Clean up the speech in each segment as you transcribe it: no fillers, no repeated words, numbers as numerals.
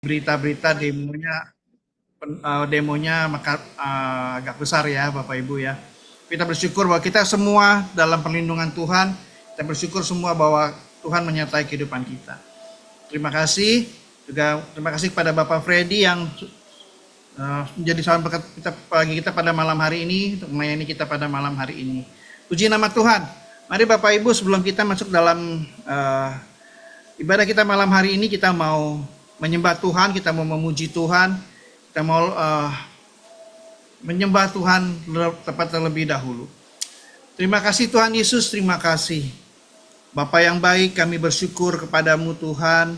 berita-berita demonya agak besar ya Bapak Ibu ya. Kita bersyukur bahwa kita semua dalam perlindungan Tuhan. Kita bersyukur semua bahwa Tuhan menyertai kehidupan kita. Terima kasih juga, terima kasih kepada Bapak Freddy yang menjadi salam berkat kita bagi kita pada malam hari ini, untuk melayani kita pada malam hari ini. Puji nama Tuhan. Mari Bapak Ibu, sebelum kita masuk dalam ibadah kita malam hari ini, kita mau menyembah Tuhan, kita mau memuji Tuhan, kita mau menyembah Tuhan terlebih dahulu. Terima kasih Tuhan Yesus, terima kasih. Bapa yang baik, kami bersyukur kepadamu Tuhan,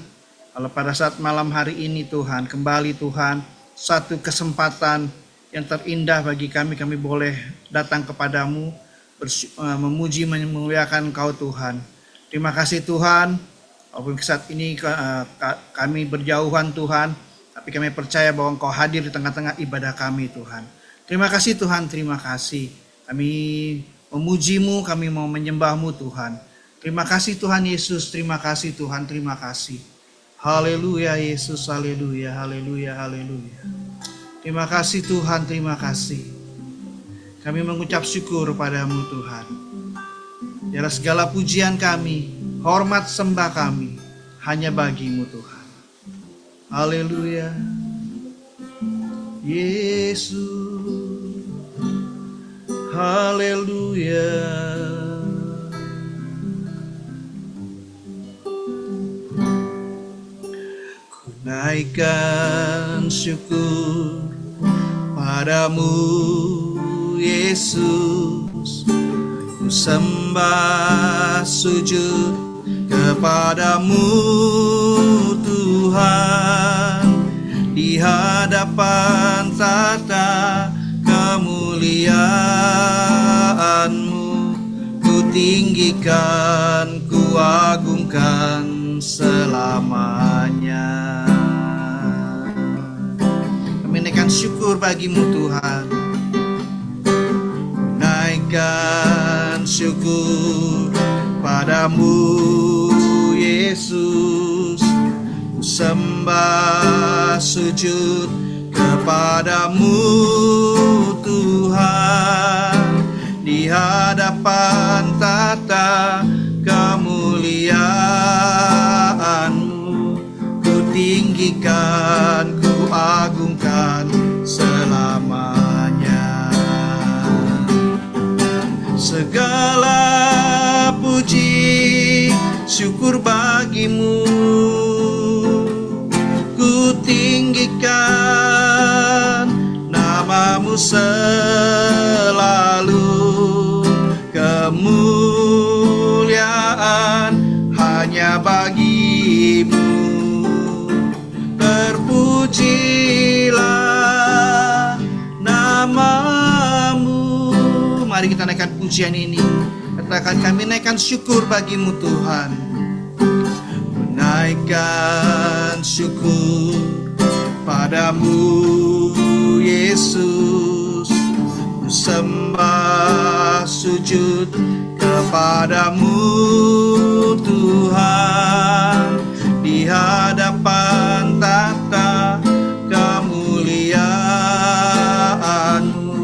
kalau pada saat malam hari ini Tuhan, kembali Tuhan, satu kesempatan yang terindah bagi kami boleh datang kepadamu, memuji, memuliakan Engkau Tuhan. Terima kasih Tuhan, walaupun saat ini kami berjauhan Tuhan, tapi kami percaya bahwa Engkau hadir di tengah-tengah ibadah kami Tuhan. Terima kasih Tuhan, terima kasih. Kami memuji-Mu, kami mau menyembah-Mu Tuhan. Terima kasih Tuhan Yesus, terima kasih Tuhan, terima kasih. Haleluya Yesus, haleluya, haleluya, haleluya. Terima kasih Tuhan, terima kasih. Kami mengucap syukur padamu Tuhan. Biarlah segala pujian kami, hormat sembah kami hanya bagimu Tuhan. Haleluya. Yesus. Haleluya. Ku naikkan syukur padamu Yesus. Ku sembah sujud kepadamu Tuhan, di hadapan tata kemuliaan-Mu, ku tinggikan, ku agungkan selamanya. Kami naikkan syukur bagimu Tuhan, naikkan syukur padamu Yesus. Ku sembah sujud kepadamu Tuhan, di hadapan tata kemuliaan-Mu, ku tinggikan, ku agungkan selamanya. Segala puji syukur bagimu, ku tinggikan namamu selalu. Kemuliaan hanya bagimu, terpujilah namamu. Mari kita naikkan pujian ini. Katakan, kami naikkan syukur bagimu Tuhan. Naikkan syukur padamu Yesus. Ku sembah sujud kepadamu Tuhan, di hadapan tata kemuliaan-Mu,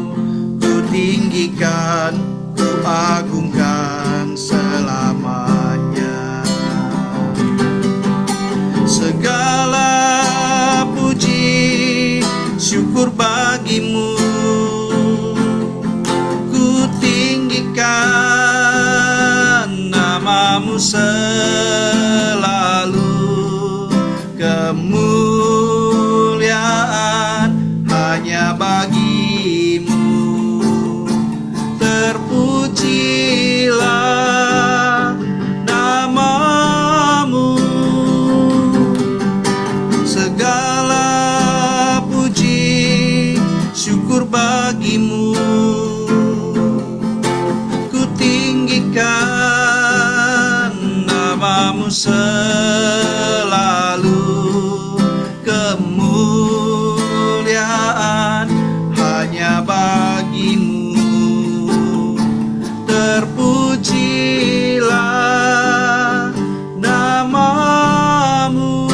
ku tinggikan, ku agungkan selamanya. Segala puji syukur bagimu, ku tinggikan namamu selalu. Kemuliaan hanya bagimu, terpujilah namamu. Segala puji syukur bagimu, ku tinggikan namamu selalu. Kemuliaan hanya bagimu, terpujilah namamu.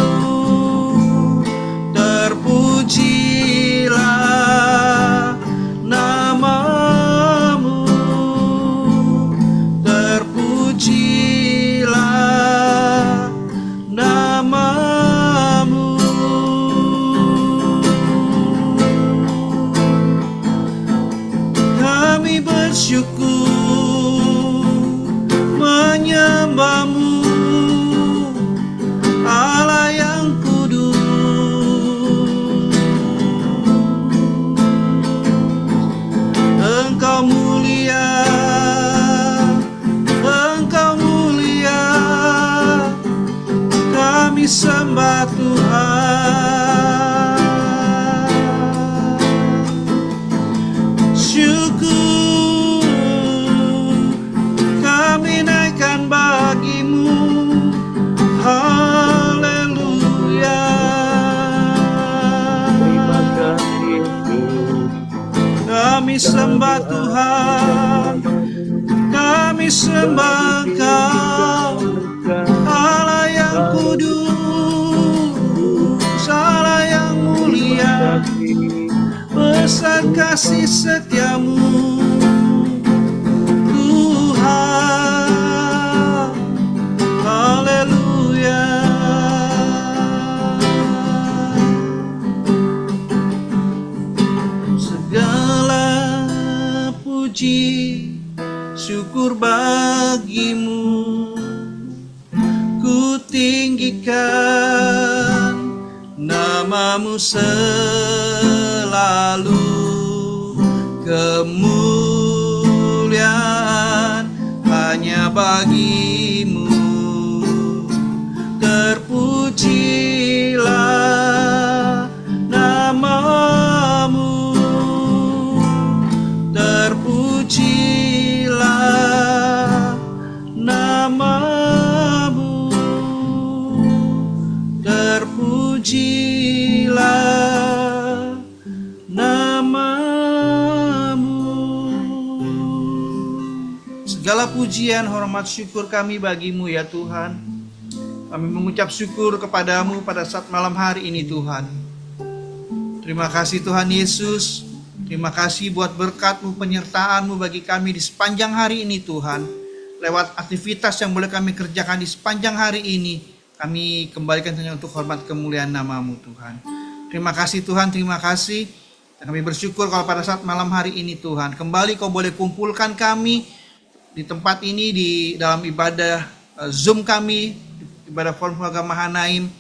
Kami sembah Tuhan, kami sembah Engkau, Allah yang kudus, Allah yang mulia, besar kasih setiamu, Tuhan. Haleluya. Segala puji syukur bagimu, ku tinggikan namamu selalu, kemuliaan hanya bagimu. Terpujilah namamu, terpujilah namamu, terpujilah namamu. Segala pujian, hormat, syukur kami bagimu ya Tuhan. Kami mengucap syukur kepadamu pada saat malam hari ini Tuhan. Terima kasih Tuhan Yesus. Terima kasih buat berkat-Mu, penyertaan-Mu bagi kami di sepanjang hari ini Tuhan. Lewat aktivitas yang boleh kami kerjakan di sepanjang hari ini, kami kembalikan hanya untuk hormat kemuliaan nama-Mu Tuhan. Terima kasih Tuhan, terima kasih. Dan kami bersyukur kalau pada saat malam hari ini Tuhan, kembali Kau boleh kumpulkan kami di tempat ini, di dalam ibadah Zoom kami, ibadah forum keluarga Mahanaim.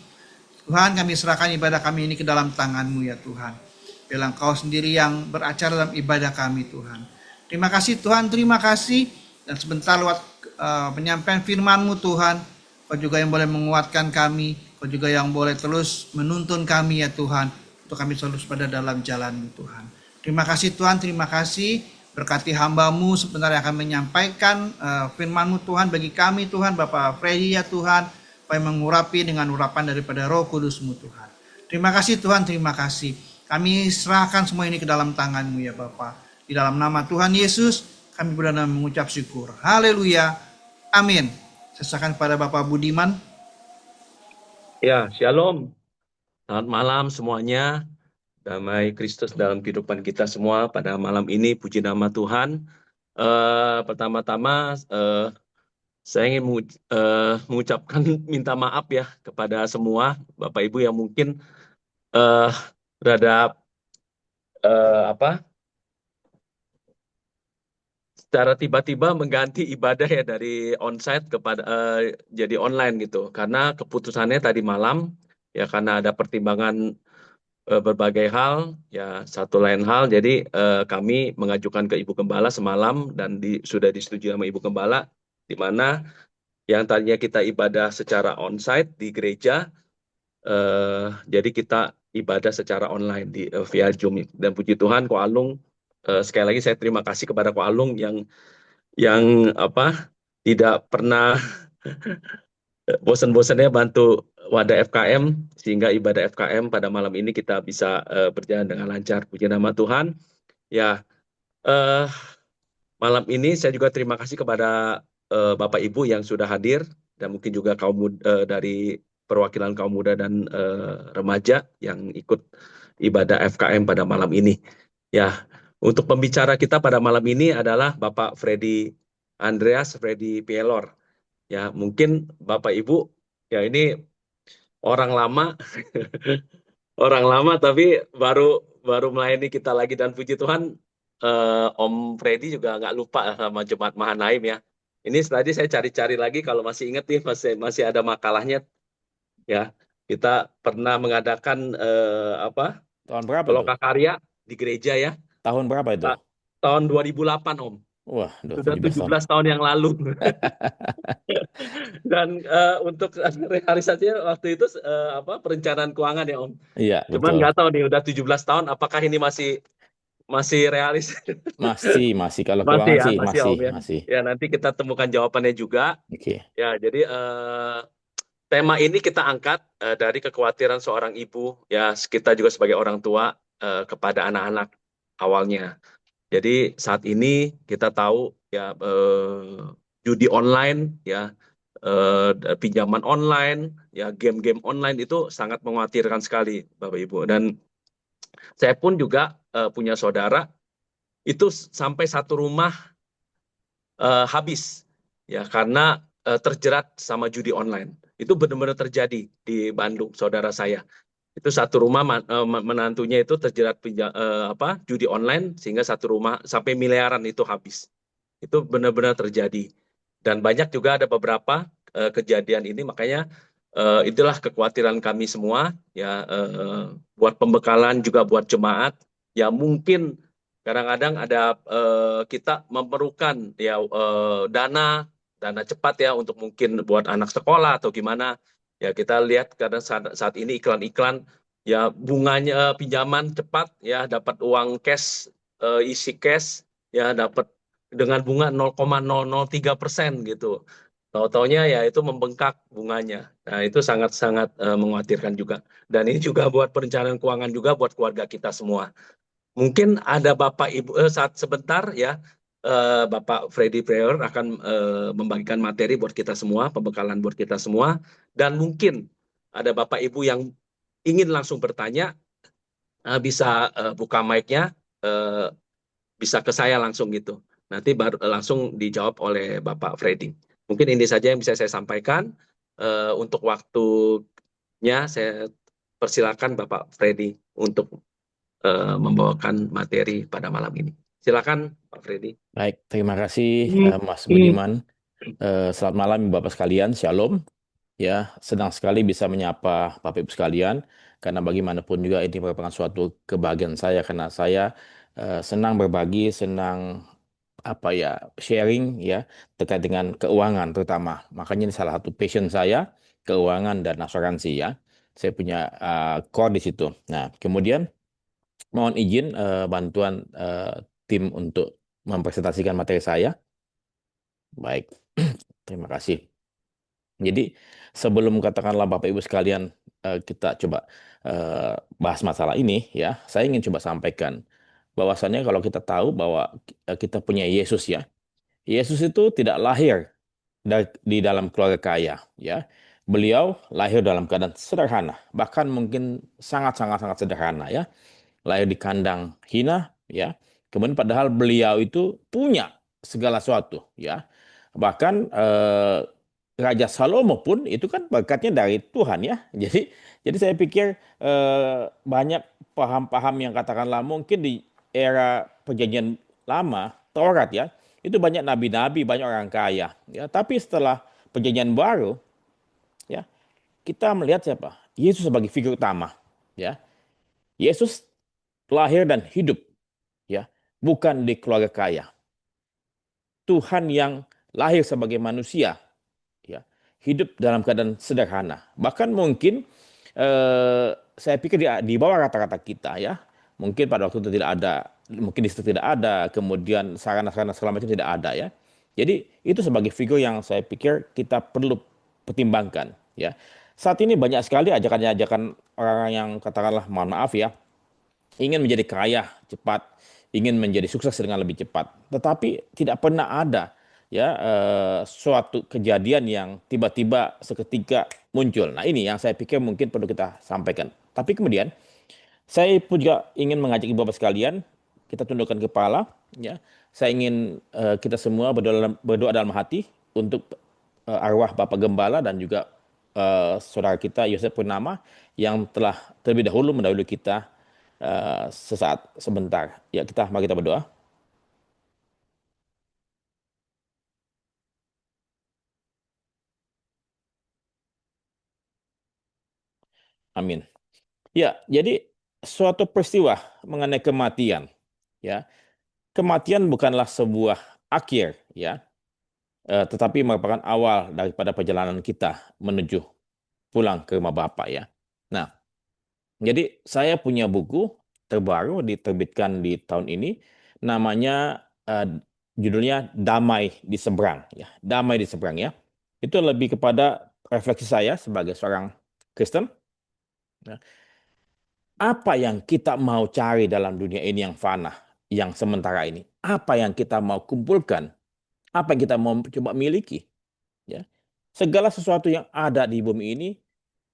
Tuhan, kami serahkan ibadah kami ini ke dalam tangan-Mu ya Tuhan. Biarlah Engkau sendiri yang beracara dalam ibadah kami Tuhan. Terima kasih Tuhan, terima kasih. Dan sebentar lewat penyampaian firman-Mu Tuhan, Kau juga yang boleh menguatkan kami, Kau juga yang boleh terus menuntun kami ya Tuhan, untuk kami selalu pada dalam jalan-Mu Tuhan. Terima kasih Tuhan, terima kasih. Berkati hamba-Mu sebentar yang akan menyampaikan firman-Mu Tuhan bagi kami Tuhan, Bapak Freddy ya Tuhan, supaya mengurapi dengan urapan daripada Roh Kudus-Mu Tuhan. Terima kasih Tuhan, terima kasih. Kami serahkan semua ini ke dalam tangan-Mu ya Bapa. Di dalam nama Tuhan Yesus, kami berdoa mengucap syukur. Haleluya. Amin. Saya serahkan kepada Bapak Budiman. Ya, shalom. Selamat malam semuanya. Damai Kristus dalam kehidupan kita semua pada malam ini. Puji nama Tuhan. Pertama-tama saya ingin mengucapkan minta maaf ya kepada semua Bapak Ibu yang mungkin berada secara tiba-tiba mengganti ibadah ya dari onsite kepada jadi online gitu. Karena keputusannya tadi malam ya, karena ada pertimbangan berbagai hal ya, satu lain hal. Jadi kami mengajukan ke Ibu Gembala semalam dan sudah disetujui sama Ibu Gembala, di mana yang tadinya kita ibadah secara onsite di gereja, jadi kita ibadah secara online via Zoom. Dan puji Tuhan, Ko Alung, sekali lagi saya terima kasih kepada Ko Alung yang tidak pernah bosan-bosannya bantu wadah FKM, sehingga ibadah FKM pada malam ini kita bisa berjalan dengan lancar. Puji nama Tuhan. Ya, malam ini saya juga terima kasih kepada Bapak Ibu yang sudah hadir, dan mungkin juga kaum muda, dari perwakilan kaum muda dan remaja yang ikut ibadah FKM pada malam ini. Ya, untuk pembicara kita pada malam ini adalah Bapak Freddy Andreas Freddy Pielor. Ya, mungkin Bapak Ibu, ya ini orang lama, orang lama tapi baru melayani kita lagi, dan puji Tuhan, Om Freddy juga nggak lupa sama Jemaat Mahanaim ya. Ini tadi saya cari-cari lagi, kalau masih ingat nih, masih ada makalahnya. Ya, kita pernah mengadakan Tahun berapa tuh? lokakarya di gereja ya. Tahun berapa itu? Tahun 2008 Om. Wah, Sudah 17 tahun yang lalu. Dan untuk realisasinya waktu itu perencanaan keuangan ya Om. Iya, Cuman betul. nggak tahu nih, udah 17 tahun apakah ini masih realis? Masih kalau keuangan ya, sih masih Om ya. masih. Ya, nanti kita temukan jawabannya juga. Oke. Ya, jadi tema ini kita angkat dari kekhawatiran seorang ibu ya, kita juga sebagai orang tua kepada anak-anak awalnya. Jadi saat ini kita tahu ya judi online ya, pinjaman online ya, game-game online itu sangat mengkhawatirkan sekali Bapak Ibu. Dan saya pun juga punya saudara itu sampai satu rumah habis ya karena terjerat sama judi online. Itu benar-benar terjadi di Bandung, saudara saya. Itu satu rumah menantunya itu terjerat judi online sehingga satu rumah sampai miliaran itu habis. Itu benar-benar terjadi. Dan banyak juga ada beberapa kejadian ini, makanya itulah kekhawatiran kami semua ya, buat pembekalan juga buat jemaat ya, mungkin kadang-kadang ada kita memerlukan ya dana cepat ya untuk mungkin buat anak sekolah atau gimana ya. Kita lihat karena saat ini iklan-iklan ya, bunganya pinjaman cepat ya, dapat uang cash, isi cash ya, dapat dengan bunga 0,003% gitu. Tahu-taunya ya itu membengkak bunganya. Nah, itu sangat-sangat mengkhawatirkan juga. Dan ini juga buat perencanaan keuangan juga buat keluarga kita semua. Mungkin ada Bapak Ibu saat sebentar ya, Bapak Freddy Prayer akan membagikan materi buat kita semua, pembekalan buat kita semua. Dan mungkin ada Bapak Ibu yang ingin langsung bertanya, bisa buka mic-nya, bisa ke saya langsung gitu. Nanti baru langsung dijawab oleh Bapak Freddy. Mungkin ini saja yang bisa saya sampaikan. Untuk waktunya saya persilakan Bapak Freddy untuk membawakan materi pada malam ini. Silakan Pak Freddy. Baik, terima kasih Mas Budiman. Selamat malam Bapak sekalian, Shalom. Ya, senang sekali bisa menyapa Bapak Ibu sekalian, karena bagaimanapun juga ini merupakan suatu kebahagiaan saya, karena saya senang berbagi, senang sharing ya terkait dengan keuangan terutama. Makanya ini salah satu passion saya, keuangan dan asuransi ya. Saya punya core di situ. Nah, kemudian mohon izin bantuan tim untuk mempresentasikan materi saya. Baik, terima kasih. Jadi sebelum katakanlah Bapak Ibu sekalian kita coba bahas masalah ini ya, saya ingin coba sampaikan bahwasannya kalau kita tahu bahwa kita punya Yesus ya. Yesus itu tidak lahir di dalam keluarga kaya ya. Beliau lahir dalam keadaan sederhana, bahkan mungkin sangat sederhana ya. Lahir di kandang hina ya. Kemudian padahal beliau itu punya segala sesuatu ya. Bahkan Raja Salomo pun itu kan berkatnya dari Tuhan ya. Jadi saya pikir banyak paham-paham yang katakanlah mungkin di era perjanjian lama Taurat ya, itu banyak nabi-nabi, banyak orang kaya ya. Tapi setelah perjanjian baru ya, kita melihat siapa? Yesus sebagai figur utama ya. Yesus lahir dan hidup ya, bukan di keluarga kaya. Tuhan yang lahir sebagai manusia ya, hidup dalam keadaan sederhana. Bahkan mungkin saya pikir di bawah rata-rata kita ya. Mungkin pada waktu itu tidak ada, mungkin di situ tidak ada, kemudian sarana-sarana segala macam tidak ada ya. Jadi itu sebagai figur yang saya pikir kita perlu pertimbangkan ya. Saat ini banyak sekali ajakan-ajakan orang-orang yang katakanlah mohon maaf ya, ingin menjadi kaya cepat, ingin menjadi sukses dengan lebih cepat, tetapi tidak pernah ada ya suatu kejadian yang tiba-tiba seketika muncul. Nah ini yang saya pikir mungkin perlu kita sampaikan. Tapi kemudian saya pun juga ingin mengajak ibu bapak sekalian, kita tundukkan kepala ya. Saya ingin kita semua berdoa dalam hati untuk arwah Bapak Gembala dan juga saudara kita Yosef Purnama yang telah terlebih dahulu mendahului kita sesaat sebentar. Ya, mari kita berdoa. Amin. Ya, jadi suatu peristiwa mengenai kematian, ya. Kematian bukanlah sebuah akhir, ya, tetapi merupakan awal daripada perjalanan kita menuju pulang ke rumah Bapa, ya. Nah, jadi saya punya buku terbaru diterbitkan di tahun ini, namanya judulnya Damai di Seberang, ya. Damai di Seberang, ya. Itu lebih kepada refleksi saya sebagai seorang Kristen. Ya. Apa yang kita mau cari dalam dunia ini yang fana? yang sementara ini? Apa yang kita mau kumpulkan? Apa yang kita mau coba miliki? Ya. Segala sesuatu yang ada di bumi ini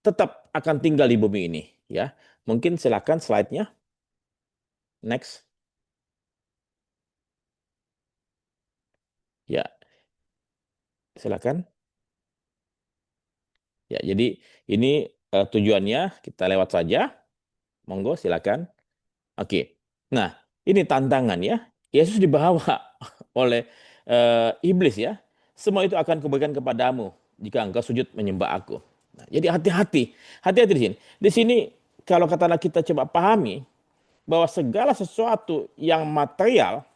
tetap akan tinggal di bumi ini. Ya. Mungkin silakan slide-nya. Next. Ya, silakan. Ya, jadi ini tujuannya kita lewat saja. Monggo, silakan. Oke. Nah, ini tantangan ya. Yesus dibawa oleh iblis ya. Semua itu akan kuberikan kepadamu jika engkau sujud menyembah aku. Nah, jadi hati-hati. Hati-hati di sini. Di sini kalau katakanlah kita coba pahami bahwa segala sesuatu yang material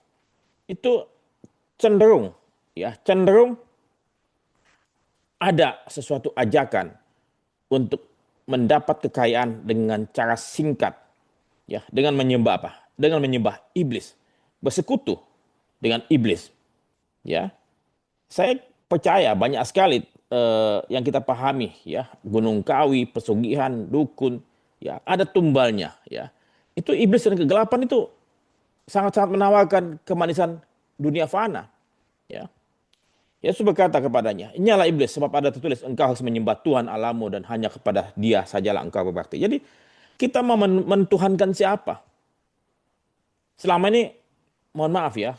itu cenderung cenderung ada sesuatu ajakan untuk mendapat kekayaan dengan cara singkat, ya, dengan menyembah apa? Dengan menyembah iblis, bersekutu dengan iblis, ya. Saya percaya banyak sekali yang kita pahami, ya, Gunung Kawi, pesugihan, dukun, ya, ada tumbalnya, ya. Itu iblis dan kegelapan itu sangat-sangat menawarkan kemanisan dunia fana, ya. Yesus berkata kepadanya, "Nyala iblis, sebab ada tertulis, engkau harus menyembah Tuhan Allahmu dan hanya kepada Dia sajalah engkau berbakti." Jadi kita mau mentuhankan siapa? Selama ini, mohon maaf ya,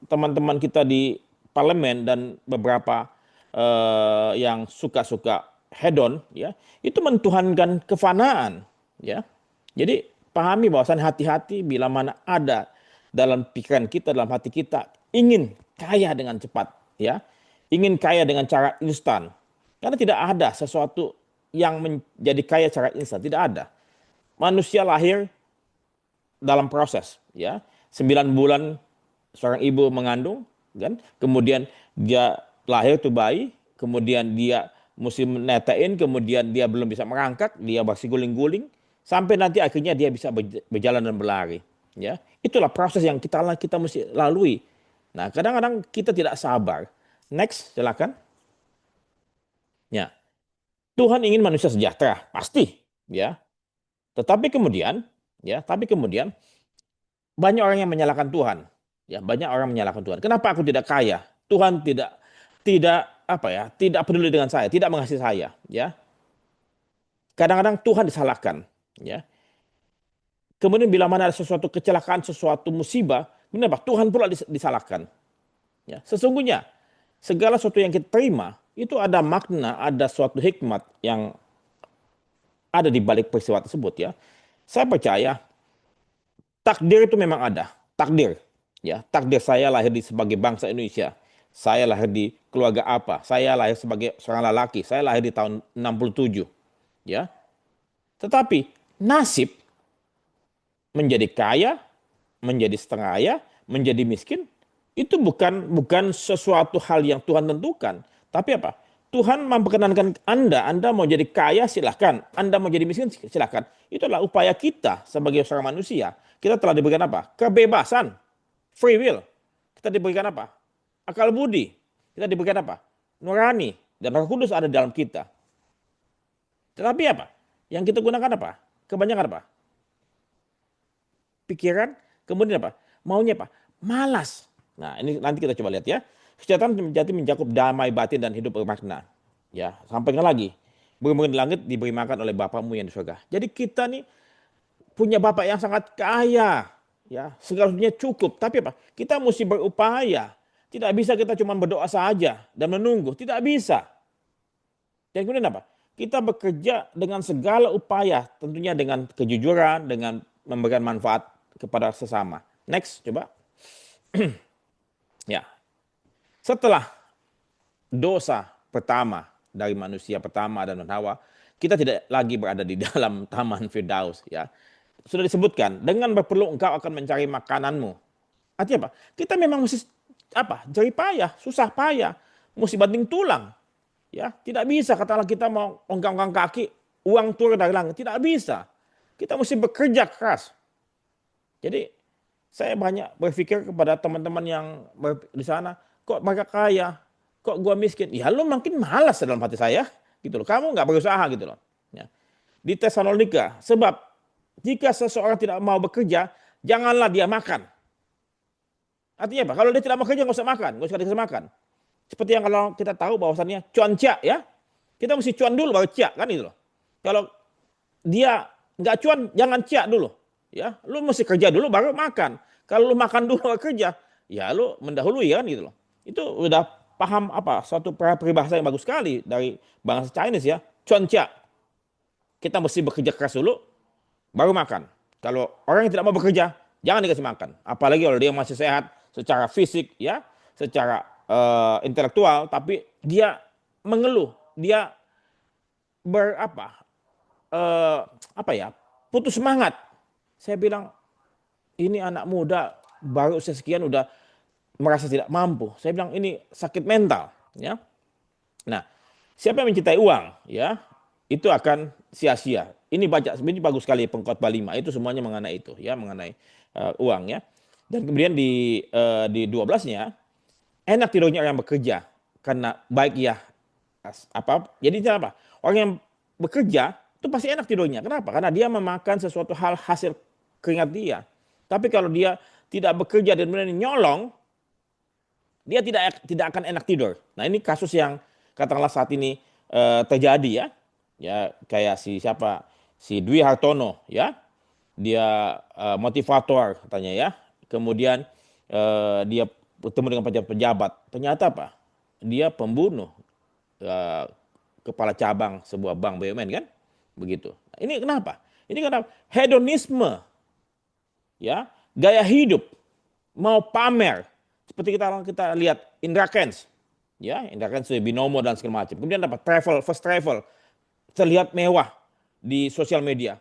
teman-teman kita di parlemen dan beberapa yang suka-suka hedon, ya, itu mentuhankan kefanaan, ya. Jadi pahami bahwasan hati-hati bila mana ada dalam pikiran kita, dalam hati kita ingin kaya dengan cepat, ya, ingin kaya dengan cara instan. Karena tidak ada sesuatu yang menjadi kaya secara instan, tidak ada. Manusia lahir dalam proses, ya. 9 bulan seorang ibu mengandung, kan? Kemudian dia lahir tuh bayi, kemudian dia mesti menetein, kemudian dia belum bisa merangkak, dia masih guling-guling, sampai nanti akhirnya dia bisa berjalan dan berlari, ya. Itulah proses yang kita mesti lalui. Nah, kadang-kadang kita tidak sabar. Next, silakan. Ya, Tuhan ingin manusia sejahtera, pasti, ya. Tetapi kemudian, banyak orang yang menyalahkan Tuhan. Ya, banyak orang menyalahkan Tuhan. Kenapa aku tidak kaya? Tuhan tidak tidak apa ya, tidak peduli dengan saya, tidak mengasihi saya, ya. Kadang-kadang Tuhan disalahkan, ya. Kemudian bila mana ada sesuatu kecelakaan, sesuatu musibah, kenapa Tuhan pula disalahkan? Ya, sesungguhnya segala sesuatu yang kita terima itu ada makna, ada suatu hikmat yang ada di balik peristiwa tersebut, ya. Saya percaya takdir itu memang ada, takdir. Ya, takdir saya lahir sebagai bangsa Indonesia. Saya lahir di keluarga apa? Saya lahir sebagai seorang lelaki. Saya lahir di tahun 67. Ya. Tetapi nasib menjadi kaya, menjadi setengah kaya, menjadi miskin itu bukan sesuatu hal yang Tuhan tentukan. Tapi apa? Tuhan memperkenankan Anda mau jadi kaya silahkan, Anda mau jadi miskin silahkan. Itulah upaya kita sebagai seorang manusia. Kita telah diberikan apa? Kebebasan, free will. Kita diberikan apa? Akal budi. Kita diberikan apa? Nurani. Dan Roh Kudus ada dalam kita. Tetapi apa? Yang kita gunakan apa? Kebanyakan apa? Pikiran, kemudian apa? Maunya apa? Malas. Nah, ini nanti kita coba lihat ya. Kesejahteraan sejati mencakup damai batin dan hidup bermakna. Ya, sampaikan lagi. Burung-burung di langit diberi makan oleh Bapamu yang di surga. Jadi kita nih punya Bapak yang sangat kaya. Ya, segalanya cukup. Tapi apa? Kita mesti berupaya. Tidak bisa kita cuma berdoa saja dan menunggu. Tidak bisa. Dan kemudian apa? Kita bekerja dengan segala upaya. Tentunya dengan kejujuran, dengan memberikan manfaat kepada sesama. Next, coba. Ya. Setelah dosa pertama dari manusia pertama dan Hawa, kita tidak lagi berada di dalam taman Firdaus, ya. Sudah disebutkan, dengan berperlu engkau akan mencari makananmu. Artinya apa? Kita memang mesti apa? Jerih payah, susah payah, mesti banting tulang. Ya, tidak bisa katakanlah kita mau ongkang-ongkang kaki, uang turun dari langit, tidak bisa. Kita mesti bekerja keras. Jadi saya banyak berpikir kepada teman-teman yang di sana, kok mereka kaya, kok gua miskin? Ya lu makin malas dalam hati saya, gitu loh. Kamu nggak berusaha gitu loh. Ya. Di Tesalonika, sebab jika seseorang tidak mau bekerja, janganlah dia makan. Artinya apa? Kalau dia tidak mau kerja, nggak usah makan, nggak usah dikasih makan. Seperti yang kalau kita tahu bahwasannya cuan cia ya, kita mesti cuan dulu baru cia kan itu loh. Kalau dia nggak cuan, jangan cia dulu, ya. Lu mesti kerja dulu baru makan. Kalau lu makan dulu baru kerja, ya lu mendahului kan gitu loh. Itu udah paham apa? Suatu peribahasa yang bagus sekali dari bangsa Chinese ya. Cuan cia. Kita mesti bekerja keras dulu, baru makan. Kalau orang yang tidak mau bekerja, jangan dikasih makan. Apalagi kalau dia masih sehat secara fisik, ya, secara intelektual, tapi dia mengeluh, dia berapa, apa ya, putus semangat. Saya bilang ini anak muda baru usia sekian udah merasa tidak mampu. Saya bilang ini sakit mental, ya. Nah, siapa yang mencintai uang, ya, itu akan sia-sia. Ini bagus sekali Pengkhotbah 5. Itu semuanya mengenai itu, ya, mengenai uang, ya. Dan kemudian di 12-nya, enak tidurnya orang yang bekerja karena baik ya apa? Jadi apa? Orang yang bekerja itu pasti enak tidurnya. Kenapa? Karena dia memakan sesuatu hal hasil keringat dia. Tapi kalau dia tidak bekerja dan kemudian nyolong, dia tidak akan enak tidur. Nah, ini kasus yang katakanlah saat ini terjadi ya. Ya, kayak si Dwi Hartono ya. Dia motivator katanya ya. Kemudian dia bertemu dengan pejabat-pejabat. Ternyata apa? Dia pembunuh kepala cabang sebuah bank BUMN kan? Begitu. Ini kenapa? Ini karena hedonisme ya, gaya hidup, mau pamer. Seperti kita lihat Indra Kents, ya, Indra Kents binomo dan segala macam. Kemudian dapat first travel, terlihat mewah di sosial media.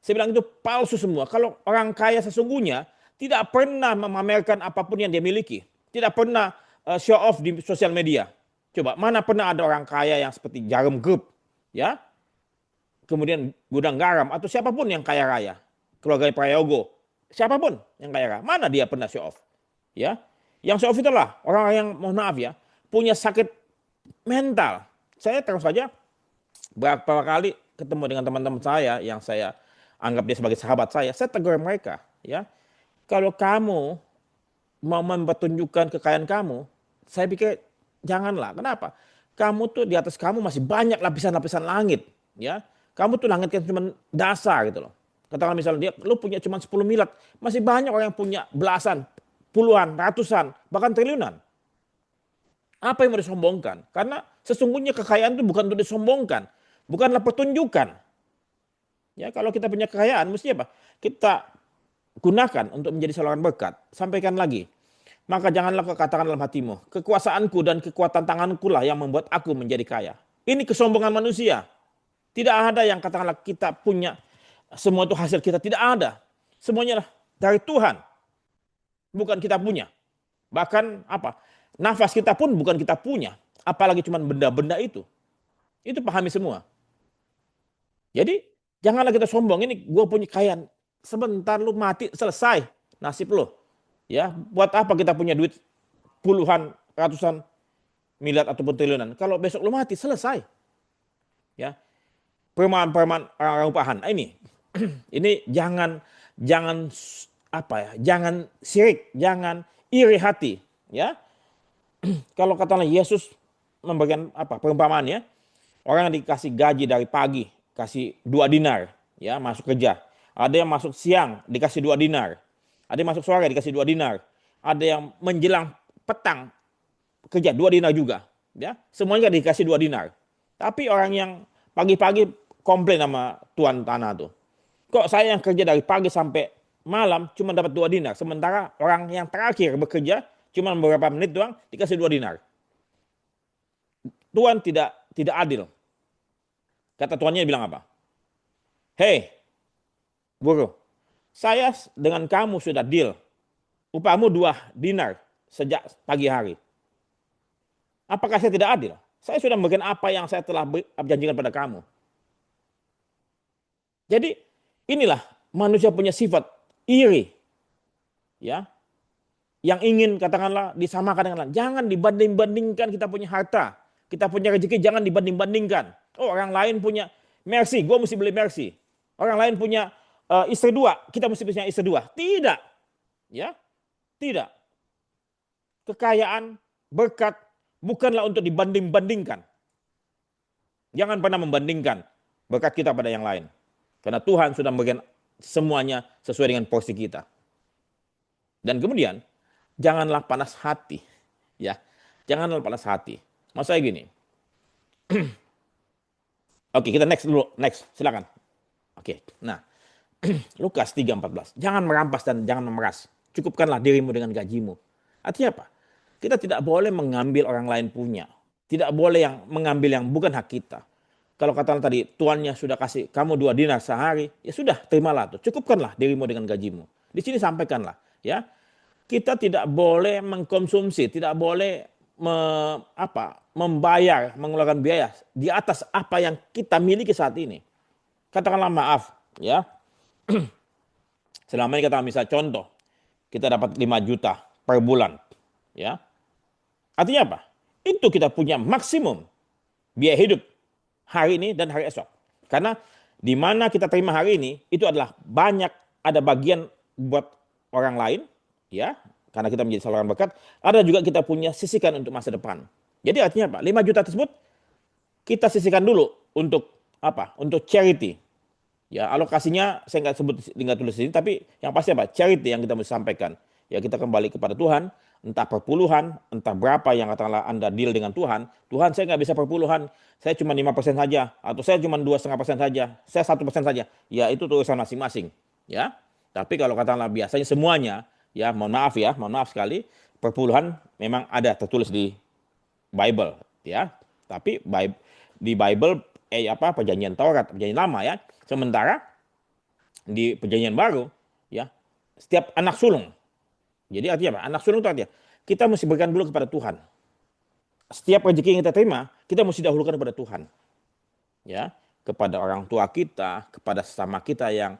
Saya bilang itu palsu semua. Kalau orang kaya sesungguhnya tidak pernah memamerkan apapun yang dia miliki, tidak pernah show off di sosial media. Coba mana pernah ada orang kaya yang seperti Jarum Group, ya, kemudian Gudang Garam atau siapapun yang kaya raya, keluarga Prayogo, siapapun yang kaya raya, mana dia pernah show off, ya? Yang show off itulah orang-orang yang mohon maaf ya punya sakit mental. Saya terus saja beberapa kali ketemu dengan teman-teman saya yang saya anggap dia sebagai sahabat saya tegur mereka, ya. Kalau kamu mau mempertunjukkan kekayaan kamu, saya pikir janganlah. Kenapa? Kamu tuh di atas kamu masih banyak lapisan-lapisan langit, ya. Kamu tuh langit kan cuma dasar gitu loh. Katakan misalnya dia, lu punya cuma 10 miliar, masih banyak orang yang punya belasan, puluhan, ratusan, bahkan triliunan. Apa yang mau disombongkan? Karena sesungguhnya kekayaan itu bukan untuk disombongkan, bukanlah pertunjukan. Ya, kalau kita punya kekayaan, mesti apa? Kita gunakan untuk menjadi saluran berkat. Sampaikan lagi. Maka janganlah kau katakan dalam hatimu, kekuasaanku dan kekuatan tanganku lah yang membuat aku menjadi kaya. Ini kesombongan manusia. Tidak ada yang katakanlah kita punya semua itu hasil kita, tidak ada. Semuanya lah dari Tuhan. Bukan kita punya. Bahkan apa? Nafas kita pun bukan kita punya. Apalagi cuma benda-benda itu. Itu pahami semua. Jadi janganlah kita sombong. Ini gue punya kekayaan. Sebentar lu mati selesai nasib lu. Ya, buat apa kita punya duit puluhan, ratusan miliar ataupun triliunan? Kalau besok lu mati selesai. Ya. Perumahan-perumahan orang upahan. Ini jangan apa ya? Jangan syirik, jangan iri hati, ya. Kalau katakanlah Yesus memberikan apa? Perumpamaannya, orang yang dikasih gaji dari pagi, kasih 2 dinar, ya, masuk kerja. Ada yang masuk siang dikasih 2 dinar. Ada yang masuk sore dikasih 2 dinar. Ada yang menjelang petang kerja 2 dinar juga, ya. Semuanya dikasih 2 dinar. Tapi orang yang pagi-pagi komplain sama tuan tanah tuh. Kok saya yang kerja dari pagi sampai malam cuma dapat 2 dinar, sementara orang yang terakhir bekerja cuma beberapa menit doang dikasih 2 dinar. Tuan tidak adil. Kata tuannya bilang apa? Hei, buruh, saya dengan kamu sudah deal. Upahmu 2 dinar sejak pagi hari. Apakah saya tidak adil? Saya sudah memberikan apa yang saya telah janjikan pada kamu. Jadi inilah manusia punya sifat iri. Ya. Yang ingin katakanlah disamakan dengan lain. Jangan dibanding-bandingkan kita punya harta. Kita punya rezeki jangan dibanding-bandingkan. Oh, orang lain punya Mercy, gue mesti beli Mercy. Orang lain punya istri 2, kita mesti punya istri 2. Tidak. Ya. Tidak. kekayaan, berkat bukanlah untuk dibanding-bandingkan. Jangan pernah membandingkan berkat kita pada yang lain. Karena Tuhan sudah memberikan semuanya sesuai dengan porsi kita. Dan kemudian janganlah panas hati, ya. Janganlah panas hati. Maksudnya gini. Oke, kita next dulu. Next, silakan. Oke. Nah, Lukas 3:14. Jangan merampas dan jangan memeras. Cukupkanlah dirimu dengan gajimu. Artinya apa? Kita tidak boleh mengambil orang lain punya. Tidak boleh yang mengambil yang bukan hak kita. Kalau kata tadi, tuannya sudah kasih kamu 2 dinar sehari, ya sudah, terimalah tuh. Cukupkanlah dirimu dengan gajimu. Di sini sampaikanlah, ya. Kita tidak boleh mengkonsumsi, tidak boleh membayar, mengeluarkan biaya di atas apa yang kita miliki saat ini. Katakanlah maaf, ya. Selama ini kita misal contoh, kita dapat 5 juta per bulan, ya. Artinya apa? Itu kita punya maksimum biaya hidup hari ini dan hari esok. Karena di mana kita terima hari ini itu adalah banyak, ada bagian buat orang lain, ya. Karena kita menjadi saluran berkat, ada juga kita punya sisihkan untuk masa depan. Jadi artinya apa? 5 juta tersebut kita sisihkan dulu untuk apa? Untuk charity. Ya, alokasinya saya nggak tulis di sini, tapi yang pasti apa? Charity yang kita mesti sampaikan. Ya, kita kembali kepada Tuhan, entah perpuluhan, entah berapa yang katakanlah Anda deal dengan Tuhan. Tuhan, saya nggak bisa perpuluhan, saya cuma 5% saja, atau saya cuma 2,5% saja, saya 1% saja. Ya, itu urusan masing-masing. Ya, tapi kalau katakanlah biasanya semuanya, ya mohon maaf sekali, perpuluhan memang ada tertulis di Bible, ya. Tapi di Bible perjanjian Taurat, perjanjian lama, ya. Sementara di perjanjian baru, ya, setiap anak sulung. Jadi artinya apa? Anak sulung itu artinya kita mesti berikan dulu kepada Tuhan. Setiap rezeki yang kita terima, kita mesti dahulukan kepada Tuhan. Ya, kepada orang tua kita, kepada sesama kita yang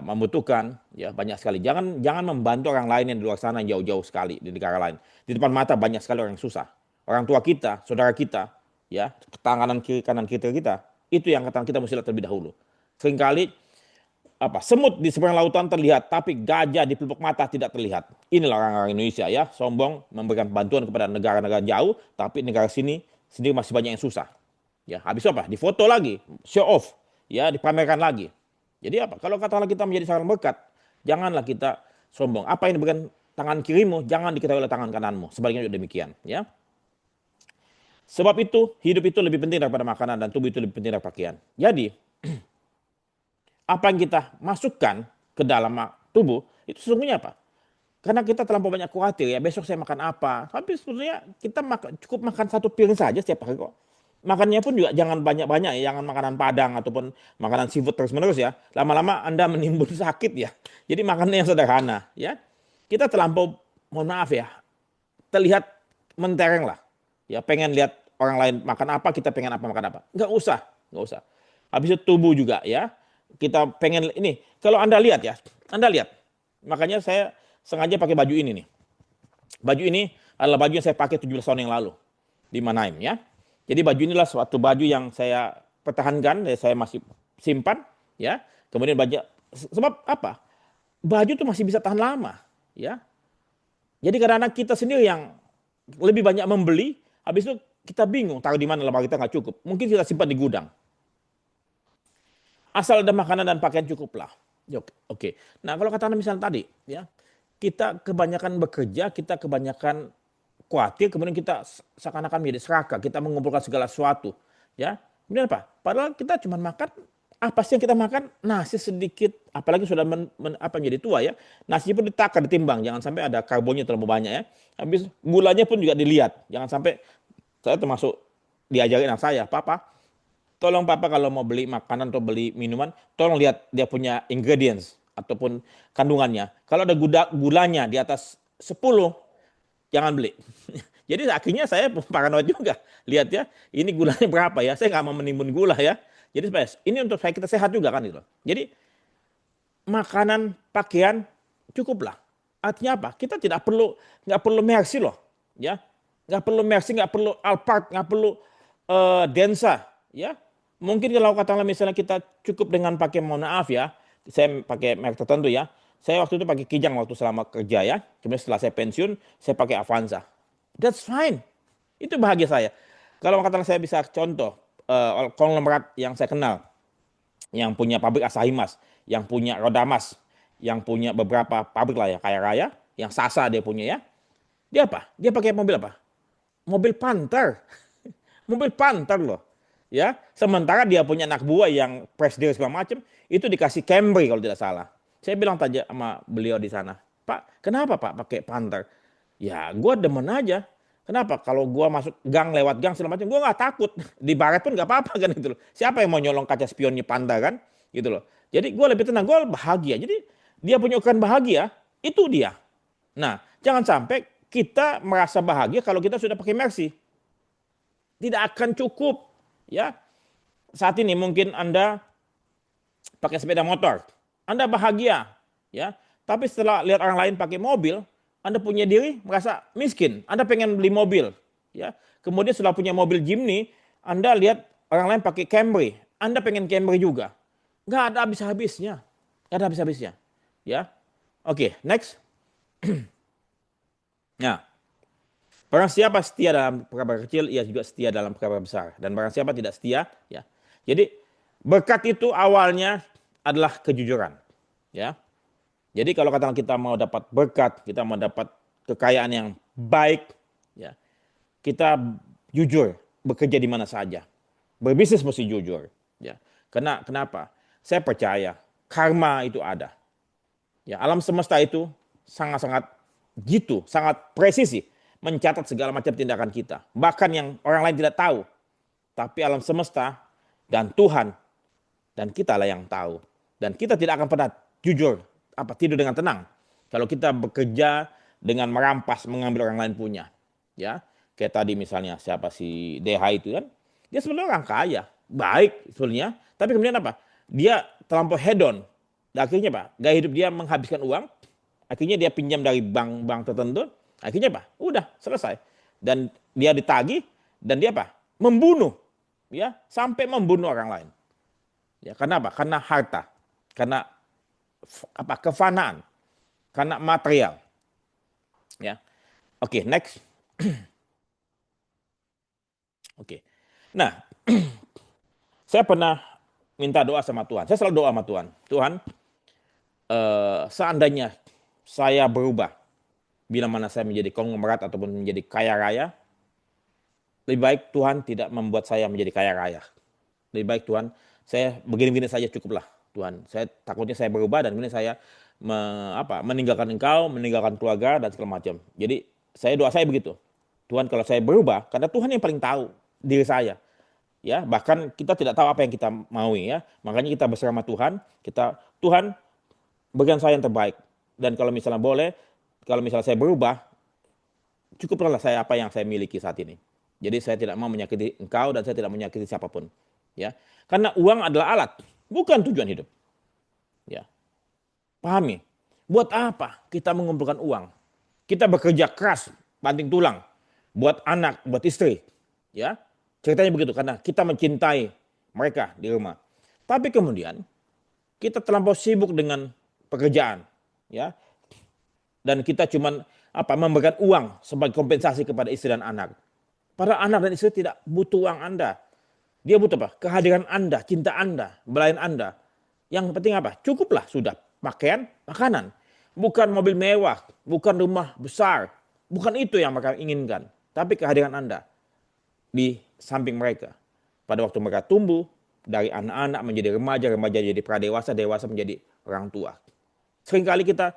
membutuhkan, ya banyak sekali. Jangan membantu orang lain yang di luar sana jauh-jauh sekali di negara lain. Di depan mata banyak sekali orang yang susah. Orang tua kita, saudara kita, ya tangan kiri kanan kita, itu yang kita mesti lihat terlebih dahulu. Seringkali semut di seberang lautan terlihat, tapi gajah di pelupuk mata tidak terlihat. Inilah orang-orang Indonesia, ya, sombong memberikan bantuan kepada negara-negara jauh, tapi negara sini sendiri masih banyak yang susah. Ya, habis apa? Difoto lagi, show off, ya, dipamerkan lagi. Jadi apa? Kalau katakanlah kita menjadi saluran berkat, janganlah kita sombong. Apa yang diberikan tangan kirimu, jangan diketahui oleh tangan kananmu. Sebaliknya juga demikian, ya. Sebab itu, hidup itu lebih penting daripada makanan dan tubuh itu lebih penting daripada pakaian. Jadi, apa yang kita masukkan ke dalam tubuh, itu sesungguhnya apa? Karena kita terlampau banyak khawatir, ya besok saya makan apa. Tapi sebetulnya kita cukup makan 1 piring saja setiap hari kok. Makannya pun juga jangan banyak-banyak, ya, jangan makanan Padang ataupun makanan seafood terus-menerus, ya. Lama-lama Anda menimbun sakit, ya. Jadi makannya yang sederhana, ya. Kita terlampau, mohon maaf ya, terlihat mentereng lah. Ya, pengen lihat orang lain makan apa, kita pengen makan apa. Nggak usah. Habis itu tubuh juga, ya. Kita pengen ini, kalau Anda lihat, ya, makanya saya sengaja pakai baju ini nih. Baju ini adalah baju yang saya pakai 17 tahun yang lalu di Mannheim, ya. Jadi baju inilah suatu baju yang saya pertahankan, saya masih simpan, ya. Kemudian sebab apa? Baju itu masih bisa tahan lama, ya. Jadi kadang-kadang kita sendiri yang lebih banyak membeli, habis itu kita bingung taruh di mana, lemari kita nggak cukup. Mungkin kita simpan di gudang. Asal ada makanan dan pakaian cukuplah. Oke. Nah, kalau katakan misalnya tadi, ya, kita kebanyakan bekerja, kita kebanyakan khawatir, kemudian kita seakan-akan menjadi serakah, kita mengumpulkan segala sesuatu, ya. Kemudian apa? Padahal kita cuma makan apa sih yang kita makan? Nasi sedikit, apalagi sudah menjadi tua, ya. Nasi pun ditakar, ditimbang, jangan sampai ada karbonnya terlalu banyak, ya. Habis gulanya pun juga dilihat, jangan sampai, saya termasuk diajarin anak saya, Papa, tolong Papa kalau mau beli makanan atau beli minuman, tolong lihat dia punya ingredients ataupun kandungannya. Kalau ada gulanya di atas 10, jangan beli. Jadi akhirnya saya paranoid juga. Lihat, ya, ini gulanya berapa, ya. Saya nggak mau menimbun gula, ya. Jadi ini untuk kita sehat juga kan gitu. Jadi makanan, pakaian cukuplah. Artinya apa? Kita nggak perlu Mercy loh, ya. Nggak perlu Mercy, nggak perlu Alphard, nggak perlu Densa, ya. Mungkin kalau katakanlah misalnya kita cukup dengan pakai, mohon maaf ya, saya pakai merek tertentu, ya. Saya waktu itu pakai Kijang waktu selama kerja, ya. Kemudian setelah saya pensiun, saya pakai Avanza. That's fine. Itu bahagia saya. Kalau katakan saya bisa contoh konglomerat yang saya kenal, yang punya pabrik Asahi Mas, yang punya Rodamas, yang punya beberapa pabrik lah ya, kaya raya, yang Sasa dia punya ya. Dia apa? Dia pakai mobil apa? Mobil Panther. Mobil Panther loh. Ya, sementara dia punya anak buah yang presiden segala macam, itu dikasih Camry kalau tidak salah. Saya bilang tanya sama beliau di sana, Pak, kenapa Pak pakai Panther? Ya, gua demen aja. Kenapa? Kalau gua masuk gang lewat gang segala macam, gua nggak takut. Di baret pun nggak apa-apa kan gitu loh. Siapa yang mau nyolong kaca spionnya Panther kan? Gitu loh. Jadi gua lebih tenang, gua bahagia. Jadi dia punya ukuran bahagia, itu dia. Nah, jangan sampai kita merasa bahagia kalau kita sudah pakai Mercy. Tidak akan cukup. Ya, saat ini mungkin Anda pakai sepeda motor, Anda bahagia, ya. Tapi setelah lihat orang lain pakai mobil, Anda punya diri merasa miskin. Anda pengen beli mobil, ya. Kemudian setelah punya mobil Jimny, Anda lihat orang lain pakai Camry, Anda pengen Camry juga. Nggak ada habis-habisnya, nggak ada habis-habisnya, ya. Oke, next. Nah, barang siapa setia dalam perkara kecil, ia juga setia dalam perkara besar. Dan barang siapa tidak setia, ya. Jadi berkat itu awalnya adalah kejujuran, ya. Jadi kalau katakan kita mau dapat berkat, kita mau dapat kekayaan yang baik, ya, kita jujur, bekerja di mana saja. Berbisnis mesti jujur, ya. Kenapa? Saya percaya karma itu ada. Ya, alam semesta itu sangat-sangat gitu, sangat presisi mencatat segala macam tindakan kita. Bahkan yang orang lain tidak tahu. Tapi alam semesta dan Tuhan dan kita lah yang tahu. Dan kita tidak akan pernah jujur, tidur dengan tenang. Kalau kita bekerja dengan merampas, mengambil orang lain punya. Ya, kayak tadi misalnya siapa si DH itu kan. Dia sebenarnya orang kaya, baik sebenarnya. Tapi kemudian apa? Dia terlampau hedon. Dan akhirnya apa? Gaya hidup dia menghabiskan uang. Akhirnya dia pinjam dari bank-bank tertentu. Akhirnya apa? Udah selesai. Dan dia ditagih dan dia apa? Membunuh, ya, sampai membunuh orang lain. Ya, karena apa? Karena harta, karena apa? Kefanaan, karena material. Ya. Oke, next. Oke. Nah, saya pernah minta doa sama Tuhan. Saya selalu doa sama Tuhan. Tuhan, seandainya saya berubah, bila mana saya menjadi konglomerat ataupun menjadi kaya raya, lebih baik Tuhan tidak membuat saya menjadi kaya raya. Lebih baik Tuhan, saya begini-begini saja cukuplah Tuhan. Saya takutnya saya berubah dan kemudian saya meninggalkan Engkau, meninggalkan keluarga dan segala macam. Jadi doa saya begitu. Tuhan, kalau saya berubah, karena Tuhan yang paling tahu diri saya. Ya, bahkan kita tidak tahu apa yang kita mau ya. Makanya kita bersama Tuhan, Tuhan berikan saya yang terbaik. Dan kalau misalnya boleh, kalau misalnya saya berubah, cukuplah saya apa yang saya miliki saat ini. Jadi saya tidak mau menyakiti Engkau dan saya tidak menyakiti siapapun. Ya, karena uang adalah alat, bukan tujuan hidup. Ya, pahami? Buat apa kita mengumpulkan uang? Kita bekerja keras, banting tulang, buat anak, buat istri. Ya, ceritanya begitu karena kita mencintai mereka di rumah. Tapi kemudian kita terlampau sibuk dengan pekerjaan, ya. Dan kita cuman memberikan uang sebagai kompensasi kepada istri dan anak. Para anak dan istri tidak butuh uang Anda. Dia butuh apa? Kehadiran Anda, cinta Anda, belayan Anda. Yang penting apa? Cukuplah sudah pakaian, makanan. Bukan mobil mewah, bukan rumah besar. Bukan itu yang mereka inginkan. Tapi kehadiran Anda di samping mereka. Pada waktu mereka tumbuh, dari anak-anak menjadi remaja, remaja jadi pradewasa, dewasa menjadi orang tua. Seringkali kita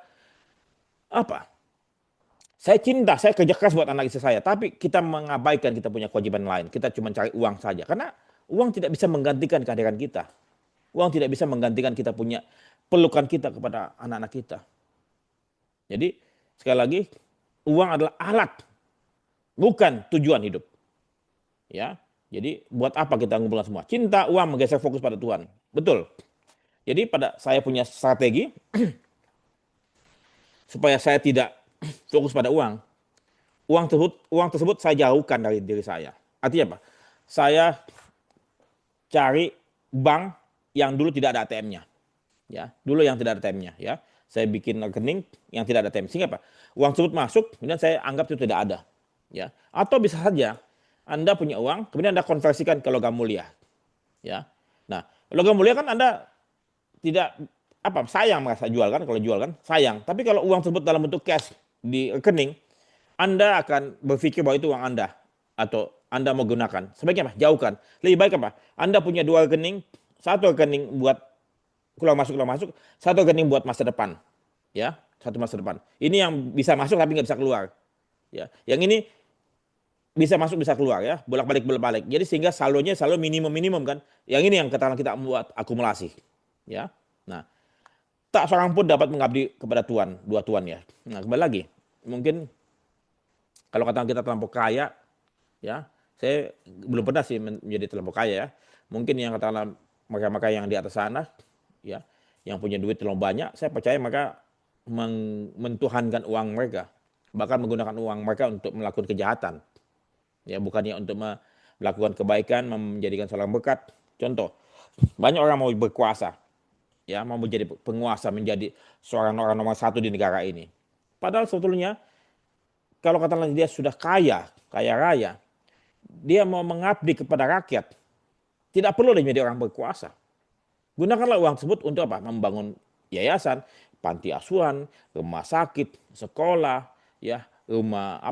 saya cinta, saya kerja keras buat anak istri saya, tapi kita mengabaikan kita punya kewajiban lain. Kita cuma cari uang saja, karena uang tidak bisa menggantikan kehadiran kita. Uang tidak bisa menggantikan kita punya pelukan kita kepada anak-anak kita. Jadi sekali lagi, uang adalah alat, bukan tujuan hidup. Ya, jadi buat apa kita ngumpulkan semua? Cinta, uang, menggeser fokus pada Tuhan. Betul. Jadi saya punya strategi supaya saya tidak fokus pada uang. Uang tersebut saya jauhkan dari diri saya. Artinya apa? Saya cari bank yang dulu tidak ada ATM-nya. Ya, dulu yang tidak ada ATM-nya, ya. Saya bikin rekening yang tidak ada ATM. Sehingga apa? Uang tersebut masuk, kemudian saya anggap itu tidak ada. Ya, atau bisa saja Anda punya uang, kemudian Anda konversikan ke logam mulia. Ya, nah logam mulia kan Anda tidak sayang merasa jual kan, kalau jual kan sayang. Tapi kalau uang tersebut dalam bentuk cash di rekening, Anda akan berpikir bahwa itu uang Anda atau Anda mau gunakan. Sebaiknya apa? Jauhkan. Lebih baik apa? Anda punya 2 rekening, satu rekening buat keluar masuk, satu rekening buat masa depan. Ya, satu masa depan. Ini yang bisa masuk tapi nggak bisa keluar. Ya, yang ini bisa masuk bisa keluar ya, bolak-balik. Jadi sehingga saldonya selalu minimum kan. Yang ini yang katakan kita membuat akumulasi. Ya. Nah, tak seorang pun dapat mengabdi kepada Tuhan, dua Tuhan ya. Nah, kembali lagi. Mungkin kalau katakan kita terlampau kaya, ya, saya belum pernah sih menjadi terlampau kaya ya. Mungkin yang katakanlah mereka-mereka yang di atas sana, ya, yang punya duit terlalu banyak, saya percaya mereka mentuhankan uang mereka, bahkan menggunakan uang mereka untuk melakukan kejahatan. Ya, bukannya untuk melakukan kebaikan, menjadikan seorang berkat. Contoh, banyak orang mau berkuasa, ya, mau menjadi penguasa, menjadi seorang orang nomor 1 di negara ini. Padahal sebetulnya kalau katakanlah dia sudah kaya raya, dia mau mengabdi kepada rakyat, tidak perlu dia menjadi orang berkuasa. Gunakanlah uang tersebut untuk apa? Membangun yayasan, panti asuhan, rumah sakit, sekolah, ya, rumah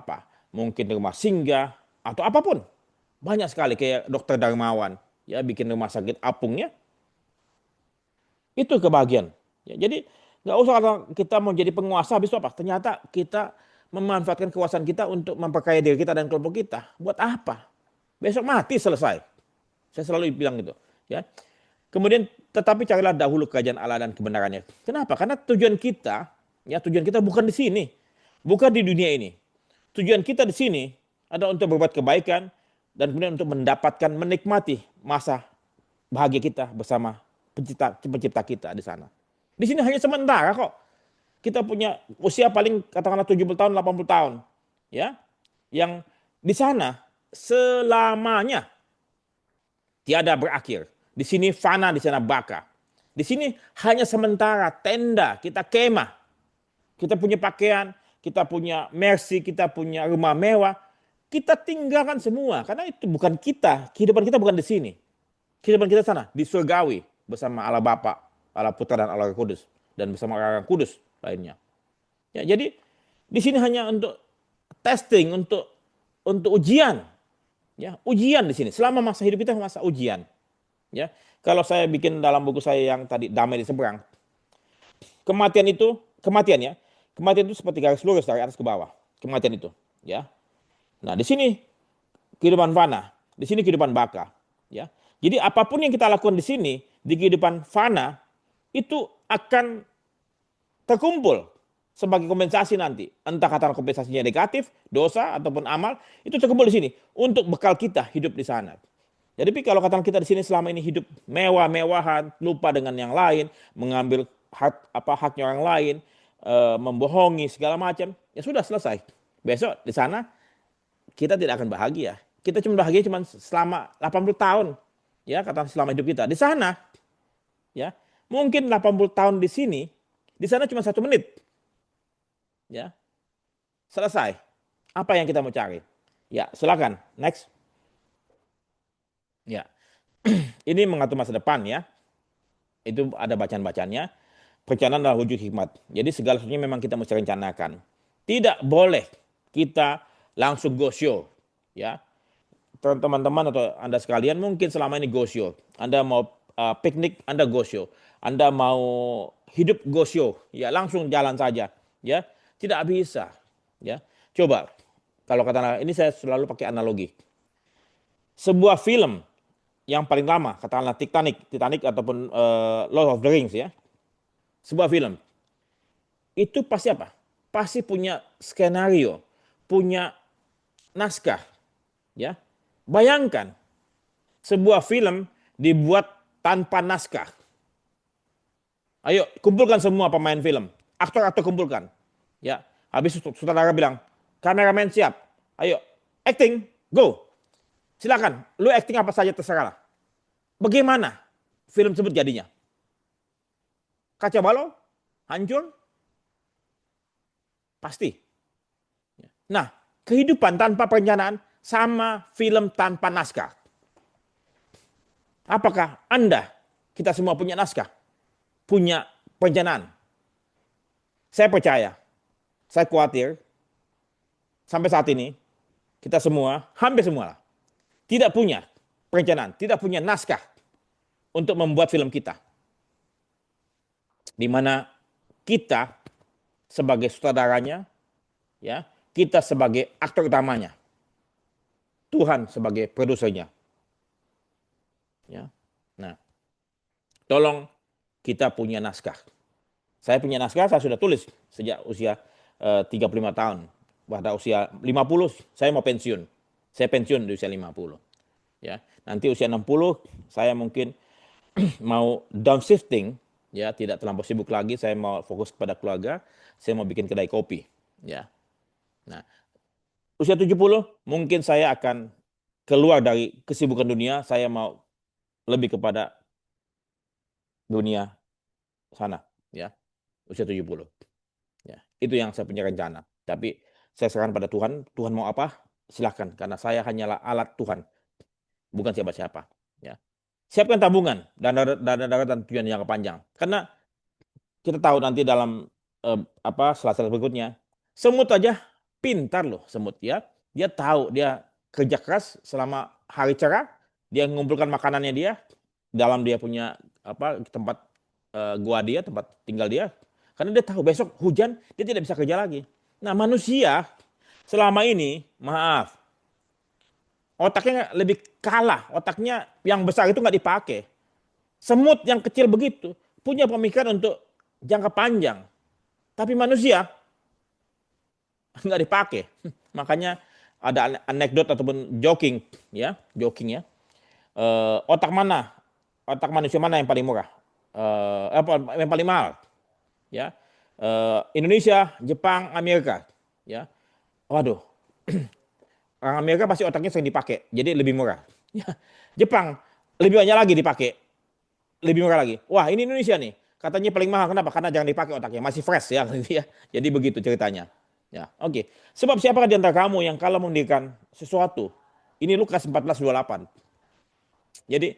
mungkin rumah singgah atau apapun. Banyak sekali kayak Dokter Darmawan, ya, bikin rumah sakit apungnya. Itu kebahagiaan. Ya, jadi nggak usah kalau kita mau jadi penguasa habis itu apa? Ternyata kita memanfaatkan kekuasaan kita untuk memperkaya diri kita dan kelompok kita. Buat apa? Besok mati selesai. Saya selalu bilang gitu. Ya. Kemudian tetapi carilah dahulu kerajaan Allah dan kebenarannya. Kenapa? Karena tujuan kita bukan di sini, bukan di dunia ini. Tujuan kita di sini adalah untuk berbuat kebaikan dan kemudian untuk mendapatkan menikmati masa bahagia kita bersama pencipta kita di sana. Di sini hanya sementara kok. Kita punya usia paling katakanlah 70 tahun, 80 tahun. Ya. Yang di sana selamanya tiada berakhir. Di sini fana, di sana baka. Di sini hanya sementara, tenda, kita kemah. Kita punya pakaian, kita punya mercy, kita punya rumah mewah. Kita tinggalkan semua, karena itu bukan kita. Kehidupan kita bukan di sini. Kehidupan kita sana, di surgawi, bersama Allah Bapa, Allah Putra dan Allah Kudus. Dan bersama orang kudus lainnya. Ya, jadi di sini hanya untuk testing, untuk ujian. Ya, ujian di sini. Selama masa hidup kita masa ujian. Ya, kalau saya bikin dalam buku saya yang tadi Damai di Seberang, kematian itu seperti garis lurus dari atas ke bawah. Kematian itu, ya. Nah, di sini kehidupan fana, di sini kehidupan baka, ya. Jadi apapun yang kita lakukan di sini di kehidupan fana itu akan terkumpul sebagai kompensasi nanti. Entah kata kompensasinya negatif, dosa ataupun amal, itu terkumpul di sini untuk bekal kita hidup di sana. Jadi kalau kata kita di sini selama ini hidup mewah-mewahan, lupa dengan yang lain, mengambil haknya orang lain, membohongi segala macam, ya sudah selesai. Besok di sana kita tidak akan bahagia. Kita cuma bahagia cuma selama 80 tahun. Ya, kata selama hidup kita. Di sana ya, mungkin 80 tahun di sana cuma 1 menit. Ya. Selesai. Apa yang kita mau cari? Ya, silakan. Next. Ya. Ini mengatur masa depan ya. Itu ada bacaan-bacaannya. Perencanaan adalah wujud hikmat. Jadi segala sesuatunya memang kita mesti rencanakan. Tidak boleh kita langsung go show. Ya. Teman-teman atau Anda sekalian mungkin selama ini go show. Anda mau piknik, Anda go show. Anda mau hidup go show. Ya, langsung jalan saja. Ya. Tidak bisa. Ya. Coba kalau kata ini saya selalu pakai analogi. Sebuah film yang paling lama, katakanlah Titanic ataupun Lord of the Rings ya. Sebuah film. Itu pasti apa? Pasti punya skenario, punya naskah, ya. Bayangkan sebuah film dibuat tanpa naskah. Ayo kumpulkan semua pemain film, aktor-aktor kumpulkan. Ya, habis sutradara bilang, kameramen siap. Ayo, acting, go. Silakan, lu acting apa saja terserah. Bagaimana film tersebut jadinya? Kaca balau? Hancur? Pasti. Nah, kehidupan tanpa perencanaan sama film tanpa naskah. Apakah Anda, kita semua punya naskah, punya perencanaan? Saya percaya, saya khawatir, sampai saat ini, kita semua, hampir semua lah, tidak punya perencanaan, tidak punya naskah untuk membuat film kita. Di mana kita sebagai sutradaranya, ya, kita sebagai aktor utamanya, Tuhan sebagai produsernya. Ya. Nah, tolong kita punya naskah. Saya punya naskah, saya sudah tulis sejak usia 35 tahun. Pada usia 50, saya mau pensiun. Saya pensiun di usia 50. Ya. Nanti usia 60, saya mungkin mau downshifting, ya, tidak terlampau sibuk lagi, saya mau fokus pada keluarga, saya mau bikin kedai kopi, ya. Nah, usia 70 mungkin saya akan keluar dari kesibukan dunia, saya mau lebih kepada dunia sana, ya. Usia 70. Ya, itu yang saya punya rencana. Tapi saya serahkan pada Tuhan, Tuhan mau apa? Silahkan, karena saya hanyalah alat Tuhan, bukan siapa-siapa, ya. Siapkan tabungan, dana darurat dan tujuan jangka panjang. Karena kita tahu nanti dalam slide berikutnya, semut aja pintar loh semut, ya. Dia tahu, dia kerja keras selama hari cerah, dia mengumpulkan makanannya dia dalam dia punya tempat gua dia, tempat tinggal dia. Karena dia tahu besok hujan, dia tidak bisa kerja lagi. Nah, manusia selama ini, maaf, otaknya lebih kalah, otaknya yang besar itu nggak dipakai. Semut yang kecil begitu punya pemikiran untuk jangka panjang, tapi manusia nggak dipakai. Makanya ada anekdot ataupun joking ya. Otak manusia mana yang paling murah? Yang paling mahal? Ya, Indonesia, Jepang, Amerika. Ya, waduh, orang Amerika pasti otaknya sering dipakai, jadi lebih murah. Jepang lebih banyak lagi dipakai, lebih murah lagi. Wah, ini Indonesia nih, katanya paling mahal. Kenapa? Karena jangan dipakai otaknya, masih fresh ya. Jadi begitu ceritanya. Ya, oke. Sebab siapakah di antara kamu yang kalau mendirikan sesuatu, ini Lukas 14:28. Jadi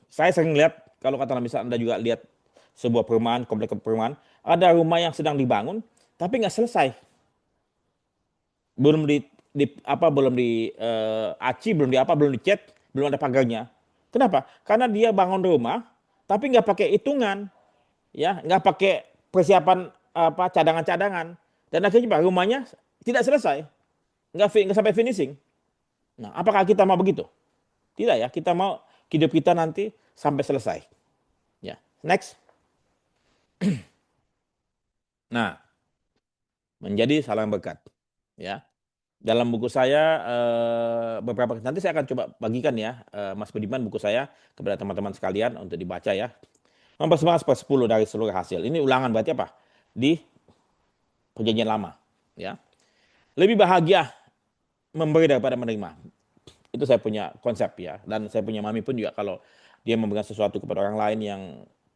saya sering lihat, kalau kata Nabi, Anda juga lihat sebuah perumahan, kompleks perumahan, ada rumah yang sedang dibangun, tapi nggak selesai. Belum aci, belum dicat, belum ada pagarnya. Kenapa? Karena dia bangun rumah, tapi nggak pakai hitungan, ya, nggak pakai persiapan cadangan-cadangan, dan akhirnya rumahnya tidak selesai, nggak sampai finishing. Nah, apakah kita mau begitu? Tidak ya, kita mau hidup kita nanti sampai selesai. Ya, next. Nah, menjadi salam berkat. Ya, dalam buku saya beberapa nanti saya akan coba bagikan ya, Mas Budiman, buku saya kepada teman-teman sekalian untuk dibaca ya. Mempersembahkan 1/10 dari seluruh hasil. Ini ulangan berarti apa? Di perjanjian lama. Ya, lebih bahagia memberi daripada menerima. Itu saya punya konsep ya. Dan saya punya mami pun juga, kalau dia memberikan sesuatu kepada orang lain yang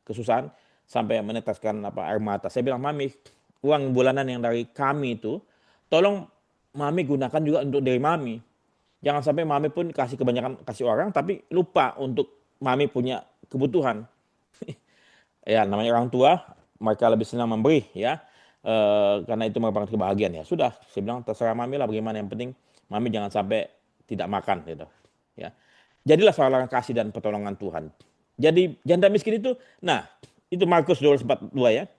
kesusahan sampai meneteskan air mata, saya bilang, mami, uang bulanan yang dari kami itu tolong mami gunakan juga untuk diri mami. Jangan sampai mami pun kebanyakan kasih orang tapi lupa untuk mami punya kebutuhan. Ya, namanya orang tua, mereka lebih senang memberi ya, karena itu merupakan kebahagiaan ya. Sudah, saya bilang terserah mami lah bagaimana, yang penting mami jangan sampai tidak makan gitu. Ya. Jadilah saluran kasih dan pertolongan Tuhan. Jadi janda miskin itu, nah itu Markus 12:42 ya.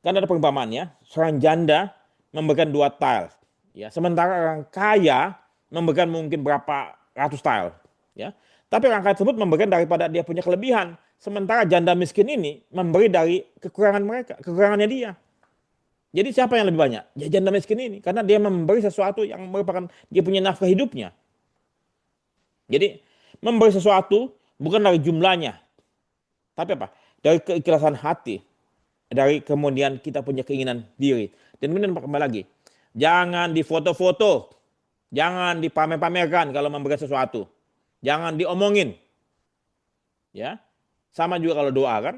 Kan ada perumpamaannya, seorang janda memberikan 2 tile, ya, sementara orang kaya memberikan mungkin berapa ratus tile, ya. Tapi orang kaya tersebut memberikan daripada dia punya kelebihan, sementara janda miskin ini memberi dari kekurangannya dia. Jadi siapa yang lebih banyak? Ya, janda miskin ini, karena dia memberi sesuatu yang merupakan dia punya nafkah hidupnya. Jadi memberi sesuatu bukan dari jumlahnya, tapi apa? Dari keikhlasan hati, dari kemudian kita punya keinginan diri. Dan kemudian kembali lagi, jangan difoto-foto, jangan dipamer-pamerkan kalau memberikan sesuatu, jangan diomongin, ya. Sama juga kalau doa kan,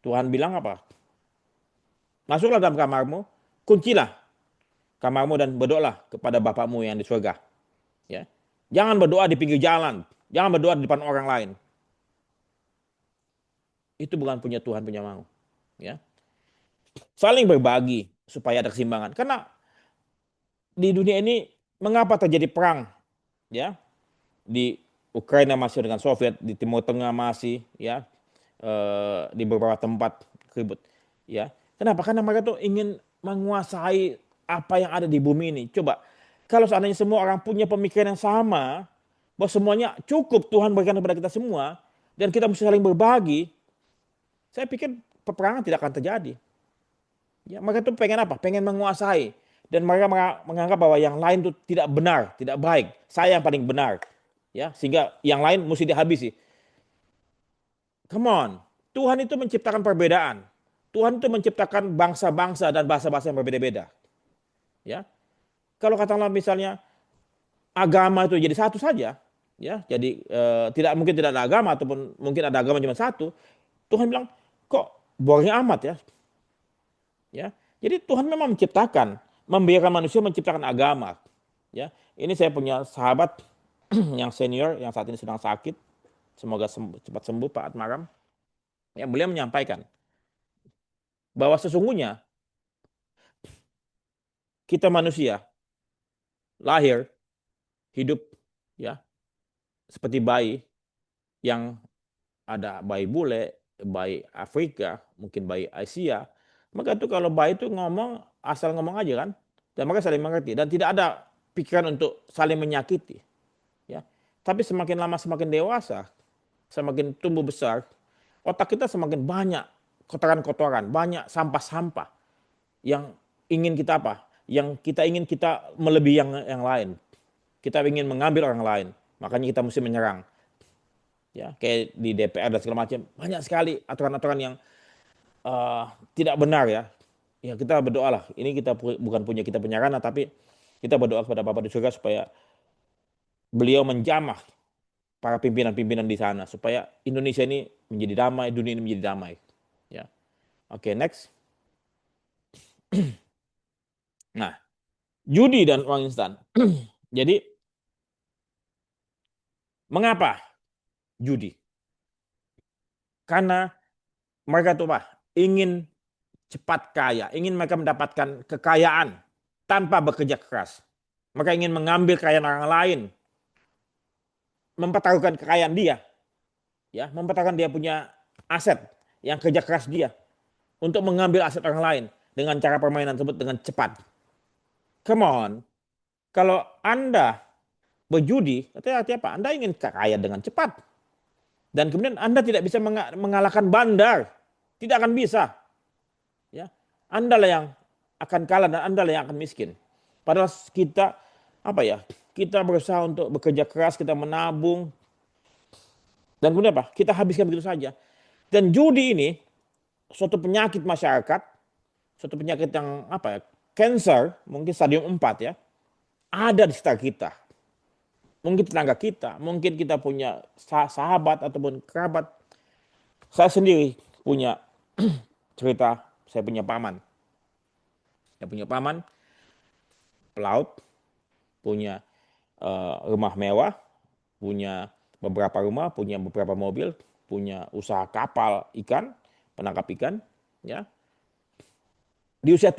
Tuhan bilang apa? Masuklah dalam kamarmu, kuncilah kamarmu dan berdoalah kepada Bapamu yang di surga. Ya. Jangan berdoa di pinggir jalan, jangan berdoa di depan orang lain. Itu bukan punya Tuhan punya mau. Ya. Saling berbagi supaya ada keseimbangan. Karena di dunia ini mengapa terjadi perang? Ya, di Ukraina masih dengan Soviet, di Timur Tengah masih, ya, di beberapa tempat ribut. Ya, kenapa? Karena mereka tuh ingin menguasai apa yang ada di bumi ini. Coba, kalau seandainya semua orang punya pemikiran yang sama, bahwa semuanya cukup Tuhan berikan kepada kita semua, dan kita mesti saling berbagi, saya pikir peperangan tidak akan terjadi. Ya, mereka tuh pengen apa? Pengen menguasai. Dan mereka menganggap bahwa yang lain itu tidak benar, tidak baik. Saya yang paling benar. Ya, sehingga yang lain mesti dihabisi. Come on. Tuhan itu menciptakan perbedaan. Tuhan itu menciptakan bangsa-bangsa dan bahasa-bahasa yang berbeda-beda. Ya. Kalau katakanlah misalnya agama itu jadi satu saja, ya. Jadi tidak mungkin tidak ada agama ataupun mungkin ada agama cuma satu. Tuhan bilang, kok boring amat ya. Ya. Jadi Tuhan memang menciptakan, membiarkan manusia menciptakan agama. Ya. Ini saya punya sahabat yang senior yang saat ini sedang sakit. Semoga cepat sembuh Pak Atmaram. Yang beliau menyampaikan bahwa sesungguhnya kita manusia lahir hidup ya seperti bayi yang ada bayi bule, bayi Afrika, mungkin bayi Asia. Maka itu kalau bayi itu ngomong asal ngomong aja kan, dan mereka saling mengerti dan tidak ada pikiran untuk saling menyakiti. Ya, tapi semakin lama semakin dewasa, semakin tumbuh besar, otak kita semakin banyak kotoran-kotoran, banyak sampah-sampah yang ingin kita apa? Yang kita ingin kita melebihi yang lain. Kita ingin mengambil orang lain, makanya kita mesti menyerang. Ya, kayak di DPR dan segala macam, banyak sekali aturan-aturan yang tidak benar ya. Ya kita berdoalah. Ini kita bukan punya kita penyarana, tapi kita berdoa kepada Bapa di surga supaya beliau menjamah para pimpinan-pimpinan di sana supaya Indonesia ini menjadi damai, dunia ini menjadi damai. Ya, oke, next. Nah, judi dan uang instan. Jadi mengapa judi? Karena mereka tuh apa? Ingin cepat kaya, ingin mereka mendapatkan kekayaan tanpa bekerja keras. Mereka ingin mengambil kekayaan orang lain, mempertaruhkan kekayaan dia, ya, mempertaruhkan dia punya aset yang kerja keras dia untuk mengambil aset orang lain dengan cara permainan tersebut dengan cepat. Come on, kalau Anda berjudi, artinya apa? Anda ingin kaya dengan cepat. Dan kemudian Anda tidak bisa mengalahkan bandar. Tidak akan bisa. Ya, Anda lah yang akan kalah dan Anda lah yang akan miskin. Padahal kita apa ya? Kita berusaha untuk bekerja keras, kita menabung. Dan kemudian apa? Kita habiskan begitu saja. Dan judi ini suatu penyakit masyarakat, suatu penyakit yang apa ya? Cancer, mungkin stadium 4 ya. Ada di sekitar kita. Mungkin tetangga kita, mungkin kita punya sahabat ataupun kerabat. Saya sendiri punya cerita, saya punya paman. Saya punya paman, pelaut, punya rumah mewah, punya beberapa rumah, punya beberapa mobil, punya usaha kapal ikan, penangkap ikan. Ya. Di usia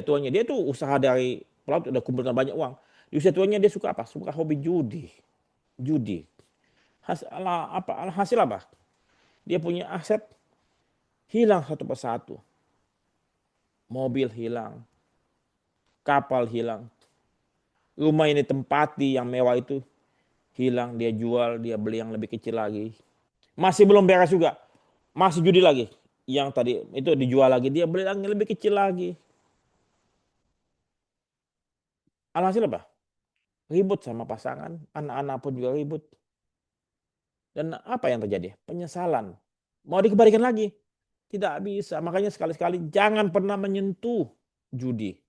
tuanya dia tuh usaha dari pelaut udah kumpulkan banyak uang. Di usia tuanya dia suka apa? Suka hobi judi. Hasil apa? Dia punya aset hilang satu persatu. Mobil hilang, kapal hilang, rumah ini tempati yang mewah itu hilang, dia jual, dia beli yang lebih kecil lagi. Masih belum beres juga, masih judi lagi. Yang tadi itu dijual lagi, dia beli yang lebih kecil lagi. Alhasil apa? Ribut sama pasangan, anak-anak pun juga ribut. Dan apa yang terjadi? Penyesalan. Mau dikembalikan lagi? Tidak bisa. Makanya sekali-sekali jangan pernah menyentuh judi.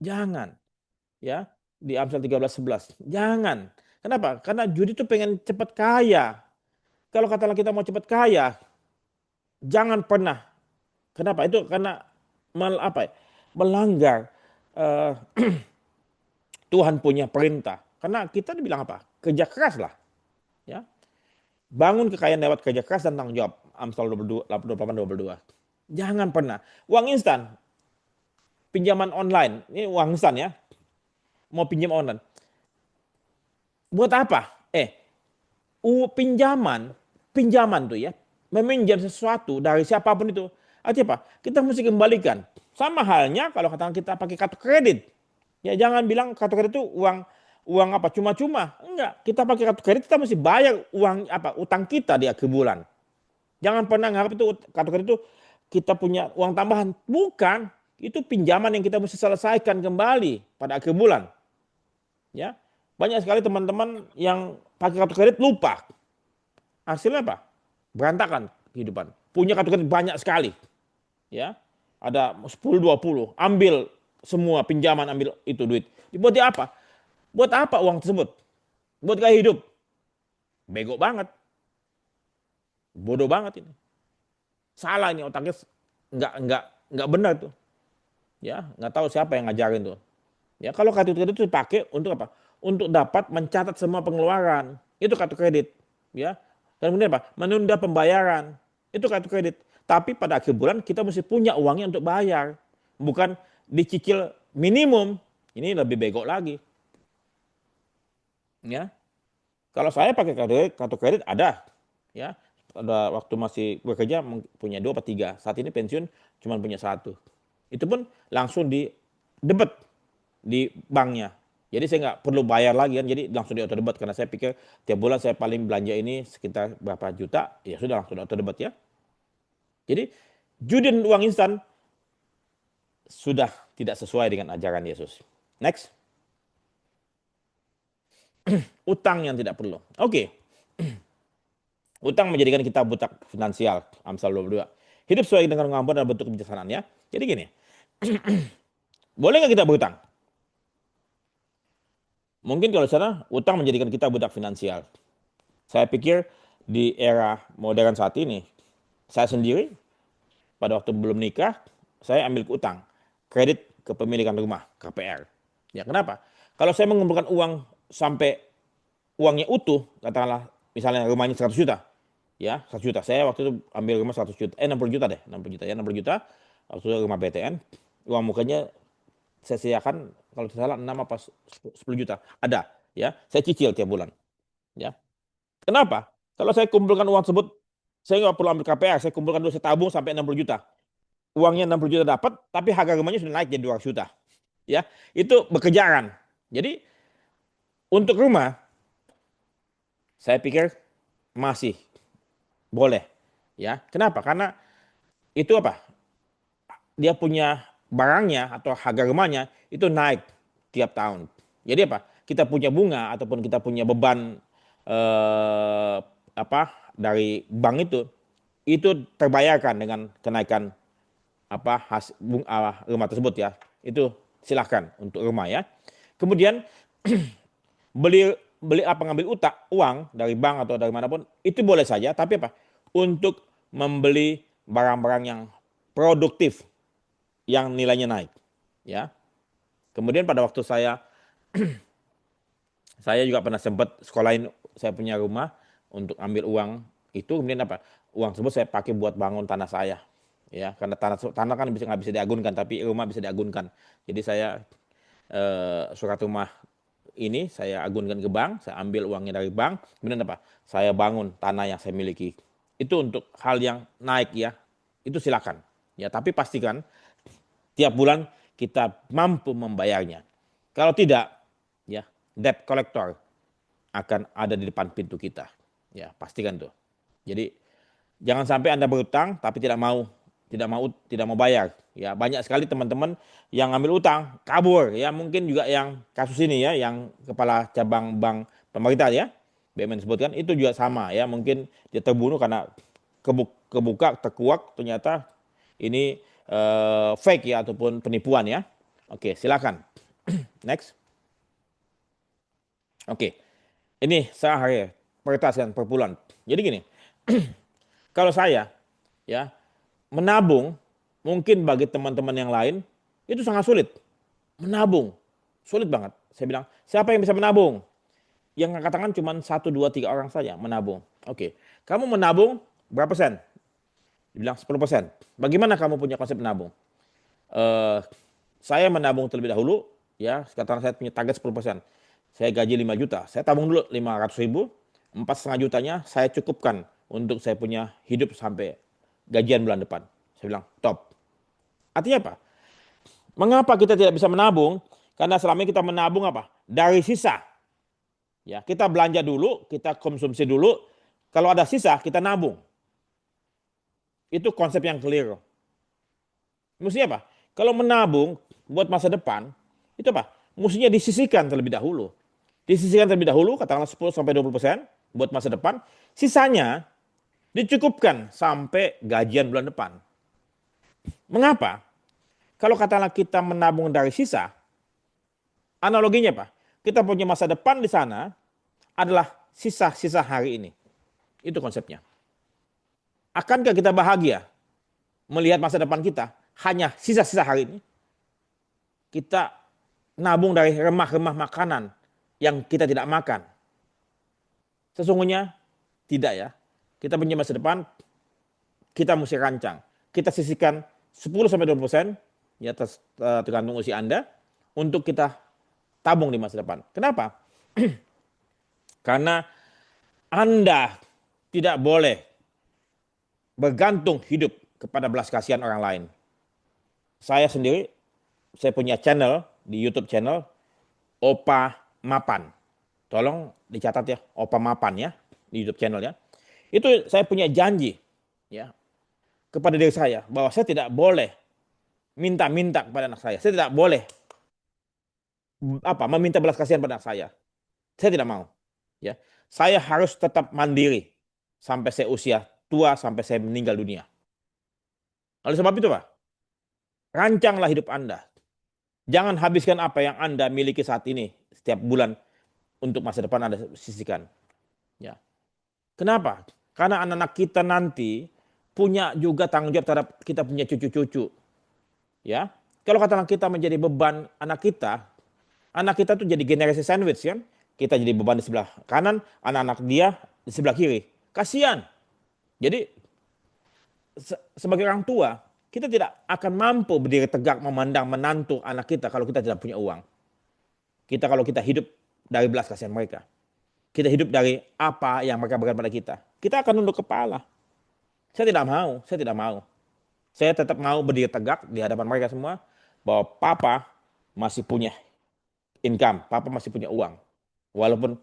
Jangan. Ya, di Amsal 13:11. Jangan. Kenapa? Karena judi itu pengen cepat kaya. Kalau katakanlah kita mau cepat kaya, jangan pernah. Kenapa? Itu karena melanggar eh, Tuhan punya perintah. Karena kita dibilang apa? Kerja keras lah. Ya. Bangun kekayaan lewat kerja keras dan tanggung jawab. Amsal 28:22. Jangan pernah. Uang instan, pinjaman online. Ini uang instan ya. Mau pinjam online. Buat apa? Pinjaman tuh ya. Meminjam sesuatu dari siapapun itu. Artinya apa? Kita mesti kembalikan. Sama halnya kalau katakan kita pakai kartu kredit. Ya jangan bilang kartu kredit itu uang apa cuma-cuma. Enggak, kita pakai kartu kredit kita mesti bayar uang apa utang kita di akhir bulan. Jangan pernah nganggap itu kartu kredit itu kita punya uang tambahan. Bukan, itu pinjaman yang kita mesti selesaikan kembali pada akhir bulan. Ya. Banyak sekali teman-teman yang pakai kartu kredit lupa. Hasilnya apa? Berantakan kehidupan. Punya kartu kredit banyak sekali. Ya. Ada 10 20, ambil semua pinjaman, ambil itu duit. Buat dia apa? Buat apa uang tersebut? Buat gaya hidup. Bego banget. Bodoh banget ini. Salah ini otaknya nggak benar tuh. Ya, nggak tahu siapa yang ngajarin tuh. Ya, kalau kartu kredit itu dipakai untuk apa? Untuk dapat mencatat semua pengeluaran. Itu kartu kredit, ya. Dan kemudian apa? Menunda pembayaran. Itu kartu kredit. Tapi pada akhir bulan kita mesti punya uangnya untuk bayar. Bukan dicicil minimum. Ini lebih bego lagi. Ya. Kalau saya pakai kartu kredit ada, ya. Ada waktu masih bekerja punya 2 atau 3. Saat ini pensiun cuma punya 1. Itu pun langsung di debit di banknya. Jadi saya nggak perlu bayar lagi kan, jadi langsung di auto debit karena saya pikir tiap bulan saya paling belanja ini sekitar berapa juta, ya sudah langsung di auto debit ya. Jadi judi dan uang instan sudah tidak sesuai dengan ajaran Yesus. Next. Utang yang tidak perlu. Oke. Utang menjadikan kita buta finansial. Amsal 22. Hidup sesuai dengan kemampuan dan bentuk kebijaksanaan ya. Jadi gini. Boleh nggak kita berutang? Mungkin kalau sana utang menjadikan kita budak finansial. Saya pikir di era modern saat ini, saya sendiri pada waktu belum nikah, saya ambil utang, kredit kepemilikan rumah, KPR. Ya kenapa? Kalau saya mengumpulkan uang sampai uangnya utuh, katakanlah misalnya rumahnya 100 juta, ya 100 juta. Saya waktu itu ambil rumah 100 juta, 60 juta deh, 60 juta ya, 60 juta. Waktu itu rumah BTN, uang mukanya saya sediakan kalau tidak salah 6 apa 10 juta. Ada, ya. Saya cicil tiap bulan, ya. Kenapa? Kalau saya kumpulkan uang tersebut, saya nggak perlu ambil KPR, saya kumpulkan dulu, saya tabung sampai 60 juta. Uangnya 60 juta dapat, tapi harga rumahnya sudah naik jadi 200 juta. Ya, itu bekerjaan. Jadi untuk rumah, saya pikir masih boleh. Ya, kenapa? Karena itu apa? Dia punya barangnya atau harga rumahnya itu naik tiap tahun. Jadi apa? Kita punya bunga ataupun kita punya beban apa dari bank itu terbayarkan dengan kenaikan apa rumah tersebut ya. Itu silahkan untuk rumah ya. Kemudian beli apa ngambil uang dari bank atau dari manapun itu boleh saja, tapi apa? Untuk membeli barang-barang yang produktif yang nilainya naik, ya. Kemudian pada waktu saya juga pernah sempat sekolahin saya punya rumah untuk ambil uang itu, kemudian apa? Uang tersebut saya pakai buat bangun tanah saya, ya. Karena tanah kan nggak bisa diagunkan, tapi rumah bisa diagunkan. Jadi saya surat rumah ini saya agunkan ke bank, saya ambil uangnya dari bank, kemudian apa? Saya bangun tanah yang saya miliki. Itu untuk hal yang naik ya, itu silakan. Ya, tapi pastikan tiap bulan kita mampu membayarnya. Kalau tidak, ya debt collector akan ada di depan pintu kita. Ya, pastikan tuh. Jadi jangan sampai Anda berutang tapi tidak mau bayar. Ya, banyak sekali teman-teman yang ambil utang, kabur ya, mungkin juga yang kasus ini ya, yang kepala cabang bank pemerintah ya, BUMN sebutkan itu juga sama ya, mungkin dia terbunuh karena kebuka terkuak ternyata ini fake ya ataupun penipuan ya. Oke, silakan. Next. Oke. Ini sehari peretasan per bulan. Jadi gini, kalau saya ya menabung mungkin bagi teman-teman yang lain itu sangat sulit. menabung. Sulit banget. Saya bilang, siapa yang bisa menabung? Yang angkat tangan cuma 1, 2, 3 orang saja menabung. Oke, kamu menabung berapa persen? Dibilang 10%. Bagaimana kamu punya konsep menabung? Eh, saya menabung terlebih dahulu, ya, sekarang saya punya target 10%. Saya gaji 5 juta, saya tabung dulu 500 ribu, 4,5 jutanya saya cukupkan untuk saya punya hidup sampai gajian bulan depan. Saya bilang, top. Artinya apa? Mengapa kita tidak bisa menabung? Karena selama ini kita menabung apa? Dari sisa. Ya, kita belanja dulu, kita konsumsi dulu. Kalau ada sisa, kita nabung. Itu konsep yang keliru. Mestinya apa? Kalau menabung buat masa depan, itu apa? Mestinya disisihkan terlebih dahulu. Disisihkan terlebih dahulu, katakanlah 10-20% buat masa depan. Sisanya dicukupkan sampai gajian bulan depan. Mengapa? Kalau katakanlah kita menabung dari sisa, analoginya apa? Kita punya masa depan di sana adalah sisa-sisa hari ini. Itu konsepnya. Akankah kita bahagia melihat masa depan kita hanya sisa-sisa hari ini? Kita nabung dari remah-remah makanan yang kita tidak makan. Sesungguhnya tidak ya. Kita punya masa depan, kita mesti rancang. Kita sisihkan 10-20%, ya tergantung usia Anda, untuk kita tabung di masa depan. Kenapa? Karena Anda tidak boleh bergantung hidup kepada belas kasihan orang lain. Saya sendiri, saya punya channel di YouTube channel Opa Mapan. Tolong dicatat ya, Opa Mapan ya di YouTube channel ya. Itu saya punya janji ya kepada diri saya bahwa saya tidak boleh minta-minta kepada anak saya. Saya tidak boleh meminta belas kasihan pada anak saya. Saya tidak mau. Ya, saya harus tetap mandiri sampai saya usia tua, sampai saya meninggal dunia. Oleh sebab itu, Pak, rancanglah hidup Anda. Jangan habiskan apa yang Anda miliki saat ini setiap bulan untuk masa depan Anda sisihkan. Ya. Kenapa? Karena anak-anak kita nanti punya juga tanggung jawab terhadap kita punya cucu-cucu. Ya. Kalau katakan kita menjadi beban anak kita tuh jadi generasi sandwich kan. Kita jadi beban di sebelah kanan, anak-anak dia di sebelah kiri. Kasihan. Jadi sebagai orang tua, kita tidak akan mampu berdiri tegak memandang menantu anak kita kalau kita tidak punya uang. Kalau kita hidup dari belas kasihan mereka. Kita hidup dari apa yang mereka berikan pada kita. Kita akan nunduk kepala. Saya tidak mau. Saya tetap mau berdiri tegak di hadapan mereka semua bahwa papa masih punya income, papa masih punya uang. Walaupun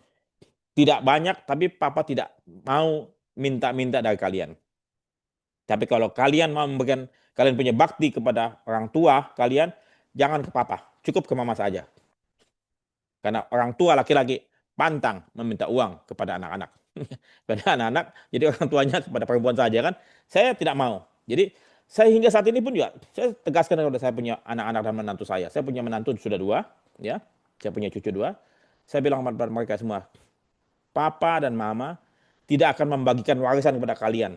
tidak banyak, tapi papa tidak mau minta-minta dari kalian. Tapi kalau kalian mau memberikan, kalian punya bakti kepada orang tua kalian, jangan ke papa, cukup ke mama saja. Karena orang tua laki-laki pantang meminta uang kepada anak-anak. Karena anak-anak jadi orang tuanya kepada perempuan saja kan. Saya tidak mau. Jadi saya hingga saat ini pun juga saya tegaskan kepada saya punya anak-anak dan menantu saya. Saya punya menantu sudah 2, ya. Saya punya cucu 2. Saya bilang kepada mereka semua, papa dan mama tidak akan membagikan warisan kepada kalian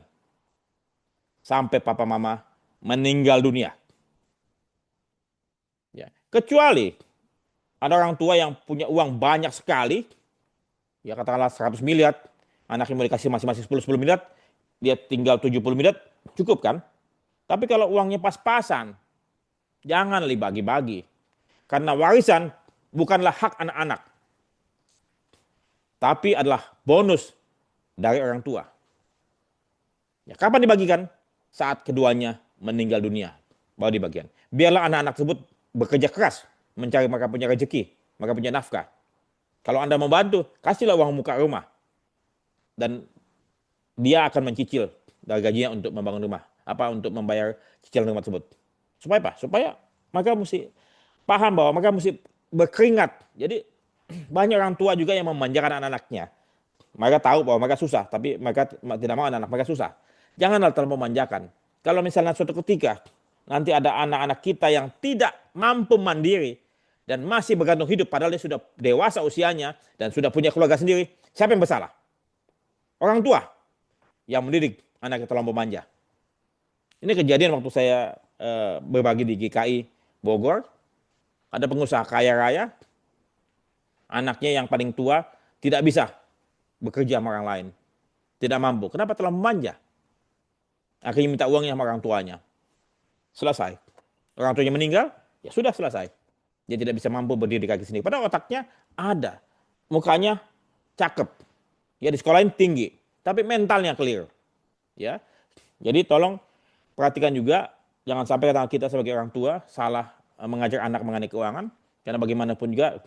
sampai papa mama meninggal dunia. Ya. Kecuali ada orang tua yang punya uang banyak sekali, ya katakanlah 100 miliar, anaknya mau dikasih masing-masing 10 miliar, dia tinggal 70 miliar, cukup kan? Tapi kalau uangnya pas-pasan, jangan dibagi-bagi. Karena warisan bukanlah hak anak-anak, tapi adalah bonus dari orang tua. Ya, kapan dibagikan? Saat keduanya meninggal dunia, baru dibagikan. Biarlah anak-anak tersebut bekerja keras, mencari mereka punya rezeki, mereka punya nafkah. Kalau Anda mau bantu, kasihlah uang muka rumah. Dan dia akan mencicil dari gajinya untuk membangun rumah. Untuk membayar cicilan rumah tersebut. Supaya apa? Supaya mereka mesti paham bahwa mereka mesti berkeringat. Jadi banyak orang tua juga yang memanjakan anak-anaknya. Mereka tahu bahwa mereka susah, tapi mereka tidak mau anak-anak mereka susah. Janganlah terlalu memanjakan. Kalau misalnya suatu ketika nanti ada anak-anak kita yang tidak mampu mandiri dan masih bergantung hidup padahal dia sudah dewasa usianya dan sudah punya keluarga sendiri, siapa yang bersalah? Orang tua yang mendidik anak yang terlalu manja. Ini kejadian waktu saya berbagi di GKI Bogor. ada pengusaha kaya raya, anaknya yang paling tua tidak bisa bekerja sama orang lain, tidak mampu. Kenapa? Terlalu manja. Akhirnya minta uangnya sama orang tuanya. Selesai. Orang tuanya meninggal, ya sudah selesai. Dia tidak bisa mampu berdiri di kaki sendiri. Padahal otaknya ada, mukanya cakep, ya di sekolahin tinggi, tapi mentalnya clear. Ya, jadi tolong perhatikan juga, jangan sampai kita sebagai orang tua salah mengajar anak mengenai keuangan, karena bagaimanapun juga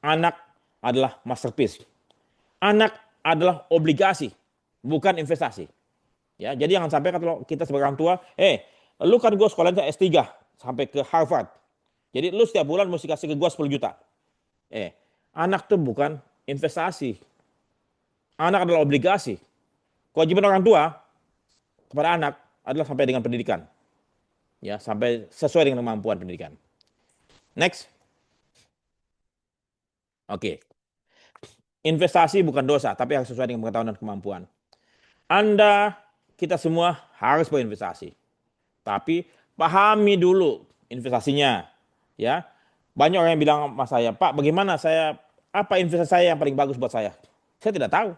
anak adalah masterpiece. Anak adalah obligasi, bukan investasi. Ya, jadi jangan sampai kalau kita sebagai orang tua, lu kan gue sekolahnya S3 sampai ke Harvard. Jadi lu setiap bulan mesti kasih ke gue 10 juta. Anak tuh bukan investasi. Anak adalah obligasi. Kewajiban orang tua kepada anak adalah sampai dengan pendidikan. Ya, sampai sesuai dengan kemampuan pendidikan. Next. Oke. Investasi bukan dosa, tapi harus sesuai dengan pengetahuan dan kemampuan. Anda, kita semua harus berinvestasi. Tapi pahami dulu investasinya. Ya, banyak orang yang bilang sama saya, Pak, bagaimana apa investasi saya yang paling bagus buat saya? Saya tidak tahu.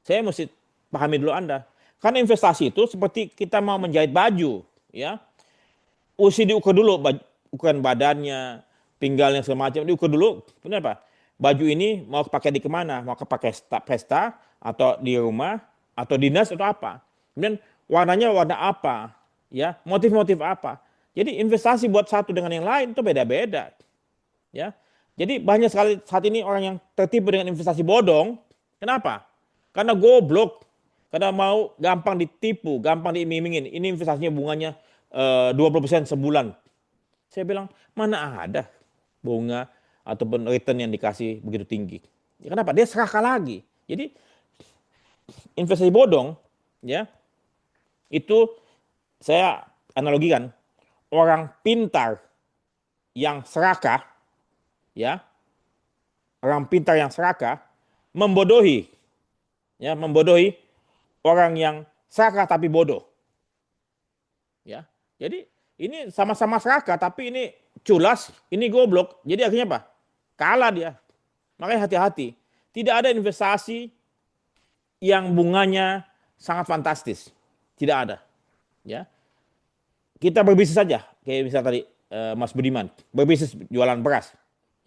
Saya mesti pahami dulu Anda. Karena investasi itu seperti kita mau menjahit baju, ya. Usi diukur dulu ukuran badannya, pinggangnya segala macam, diukur dulu. Benar Pak? Baju ini mau pakai di kemana? Mau pakai pesta atau di rumah atau dinas atau apa? Kemudian warnanya warna apa? Ya, motif-motif apa? Jadi investasi buat satu dengan yang lain itu beda-beda. Ya. Jadi banyak sekali saat ini orang yang tertipu dengan investasi bodong. Kenapa? Karena goblok. Karena mau gampang ditipu, gampang diiming-imingin. Ini investasinya bunganya 20% sebulan. Saya bilang, mana ada bunga ataupun return yang dikasih begitu tinggi. Ya, kenapa? Dia serakah lagi. Jadi investasi bodong, ya, itu saya analogikan orang pintar yang serakah, ya, orang pintar yang serakah membodohi, ya, membodohi orang yang serakah tapi bodoh, ya. Jadi ini sama-sama serakah tapi ini culas, ini goblok. Jadi akhirnya apa? Kalah dia. Makanya hati-hati. Tidak ada investasi yang bunganya sangat fantastis. Tidak ada, ya. Kita berbisnis saja, kayak misalnya tadi Mas Budiman, berbisnis jualan beras,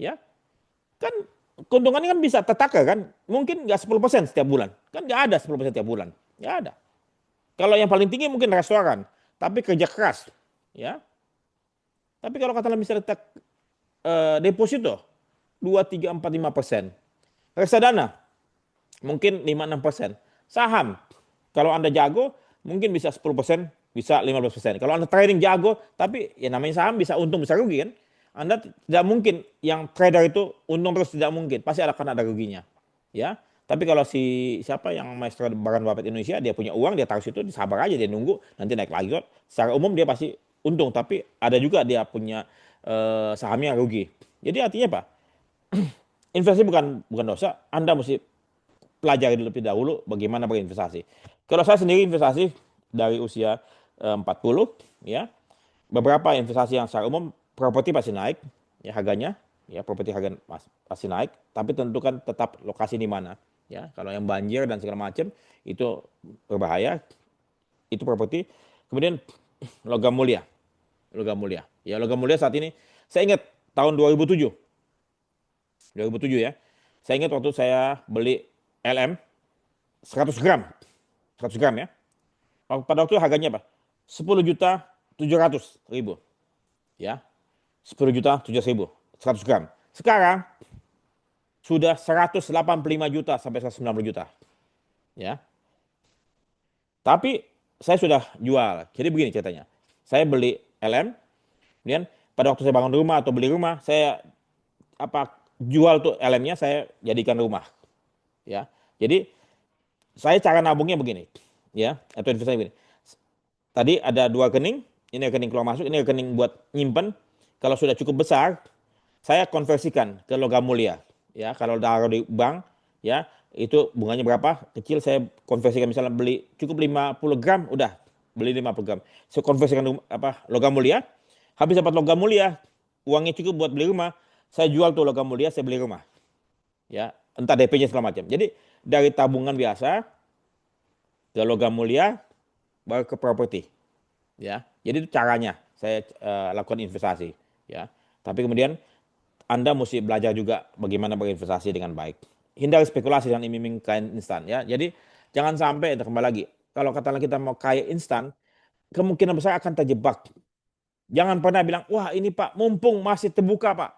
ya, kan keuntungannya kan bisa tertakar kan, mungkin nggak 10% setiap bulan, kan nggak ada 10% setiap bulan, nggak ada. Kalau yang paling tinggi mungkin restoran, tapi kerja keras, ya. Tapi kalau katakanlah misalnya deposito 2, 3, 4, 5%, reksadana mungkin 5, 6%, saham kalau Anda jago mungkin bisa 10%. Bisa 15%. Kalau Anda trading jago, tapi ya namanya saham bisa untung bisa rugi kan. Anda tidak mungkin yang trader itu untung terus, tidak mungkin. Pasti akan ada ruginya. Ya. Tapi kalau siapa yang maestro Warren Buffett Indonesia, dia punya uang, dia taruh situ, sabar aja dia nunggu, nanti naik lagi kok. Secara umum dia pasti untung, tapi ada juga dia punya sahamnya rugi. Jadi artinya apa? Investasi bukan dosa. Anda mesti pelajari lebih dahulu bagaimana berinvestasi. Kalau saya sendiri investasi dari usia 40, ya. Beberapa investasi yang secara umum properti pasti naik, ya harganya, ya properti harga pasti naik, tapi tentukan tetap lokasi di mana, ya. Kalau yang banjir dan segala macam itu berbahaya, itu properti. Kemudian logam mulia. Ya, logam mulia saat ini saya ingat tahun 2007 ya. Saya ingat waktu saya beli LM 100 gram ya. Pada waktu harganya apa? 10.700.000, ya, 10.700.000, 100 gram. Sekarang sudah 185 juta sampai 190 juta, ya. Tapi saya sudah jual. Jadi begini ceritanya. Saya beli LM, kemudian pada waktu saya bangun rumah atau beli rumah, saya jual tuh LM-nya, saya jadikan rumah, ya. Jadi saya cara nabungnya begini, ya, atau investasi begini. Tadi ada 2 rekening, ini rekening keluar masuk, ini rekening buat nyimpen. Kalau sudah cukup besar, saya konversikan ke logam mulia. Ya, kalau taruh di bank, ya, itu bunganya berapa? Kecil, saya konversikan misalnya beli cukup 50 gram, udah beli 50 gram. Saya konversikan logam mulia. Habis dapat logam mulia, uangnya cukup buat beli rumah, saya jual tuh logam mulia, saya beli rumah. Ya, entah DP-nya segala macam. Jadi dari tabungan biasa ke logam mulia baru ke properti. Ya, jadi itu caranya saya lakukan investasi. Ya, tapi kemudian Anda mesti belajar juga bagaimana berinvestasi dengan baik. Hindari spekulasi dan iming-iming kaya instan. Ya, jadi jangan sampai kembali lagi. Kalau katakanlah kita mau kaya instan, kemungkinan besar akan terjebak. Jangan pernah bilang, wah ini Pak, mumpung masih terbuka Pak.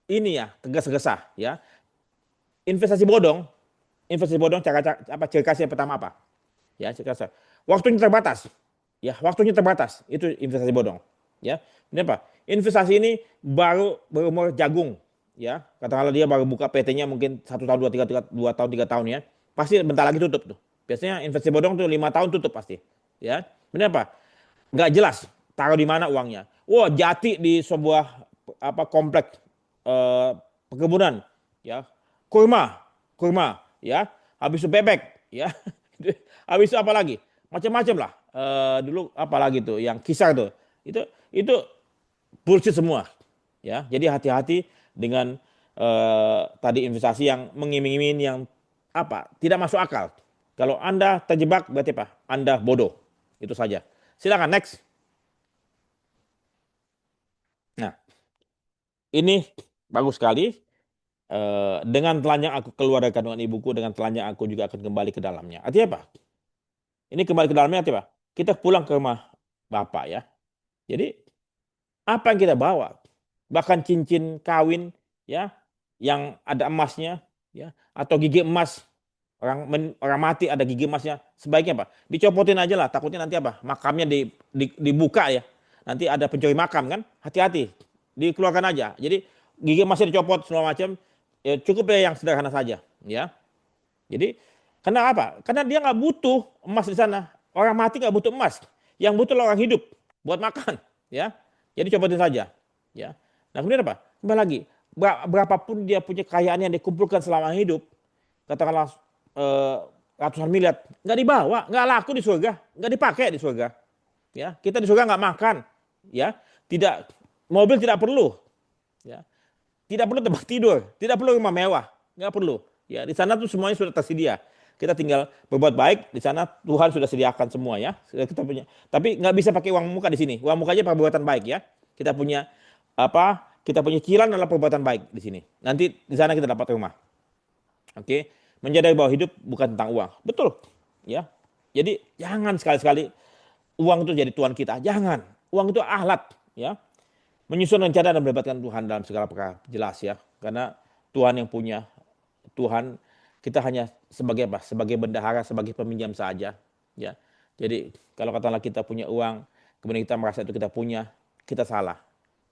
Ini ya, tergesa-gesa ya. Investasi bodong ciri khas yang pertama apa? Ya, ciri khas. Waktunya terbatas. Ya, waktunya terbatas. Itu investasi bodong. Ya. Ini apa? Investasi ini baru berumur jagung. Ya, katakanlah dia baru buka PT-nya mungkin 1 tahun, 2 tahun, 3 tahun ya. Pasti bentar lagi tutup tuh. Biasanya investasi bodong tuh 5 tahun tutup pasti. Ya. Ini apa? Nggak jelas taruh di mana uangnya. Wah, jati di sebuah kompleks perkebunan, ya, kurma, ya, habis itu bebek, ya, habis itu apa lagi, macam-macam lah. Dulu apa lagi tuh, yang kisar tuh, itu bullshit semua, ya. Jadi hati-hati dengan tadi investasi yang mengiming-iming yang tidak masuk akal. Kalau Anda terjebak berarti apa? Anda bodoh. Itu saja. Silakan next. Nah, ini bagus sekali. Dengan telanjang aku keluar dari kandungan ibuku, dengan telanjang aku juga akan kembali ke dalamnya. Artinya apa? Ini kembali ke dalamnya artinya apa? Kita pulang ke rumah Bapak ya. Jadi apa yang kita bawa? Bahkan cincin kawin ya, yang ada emasnya ya, atau gigi emas. Orang mati ada gigi emasnya, sebaiknya apa? Dicopotin aja lah, takutnya nanti apa? Makamnya dibuka ya. Nanti ada pencuri makam kan? Hati-hati. Dikeluarkan aja. Jadi gigi emasnya dicopot segala macam. Ya, cukup ya yang sederhana saja, ya. Jadi karena apa? Karena dia nggak butuh emas di sana. Orang mati nggak butuh emas. Yang butuh orang hidup buat makan, ya. Jadi copotin saja, ya. Nah kemudian apa? Kembali lagi, berapapun dia punya kekayaan yang dikumpulkan selama hidup, katakanlah ratusan miliar, nggak dibawa, nggak laku di surga, nggak dipakai di surga. Ya, kita di surga nggak makan, ya, tidak, mobil tidak perlu, ya, tidak perlu tempat tidur, tidak perlu rumah mewah, nggak perlu. Ya, di sana tuh semuanya sudah tersedia. Kita tinggal berbuat baik, di sana Tuhan sudah sediakan semua ya. Kita punya, tapi nggak bisa pakai uang muka di sini. Uang muka aja perbuatan baik ya. Kita punya apa? Kita punya cicilan adalah perbuatan baik di sini. Nanti di sana kita dapat rumah. Oke. Menjadi bahwa hidup bukan tentang uang. Betul. Ya. Jadi jangan sekali-sekali uang itu jadi Tuhan kita. Jangan. Uang itu alat. Ya. Menyusun rencana dan melibatkan Tuhan dalam segala perkara. Jelas ya. Karena Tuhan yang punya. Tuhan, kita hanya sebagai apa? Sebagai bendahara, sebagai peminjam saja. Ya. Jadi kalau katakanlah kita punya uang, kemudian kita merasa itu kita punya, kita salah.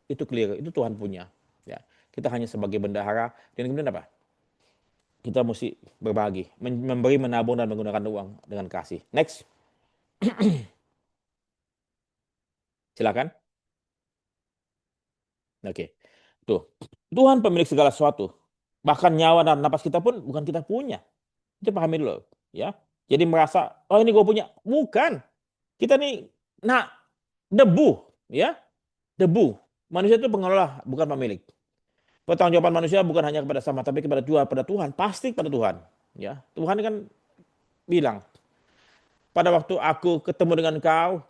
Itu clear. Itu Tuhan punya. Ya. Kita hanya sebagai bendahara. Dan kemudian apa? Kita mesti berbagi, memberi, menabung, dan menggunakan uang dengan kasih. Next. Silakan. Oke. Tuh. Tuhan pemilik segala sesuatu. Bahkan nyawa dan napas kita pun bukan kita punya. Itu pahami dulu. Ya. Jadi merasa, oh ini gue punya. Bukan. Kita nih, debu. Ya. Debu. Manusia itu pengelola, bukan pemilik. Pertanggungjawaban manusia bukan hanya kepada sama, tapi kepada Tuhan. Pasti kepada Tuhan. Ya. Tuhan kan bilang, pada waktu aku ketemu dengan kau,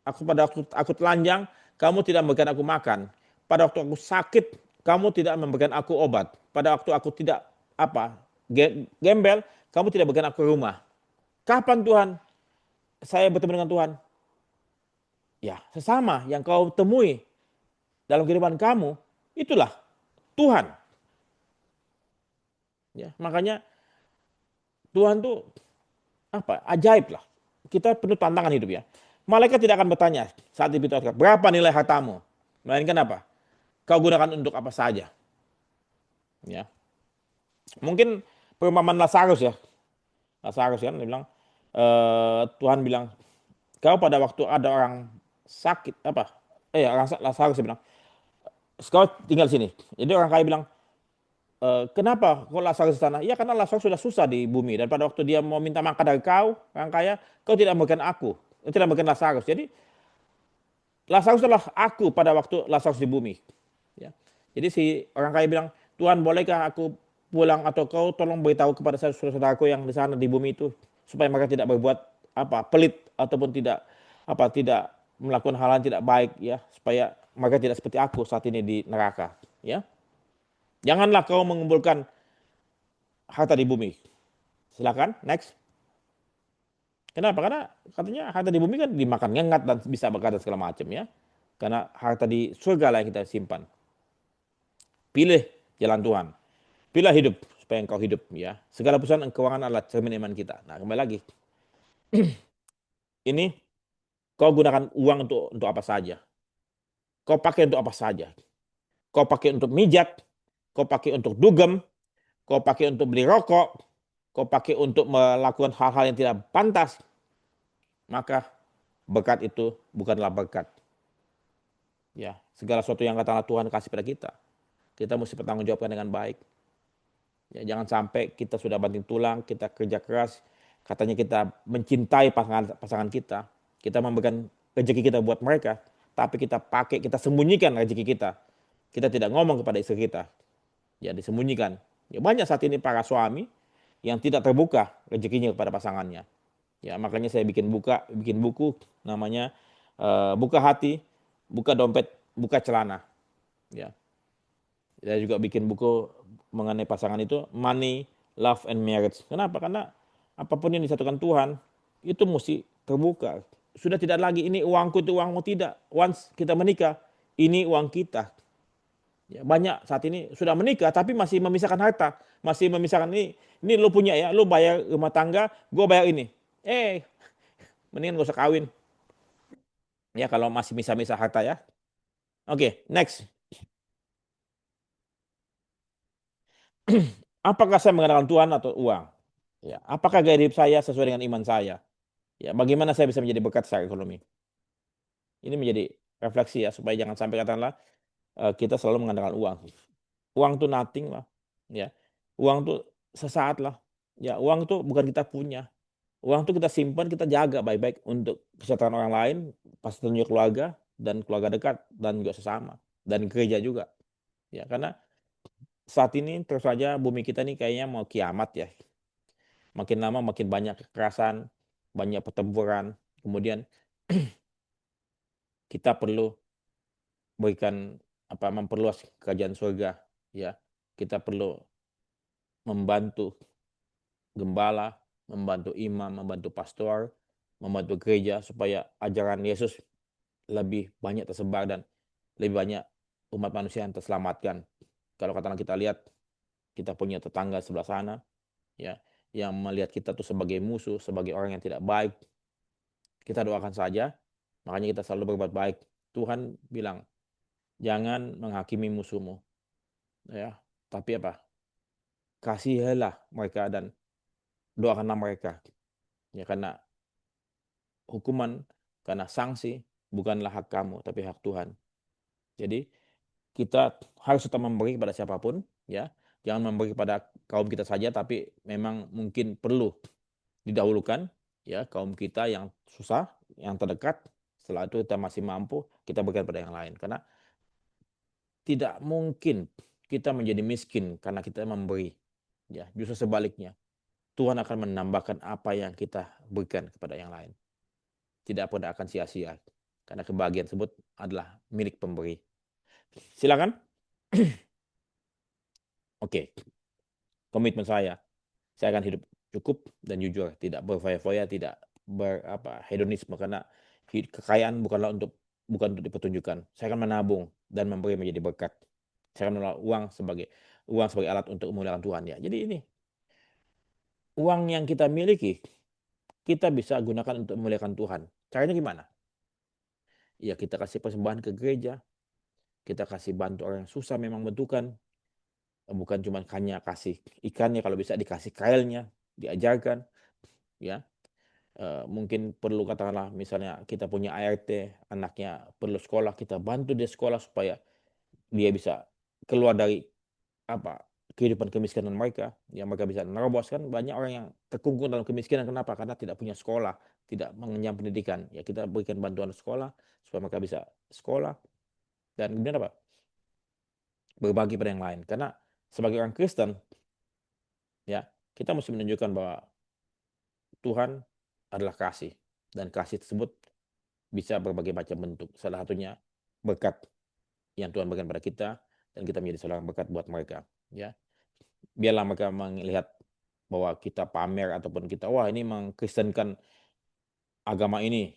pada waktu aku telanjang, kamu tidak memberikan aku makan. Pada waktu aku sakit, kamu tidak memberikan aku obat. Pada waktu aku tidak gembel, kamu tidak memberikan aku rumah. Kapan Tuhan saya bertemu dengan Tuhan? Ya, sesama yang kau temui dalam kehidupan kamu, itulah Tuhan. Ya, makanya Tuhan tuh ajaib lah. Kita penuh tantangan hidup ya. Malaikat tidak akan bertanya saat itu berapa nilai hartamu. Melainkan apa? Kau gunakan untuk apa saja. Ya. Mungkin perumpamaan Lazarus ya. Lazarus kan dia bilang, Tuhan bilang, kau pada waktu ada orang sakit orang Lazarus bilang, kau tinggal sini. Jadi orang kaya bilang, kenapa kau Lazarus di sana? Ya karena Lazarus sudah susah di bumi, dan pada waktu dia mau minta makan dari kau, orang kaya, kau tidak memberikan aku, tidak memberikan Lazarus. Jadi Lazarus adalah aku pada waktu Lazarus di bumi. Jadi si orang kaya bilang, Tuhan bolehkah aku pulang atau kau tolong beritahu kepada saudara-saudaraku yang di sana di bumi itu supaya mereka tidak berbuat pelit ataupun tidak melakukan hal yang tidak baik ya, supaya mereka tidak seperti aku saat ini di neraka ya. Janganlah kau mengumpulkan harta di bumi. Silakan next. Kenapa? Karena katanya harta di bumi kan dimakan ngengat dan bisa berkata segala macam ya. Karena harta di surga lah yang kita simpan. Pilih jalan Tuhan. Pilih hidup supaya engkau hidup ya. Segala putusan keuangan adalah cermin iman kita. Nah, kembali lagi. Ini kau gunakan uang untuk apa saja. Kau pakai untuk apa saja. Kau pakai untuk mijat, kau pakai untuk dugem, kau pakai untuk beli rokok, kau pakai untuk melakukan hal-hal yang tidak pantas, maka berkat itu bukanlah berkat. Ya, segala sesuatu yang katakanlah Tuhan kasih pada kita mesti bertanggungjawabkan dengan baik. Ya, jangan sampai kita sudah banting tulang, kita kerja keras, katanya kita mencintai pasangan kita memberikan rezeki kita buat mereka, tapi kita pakai, kita sembunyikan rezeki kita. Kita tidak ngomong kepada istri kita, ya disembunyikan. Ya banyak saat ini para suami yang tidak terbuka rezekinya kepada pasangannya. Ya makanya saya bikin buku namanya Buka Hati, Buka Dompet, Buka Celana. Ya, saya juga bikin buku mengenai pasangan itu Money, Love and Marriage. Kenapa? Karena apapun yang disatukan Tuhan itu mesti terbuka. Sudah tidak lagi ini uangku itu uangmu, tidak. Once kita menikah, ini uang kita. Ya, banyak saat ini sudah menikah tapi masih memisahkan harta, masih memisahkan ini lo punya ya, lo bayar rumah tangga, gue bayar ini. Mendingan gak usah kawin. Ya kalau masih misah-misah harta ya. Oke, next. Apakah saya mengandalkan Tuhan atau uang? Ya, apakah gaya hidup saya sesuai dengan iman saya? Ya, bagaimana saya bisa menjadi berkat secara ekonomi? Ini menjadi refleksi ya, supaya jangan sampai katakanlah kita selalu mengandalkan uang. Uang tuh nothing lah. Ya. Uang tuh sesaat lah. Ya, uang tuh bukan kita punya. Uang tuh kita simpan, kita jaga baik-baik untuk kesejahteraan orang lain, pasti tentunya keluarga dan keluarga dekat dan juga sesama dan gereja juga. Ya, karena saat ini terus saja bumi kita nih kayaknya mau kiamat ya. Makin lama makin banyak kekerasan, banyak pertempuran. Kemudian kita perlu berikan memperluas kerajaan surga ya. Kita perlu membantu gembala, membantu imam, membantu pastor, membantu gereja supaya ajaran Yesus lebih banyak tersebar dan lebih banyak umat manusia yang terselamatkan. Kalau katakanlah kita lihat, kita punya tetangga sebelah sana, ya, yang melihat kita tuh sebagai musuh, sebagai orang yang tidak baik. Kita doakan saja, makanya kita selalu berbuat baik. Tuhan bilang, jangan menghakimi musuhmu, ya, tapi kasihilah mereka dan doakanlah mereka, ya karena hukuman, karena sanksi bukanlah hak kamu, tapi hak Tuhan. Jadi kita harus tetap memberi kepada siapapun, ya. Jangan memberi kepada kaum kita saja, tapi memang mungkin perlu didahulukan, ya, kaum kita yang susah, yang terdekat. Setelah itu kita masih mampu, kita berikan pada yang lain. Karena tidak mungkin kita menjadi miskin karena kita memberi. Ya, justru sebaliknya. Tuhan akan menambahkan apa yang kita berikan kepada yang lain. Tidak pernah akan sia-sia. Karena kebahagiaan tersebut adalah milik pemberi. Silakan. Oke. Komitmen saya akan hidup cukup dan jujur, tidak berfoya-foya, tidak hedonisme, karena kekayaan bukan untuk dipertunjukkan. Saya akan menabung dan memberi menjadi berkat. Saya akan menolak uang sebagai alat untuk memuliakan Tuhan ya. Jadi ini uang yang kita miliki kita bisa gunakan untuk memuliakan Tuhan. Caranya gimana? Ya kita kasih persembahan ke gereja, kita kasih bantu orang yang susah memang bentukan, bukan cuma hanya kasih ikannya, kalau bisa dikasih kailnya, diajarkan, ya. Mungkin perlu katakanlah misalnya kita punya ART, anaknya perlu sekolah, kita bantu dia sekolah supaya dia bisa keluar dari kehidupan kemiskinan mereka, yang mereka bisa nerobos. Kan banyak orang yang terkungkung dalam kemiskinan, kenapa? Karena tidak punya sekolah, tidak mengenyam pendidikan. Ya kita berikan bantuan sekolah supaya mereka bisa sekolah. Dan kemudian berbagi pada yang lain. Karena sebagai orang Kristen, ya, kita mesti menunjukkan bahwa Tuhan adalah kasih, dan kasih tersebut bisa berbagai macam bentuk. Salah satunya berkat yang Tuhan berikan pada kita, dan kita menjadi seorang berkat buat mereka. Ya, biarlah mereka melihat bahwa kita pamer ataupun kita wah ini mengkristenkan agama ini,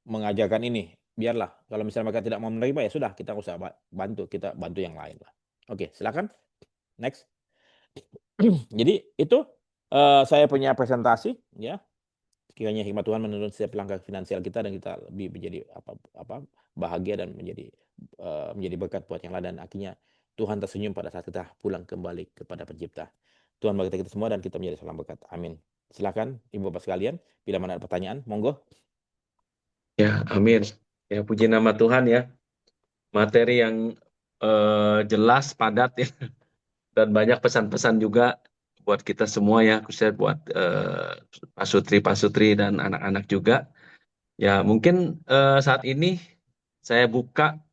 mengajarkan ini. Biarlah kalau misalnya mereka tidak mau menerima ya sudah kita nggak usah bantu, kita bantu yang lain lah. Oke, silakan next. Jadi itu saya punya presentasi ya. Kiranya hikmat Tuhan menuntun setiap langkah finansial kita dan kita lebih menjadi bahagia dan menjadi berkat buat yang lain, dan akhirnya Tuhan tersenyum pada saat kita pulang kembali kepada Pencipta. Tuhan berkati kita semua dan kita menjadi seorang berkat. Amin. Silakan Ibu Bapak sekalian, bila mana ada pertanyaan, monggo. Ya, amin. Ya, puji nama Tuhan ya. Materi yang jelas, padat ya, dan banyak pesan-pesan juga buat kita semua ya, khususnya buat pasutri-pasutri dan anak-anak juga. Ya, mungkin saat ini saya buka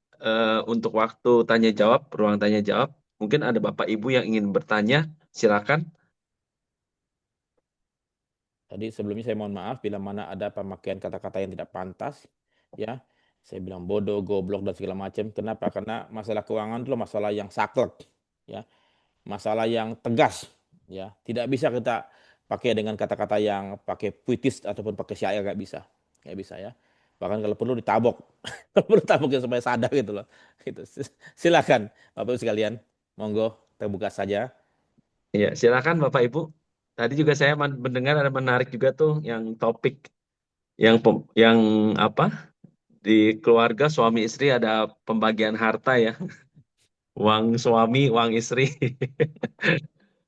untuk waktu tanya jawab, ruang tanya jawab. Mungkin ada Bapak Ibu yang ingin bertanya, silakan. Tadi sebelumnya saya mohon maaf bila mana ada pemakaian kata-kata yang tidak pantas, ya. Saya bilang bodoh, goblok dan segala macam. Kenapa? Karena masalah keuangan itu masalah yang saklek, ya. Masalah yang tegas, ya. Tidak bisa kita pakai dengan kata-kata yang pakai puitis ataupun pakai syair, nggak bisa ya. Bahkan kalau perlu ditabok, kalau perlu ditabok ya supaya sadar gitu loh. Gitu. Silakan Bapak Ibu sekalian, monggo terbuka saja. Ya, silakan Bapak Ibu. Tadi juga saya mendengar ada menarik juga tuh yang topik yang apa? Di keluarga suami istri ada pembagian harta ya. Uang suami, uang istri.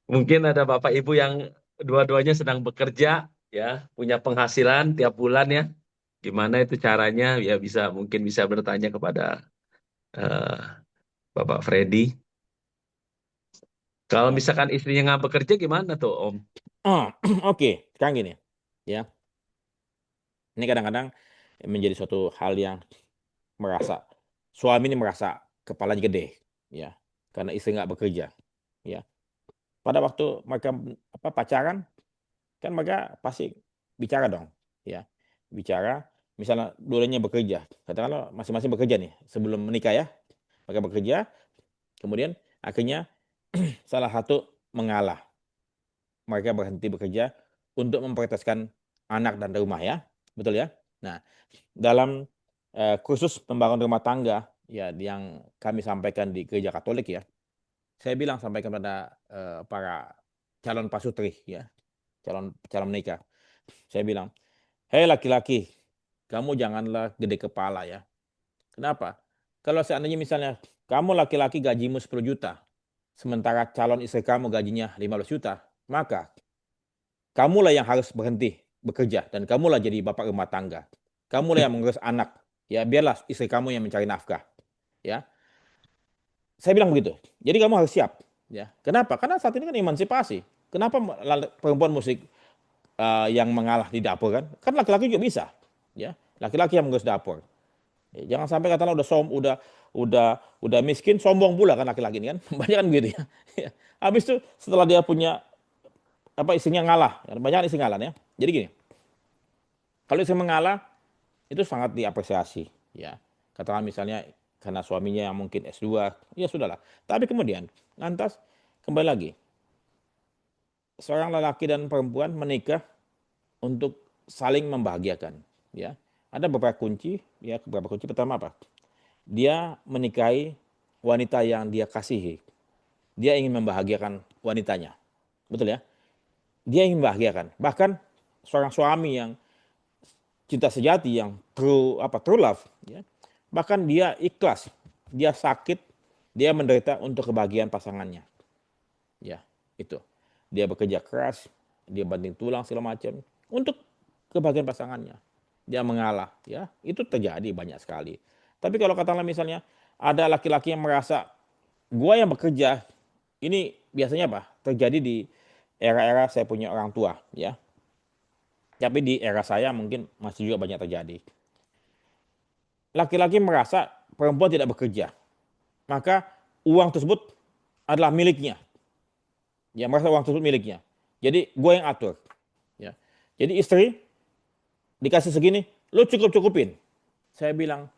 Mungkin ada Bapak Ibu yang dua-duanya sedang bekerja ya, punya penghasilan tiap bulan ya. Gimana itu caranya? Ya mungkin bisa bertanya kepada eh, Bapak Freddy. Kalau Ya. misalkan istrinya nggak bekerja gimana tuh Om? Oh, oke. Sekarang gini, ya. Ini kadang-kadang menjadi suatu hal yang suami ini merasa kepalanya gede, ya, karena istri nggak bekerja, ya. Pada waktu mereka pacaran, kan mereka pasti bicara dong, ya, bicara. Misalnya dua-duanya bekerja, katakanlah masing-masing bekerja nih sebelum menikah ya, mereka bekerja, kemudian akhirnya salah satu mengalah, mereka berhenti bekerja untuk memprioritaskan anak dan rumah ya, betul ya. Nah, dalam kursus pembangunan rumah tangga ya yang kami sampaikan di gereja Katolik ya, saya bilang sampaikan pada para calon pasutri ya, calon calon menikah. Saya bilang, "Hei laki-laki, kamu janganlah gede kepala ya. Kenapa? Kalau seandainya misalnya kamu laki-laki gajimu 10 juta, sementara calon istri kamu gajinya 15 juta, maka kamulah yang harus berhenti bekerja dan kamulah jadi bapak rumah tangga. Kamulah yang mengurus anak. Ya, biarlah istri kamu yang mencari nafkah." Ya. Saya bilang begitu. Jadi kamu harus siap, ya. Kenapa? Karena saat ini kan emansipasi. Kenapa perempuan mesti yang mengalah di dapur kan? Kan laki-laki juga bisa, ya. Laki-laki yang mengurus dapur. Ya, jangan sampai katakanlah udah miskin sombong pula kan laki-laki ini kan. Banyak kan begitu ya. Ya. Habis itu setelah dia punya istrinya ngalah, banyak istri ngalah ya. Jadi gini, kalau istri mengalah itu sangat diapresiasi, ya. Katakan misalnya karena suaminya yang mungkin S2, ya sudahlah. Tapi kemudian lantas kembali lagi, seorang lelaki dan perempuan menikah untuk saling membahagiakan, ya. Ada beberapa kunci, ya, beberapa kunci. Pertama apa? Dia menikahi wanita yang dia kasihi. Dia ingin membahagiakan wanitanya. Betul ya? Dia ingin membahagiakan. Bahkan seorang suami yang cinta sejati, yang true love, ya. Bahkan dia ikhlas, dia sakit, dia menderita untuk kebahagiaan pasangannya. Ya, itu. Dia bekerja keras, dia banting tulang segala macam untuk kebahagiaan pasangannya. Dia mengalah, ya. Itu terjadi banyak sekali. Tapi kalau katakanlah misalnya ada laki-laki yang merasa gua yang bekerja, ini biasanya apa? Terjadi di era-era saya punya orang tua, ya. Tapi di era saya mungkin masih juga banyak terjadi. Laki-laki merasa perempuan tidak bekerja, maka uang tersebut adalah miliknya. Ya, merasa uang tersebut miliknya. Jadi gue yang atur. Ya. Jadi istri dikasih segini, lu cukup-cukupin. Saya bilang,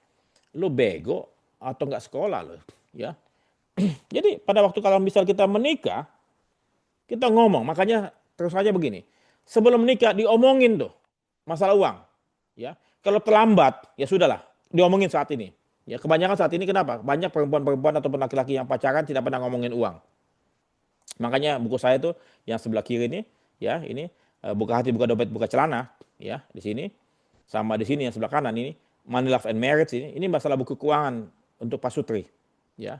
lu bego atau nggak sekolah lu. Ya. Jadi pada waktu kalau misal kita menikah, kita ngomong. Makanya terus saja begini. Sebelum menikah diomongin tuh masalah uang. Ya. Kalau terlambat, ya sudahlah, diomongin saat ini. Ya, kebanyakan saat ini kenapa? Banyak perempuan-perempuan ataupun laki-laki yang pacaran tidak pernah ngomongin uang. Makanya buku saya tuh yang sebelah kiri ini, ya ini buka hati, buka dompet, buka celana, ya di sini, sama di sini yang sebelah kanan ini Money, Love and Marriage ini masalah buku keuangan untuk Pak Sutri, ya.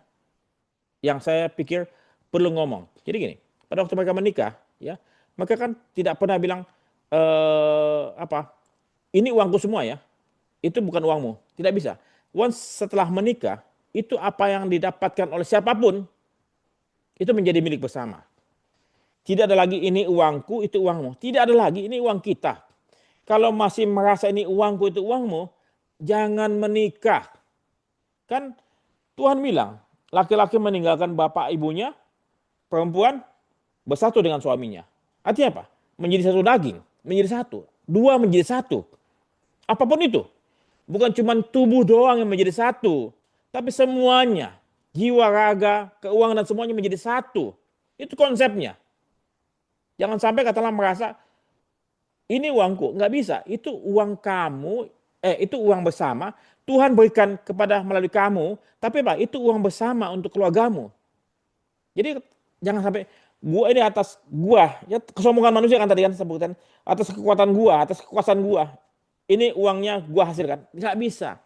Yang saya pikir perlu ngomong. Jadi gini, pada waktu mereka menikah, ya mereka kan tidak pernah bilang apa, ini uangku semua ya, itu bukan uangmu, tidak bisa. Once setelah menikah, itu apa yang didapatkan oleh siapapun itu menjadi milik bersama. Tidak ada lagi ini uangku, itu uangmu. Tidak ada lagi ini uang kita. Kalau masih merasa ini uangku, itu uangmu, jangan menikah. Kan Tuhan bilang, laki-laki meninggalkan bapak ibunya, perempuan bersatu dengan suaminya. Artinya apa? Menjadi satu daging, menjadi satu. Dua menjadi satu. Apapun itu. Bukan cuma tubuh doang yang menjadi satu. Tapi semuanya. Jiwa, raga, keuangan dan semuanya menjadi satu. Itu konsepnya. Jangan sampai katakanlah merasa ini uangku, nggak bisa. Itu uang kamu, itu uang bersama. Tuhan berikan kepada melalui kamu, tapi apa? Itu uang bersama untuk keluargamu. Jadi jangan sampai gua ini atas gua, ya kesombongan manusia kan tadi kan sebutan, atas kekuatan gua, atas kekuasaan gua. Ini uangnya gua hasilkan, nggak bisa.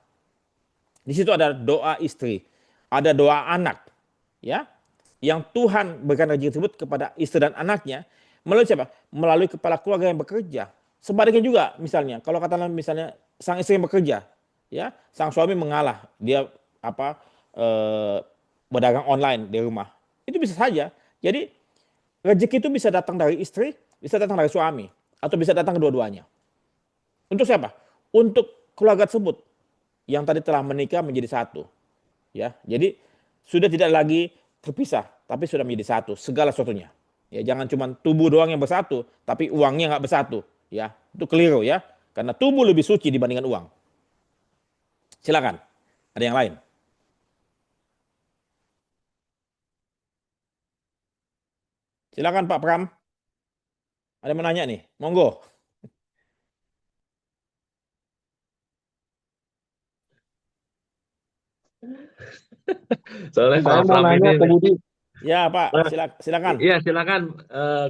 Di situ ada doa istri, ada doa anak, ya, yang Tuhan berikan rezeki tersebut kepada istri dan anaknya melalui siapa? Melalui kepala keluarga yang bekerja. Sebaliknya juga, misalnya, kalau katakanlah misalnya sang istri yang bekerja, ya, sang suami mengalah, dia apa berdagang online di rumah, itu bisa saja. Jadi rezeki itu bisa datang dari istri, bisa datang dari suami, atau bisa datang kedua-duanya. Untuk siapa? Untuk keluarga tersebut yang tadi telah menikah menjadi satu. Ya, jadi sudah tidak lagi terpisah, tapi sudah menjadi satu segala sesuatunya. Ya, jangan cuma tubuh doang yang bersatu, tapi uangnya nggak bersatu. Ya, itu keliru ya. Karena tubuh lebih suci dibandingkan uang. Silakan. Ada yang lain? Silakan Pak Pram. Ada yang mau nanya nih? Monggo. Soalnya Saya Pak mau Pram nanya ini ke nih. Budi, Ya Pak, Eh, silakan. Iya, silakan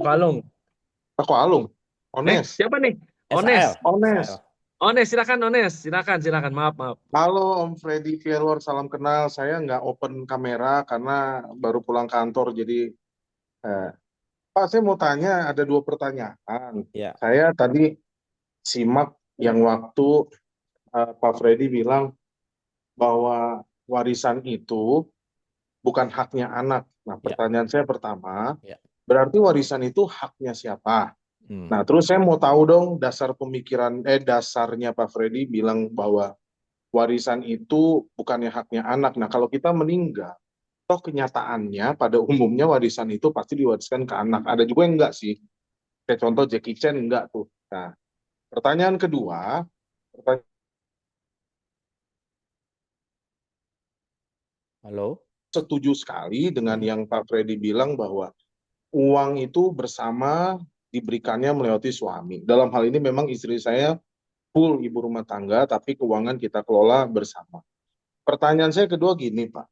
Ko Alung. Pak Alung, Ones, Siapa nih? Ones. SAL. Ones. SAL. Ones, silakan Ones. Silakan, silakan. Maaf, maaf. Halo Om Freddy Firewar, salam kenal. Saya nggak open kamera karena baru pulang kantor, jadi eh, Pak saya mau tanya, ada dua pertanyaan. Ya, Saya tadi simak yang waktu Pak Freddy bilang bahwa warisan itu bukan haknya anak. Nah, ya, pertanyaan saya pertama, ya. berarti warisan itu haknya siapa? Hmm. Nah, terus saya mau tahu dong dasar pemikiran, dasarnya Pak Freddy bilang bahwa warisan itu bukannya haknya anak. Nah, kalau kita meninggal, toh kenyataannya pada umumnya warisan itu pasti diwariskan ke anak. Ada juga yang enggak sih. Kayak contoh Jackie Chan enggak tuh. Nah, pertanyaan kedua, pertanyaan Halo. setuju sekali dengan yang Pak Freddy bilang bahwa uang itu bersama diberikannya melewati suami. Dalam hal ini memang istri saya full ibu rumah tangga, tapi keuangan kita kelola bersama. Pertanyaan saya kedua gini, Pak.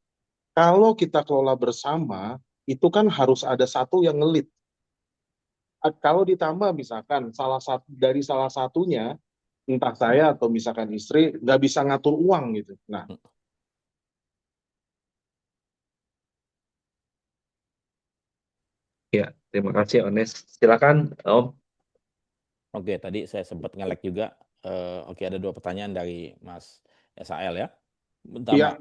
Kalau kita kelola bersama, itu kan harus ada satu yang ngelit. Kalau ditambah misalkan salah satunya, entah saya atau misalkan istri, nggak bisa ngatur uang gitu. Nah, Ya, terima kasih Ones. Silakan Om. Oke, tadi saya sempat ngelek juga. Oke, ada dua pertanyaan dari Mas SAL ya. Pertama, ya,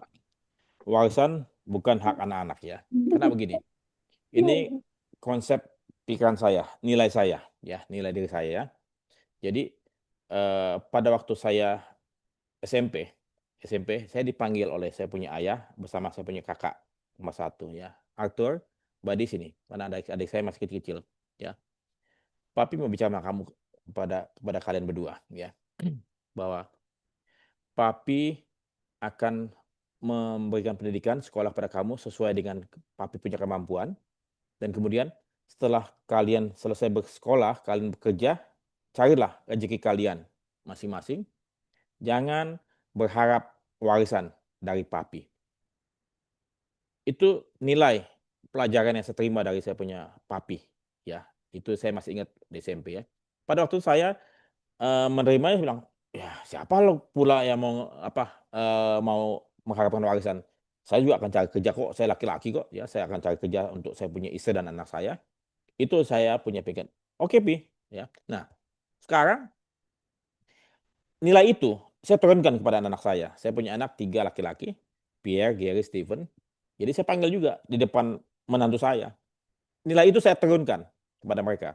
warisan bukan hak anak-anak ya. Karena begini, ini konsep pikiran saya, nilai saya, ya, nilai diri saya ya. Jadi pada waktu saya SMP, saya dipanggil oleh saya punya ayah bersama saya punya kakak. nomor 1 ya. Arthur, Badi sini. Mana adik saya masih kecil-kecil ya. Papi mau bicara sama kamu kepada kalian berdua ya. Bahwa Papi akan memberikan pendidikan sekolah pada kamu sesuai dengan Papi punya kemampuan. Dan kemudian setelah kalian selesai bersekolah, kalian bekerja, carilah rezeki kalian masing-masing. Jangan berharap warisan dari Papi. Itu nilai pelajaran yang saya terima dari saya punya Papi. Ya, itu saya masih ingat di SMP ya. Pada waktu saya menerimanya, saya bilang, ya siapa lo pula yang mau mengharapkan warisan. Saya juga akan cari kerja kok, saya laki-laki kok, ya saya akan cari kerja untuk saya punya istri dan anak saya. Itu saya punya pikiran, oke Pi, ya. Nah, sekarang nilai itu saya turunkan kepada anak saya. Saya punya anak 3 laki-laki, Pierre, Gary, Stephen. Jadi saya panggil juga di depan menantu saya. Nilai itu saya turunkan kepada mereka,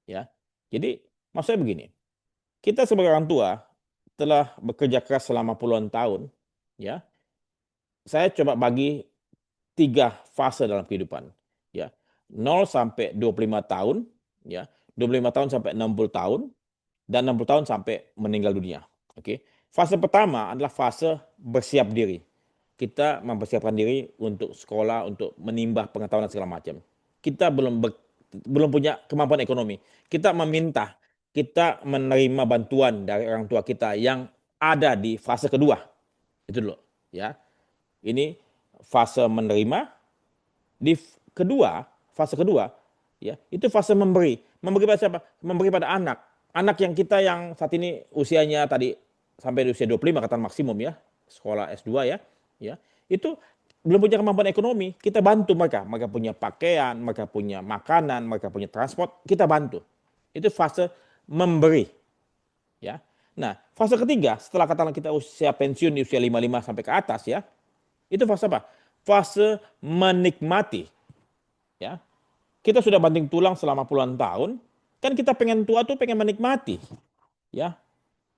ya. Jadi maksud saya begini, kita sebagai orang tua telah bekerja keras selama puluhan tahun, ya. Saya coba bagi 3 fase dalam kehidupan, ya. 0 sampai 25 tahun, ya. 25 tahun sampai 60 tahun, dan 60 tahun sampai meninggal dunia. Oke. Fase pertama adalah fase bersiap diri. Kita mempersiapkan diri untuk sekolah, untuk menimba pengetahuan dan segala macam. Kita belum punya kemampuan ekonomi. Kita meminta, kita menerima bantuan dari orang tua kita yang ada di fase kedua. Itu dulu, ya. Ini fase menerima. Di fase kedua, ya, itu fase memberi. Memberi pada siapa? Memberi pada anak. Anak yang kita yang saat ini usianya tadi sampai usia 25 kata maksimum ya, sekolah S2 ya. Ya. Itu belum punya kemampuan ekonomi, kita bantu mereka. Mereka punya pakaian, mereka punya makanan, mereka punya transport, kita bantu. Itu fase memberi. Ya. Nah, fase ketiga setelah katakanlah kita usia pensiun di usia 55 sampai ke atas ya. Itu fase apa? Fase menikmati. Ya. Kita sudah banting tulang selama puluhan tahun, kan kita pengen tua tuh pengen menikmati. Ya.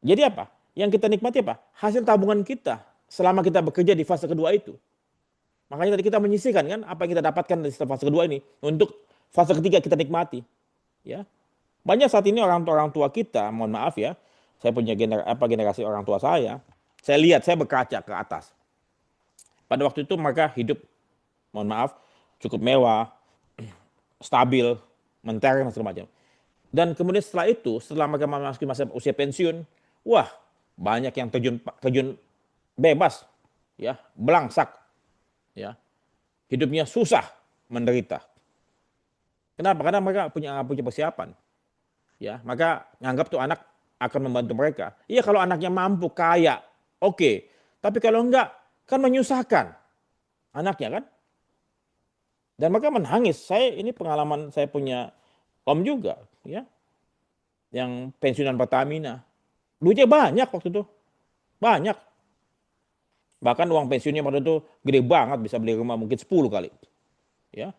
Jadi apa? Yang kita nikmati apa? Hasil tabungan kita selama kita bekerja di fase kedua itu. Makanya tadi kita menyisihkan kan apa yang kita dapatkan dari fase kedua ini untuk fase ketiga kita nikmati. Ya. Banyak saat ini orang tua kita, mohon maaf ya, saya punya generasi orang tua saya lihat, saya berkaca ke atas. Pada waktu itu mereka hidup, mohon maaf, cukup mewah, stabil, mentereng dan segala macam. Dan kemudian setelah itu, setelah mereka memasuki masa usia pensiun, wah banyak yang terjun bebas, ya, belangsak, ya, hidupnya susah, menderita. Kenapa? Karena mereka punya persiapan, ya, maka nganggap tuh anak akan membantu mereka. Iya kalau anaknya mampu, kaya, oke. Tapi kalau enggak, kan menyusahkan anaknya kan. Dan mereka menangis. Ini pengalaman saya punya om juga, ya, yang pensiunan Pertamina. Duitnya banyak waktu itu, banyak. Bahkan uang pensiunnya waktu itu gede banget, bisa beli rumah mungkin 10 kali. Ya.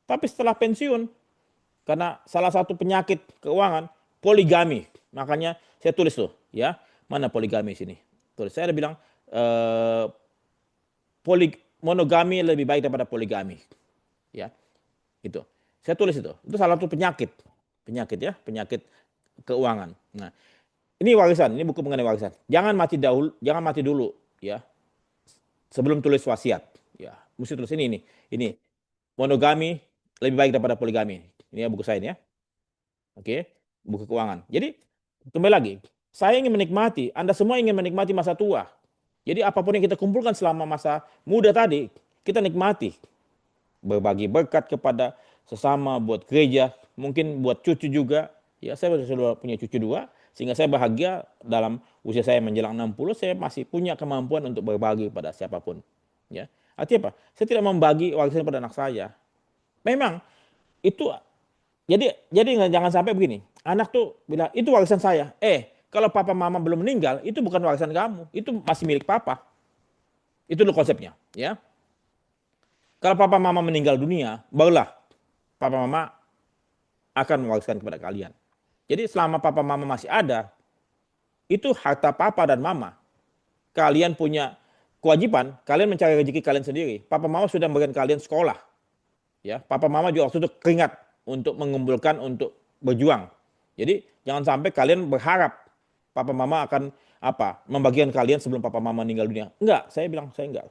Tapi setelah pensiun, karena salah satu penyakit keuangan, poligami. Makanya saya tulis tuh, ya, mana poligami sini. Tulis, saya ada bilang, monogami lebih baik daripada poligami. Ya, itu. Saya tulis itu. Itu salah satu penyakit ya, penyakit keuangan. Nah, ini warisan, ini buku mengenai warisan. Jangan mati dulu, ya. Sebelum tulis wasiat, ya. Mesti tulis ini. Monogami lebih baik daripada poligami. Ini ya buku saya ini ya. Oke, buku keuangan. Jadi kembali lagi, saya ingin menikmati, Anda semua ingin menikmati masa tua. Jadi apapun yang kita kumpulkan selama masa muda tadi, kita nikmati. Berbagi berkat kepada sesama, buat gereja, mungkin buat cucu juga. Ya, saya sudah punya cucu 2, sehingga saya bahagia dalam usia saya menjelang 60, saya masih punya kemampuan untuk berbagi pada siapapun. Ya. Artinya apa? Saya tidak membagi warisan pada anak saya. Memang itu jadi jangan sampai begini. Anak tuh bilang, "Itu warisan saya." Kalau papa mama belum meninggal, itu bukan warisan kamu, itu masih milik papa. Itu dulu konsepnya, ya. Kalau papa mama meninggal dunia, barulah papa mama akan mewariskan kepada kalian. Jadi selama papa mama masih ada, itu harta papa dan mama. Kalian punya kewajiban kalian mencari rezeki kalian sendiri. Papa mama sudah memberikan kalian sekolah, ya. Papa mama juga waktu itu keringat untuk mengumpulkan, untuk berjuang. Jadi jangan sampai kalian berharap papa mama akan membagikan kalian sebelum papa mama meninggal dunia. Enggak, saya bilang saya enggak.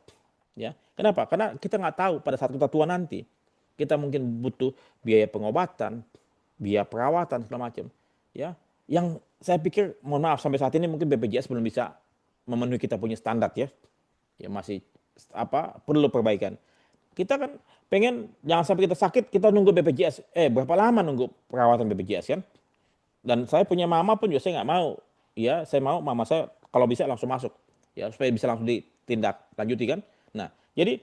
Ya, kenapa? Karena kita nggak tahu pada saat kita tua nanti, kita mungkin butuh biaya pengobatan, biaya perawatan segala macam. Ya, yang saya pikir, mohon maaf, sampai saat ini mungkin BPJS belum bisa memenuhi kita punya standar, ya. Ya masih perlu perbaikan. Kita kan pengen jangan sampai kita sakit kita nunggu BPJS. Berapa lama nunggu perawatan BPJS kan? Dan saya punya mama pun juga saya nggak mau. Ya, saya mau mama saya kalau bisa langsung masuk. Ya, supaya bisa langsung ditindak lanjuti kan. Nah, jadi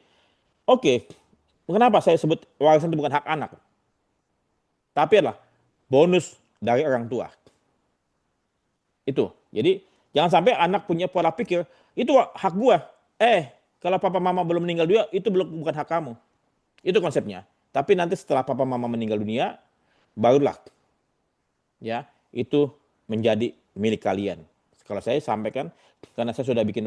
oke. Kenapa saya sebut warisan itu bukan hak anak? Tapi adalah bonus dari orang tua. Itu. Jadi jangan sampai anak punya pola pikir, itu hak gua. Kalau papa mama belum meninggal dunia, itu bukan hak kamu. Itu konsepnya. Tapi nanti setelah papa mama meninggal dunia, barulah ya itu menjadi milik kalian. Kalau saya sampaikan, karena saya sudah bikin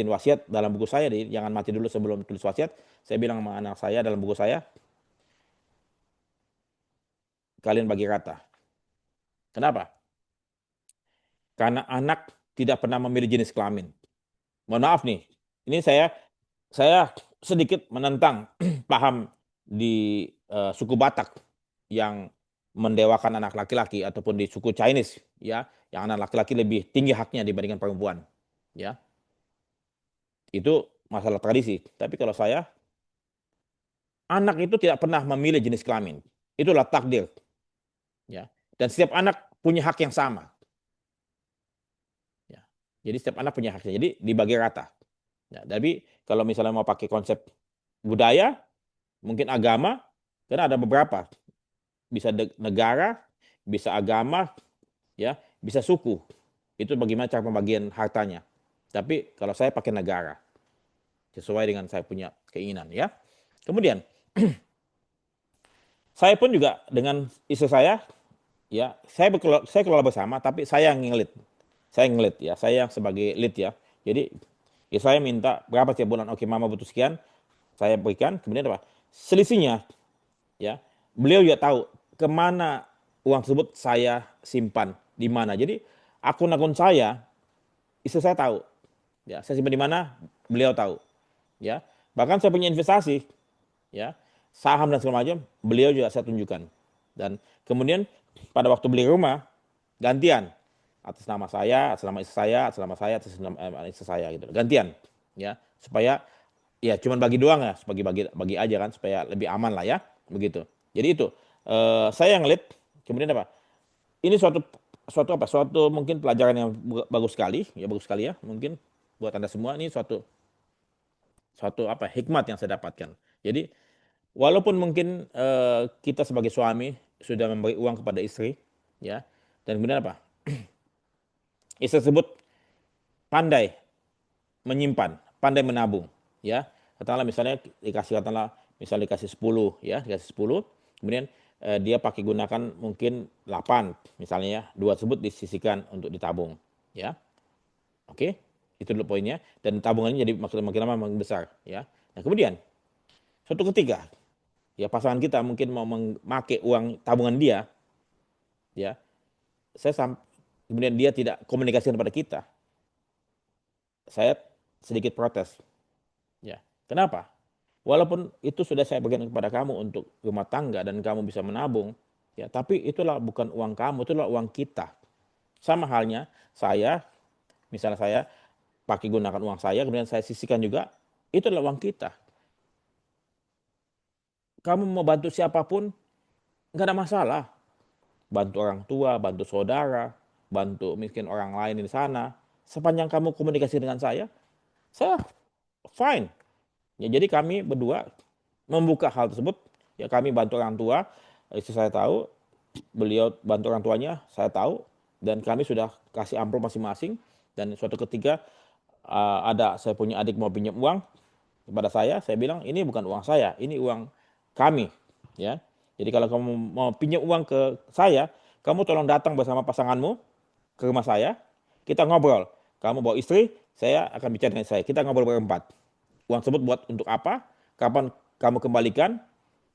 wasiat dalam buku saya, jangan mati dulu sebelum tulis wasiat. Saya bilang sama anak saya dalam buku saya, kalian bagi rata. Kenapa? Karena anak tidak pernah memilih jenis kelamin. Mohon maaf nih, ini saya sedikit menentang paham di suku Batak yang mendewakan anak laki-laki, ataupun di suku Chinese, ya, yang anak laki-laki lebih tinggi haknya dibandingkan perempuan, ya. Itu masalah tradisi. Tapi kalau saya, anak itu tidak pernah memilih jenis kelamin. Itulah takdir, ya. Dan setiap anak punya hak yang sama. Ya. Jadi setiap anak punya haknya. Jadi dibagi rata. Ya, tapi kalau misalnya mau pakai konsep budaya, mungkin agama, karena ada beberapa, bisa negara, bisa agama, ya, bisa suku. Itu bagaimana cara pembagian hartanya. Tapi kalau saya pakai negara, sesuai dengan saya punya keinginan, ya. Kemudian saya pun juga dengan istri saya, ya, saya kelola bersama, tapi saya yang ngelit. Saya ngelit, ya, saya yang sebagai lead, ya. Jadi ya saya minta berapa tiap bulan, oke mama butuh sekian, saya berikan. Kemudian selisihnya, ya, beliau juga tahu kemana uang tersebut saya simpan, di mana. Jadi akun-akun saya, istri saya tahu, ya, saya simpan di mana, beliau tahu, ya. Bahkan saya punya investasi, ya, saham dan segala macam, beliau juga saya tunjukkan. Dan kemudian pada waktu beli rumah, gantian, atas nama saya, atas nama istri saya, atas nama saya, atas nama istri saya, gitu, gantian, ya, supaya ya cuman bagi doang, ya, bagi aja kan, supaya lebih aman lah, ya, begitu. Jadi itu saya yang lead. Kemudian ini suatu mungkin pelajaran yang bagus sekali, ya, mungkin buat Anda semua. Ini suatu hikmat yang saya dapatkan. Jadi walaupun mungkin kita sebagai suami sudah memberi uang kepada istri, ya, dan kemudian istri tersebut pandai menyimpan, pandai menabung, ya. Katakanlah misalnya dikasih 10, ya, dikasih 10, kemudian dia pakai gunakan mungkin 8 misalnya, ya, 2 tersebut disisihkan untuk ditabung, ya. Oke, itu dulu poinnya, dan tabungannya jadi makin lama makin besar, ya. Nah, kemudian suatu ketika, ya, pasangan kita mungkin mau memakai uang tabungan dia, ya, kemudian dia tidak komunikasikan kepada kita, saya sedikit protes, ya. Kenapa? Walaupun itu sudah saya berikan kepada kamu untuk rumah tangga dan kamu bisa menabung, ya, tapi itulah bukan uang kamu, itulah uang kita. Sama halnya misalnya saya pakai gunakan uang saya, kemudian saya sisihkan juga, itu adalah uang kita. Kamu mau bantu siapapun, nggak ada masalah. Bantu orang tua, bantu saudara, bantu mungkin orang lain di sana. Sepanjang kamu komunikasi dengan saya fine. Ya, jadi kami berdua membuka hal tersebut. Ya, kami bantu orang tua, istri saya tahu, beliau bantu orang tuanya, saya tahu, dan kami sudah kasih amplop masing-masing. Dan suatu ketika saya punya adik mau pinjam uang kepada saya bilang ini bukan uang saya, ini uang kami, ya. Jadi kalau kamu mau pinjam uang ke saya, kamu tolong datang bersama pasanganmu ke rumah saya, kita ngobrol. Kamu bawa istri, saya akan bicara dengan saya. Kita ngobrol berempat. Uang tersebut buat untuk apa? Kapan kamu kembalikan?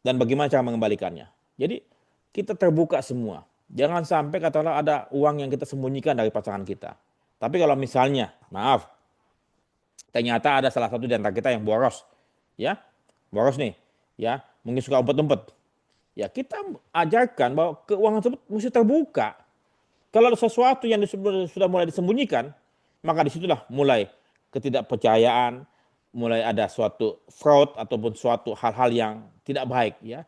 Dan bagaimana cara mengembalikannya? Jadi kita terbuka semua. Jangan sampai katakanlah ada uang yang kita sembunyikan dari pasangan kita. Tapi kalau misalnya, maaf, ternyata ada salah satu di antara kita yang boros, ya, boros nih, ya, mungkin suka umpet-umpet. Ya kita ajarkan bahwa keuangan tersebut mesti terbuka. Kalau ada sesuatu yang sudah mulai disembunyikan, maka disitulah mulai ketidakpercayaan, mulai ada suatu fraud ataupun suatu hal-hal yang tidak baik, ya.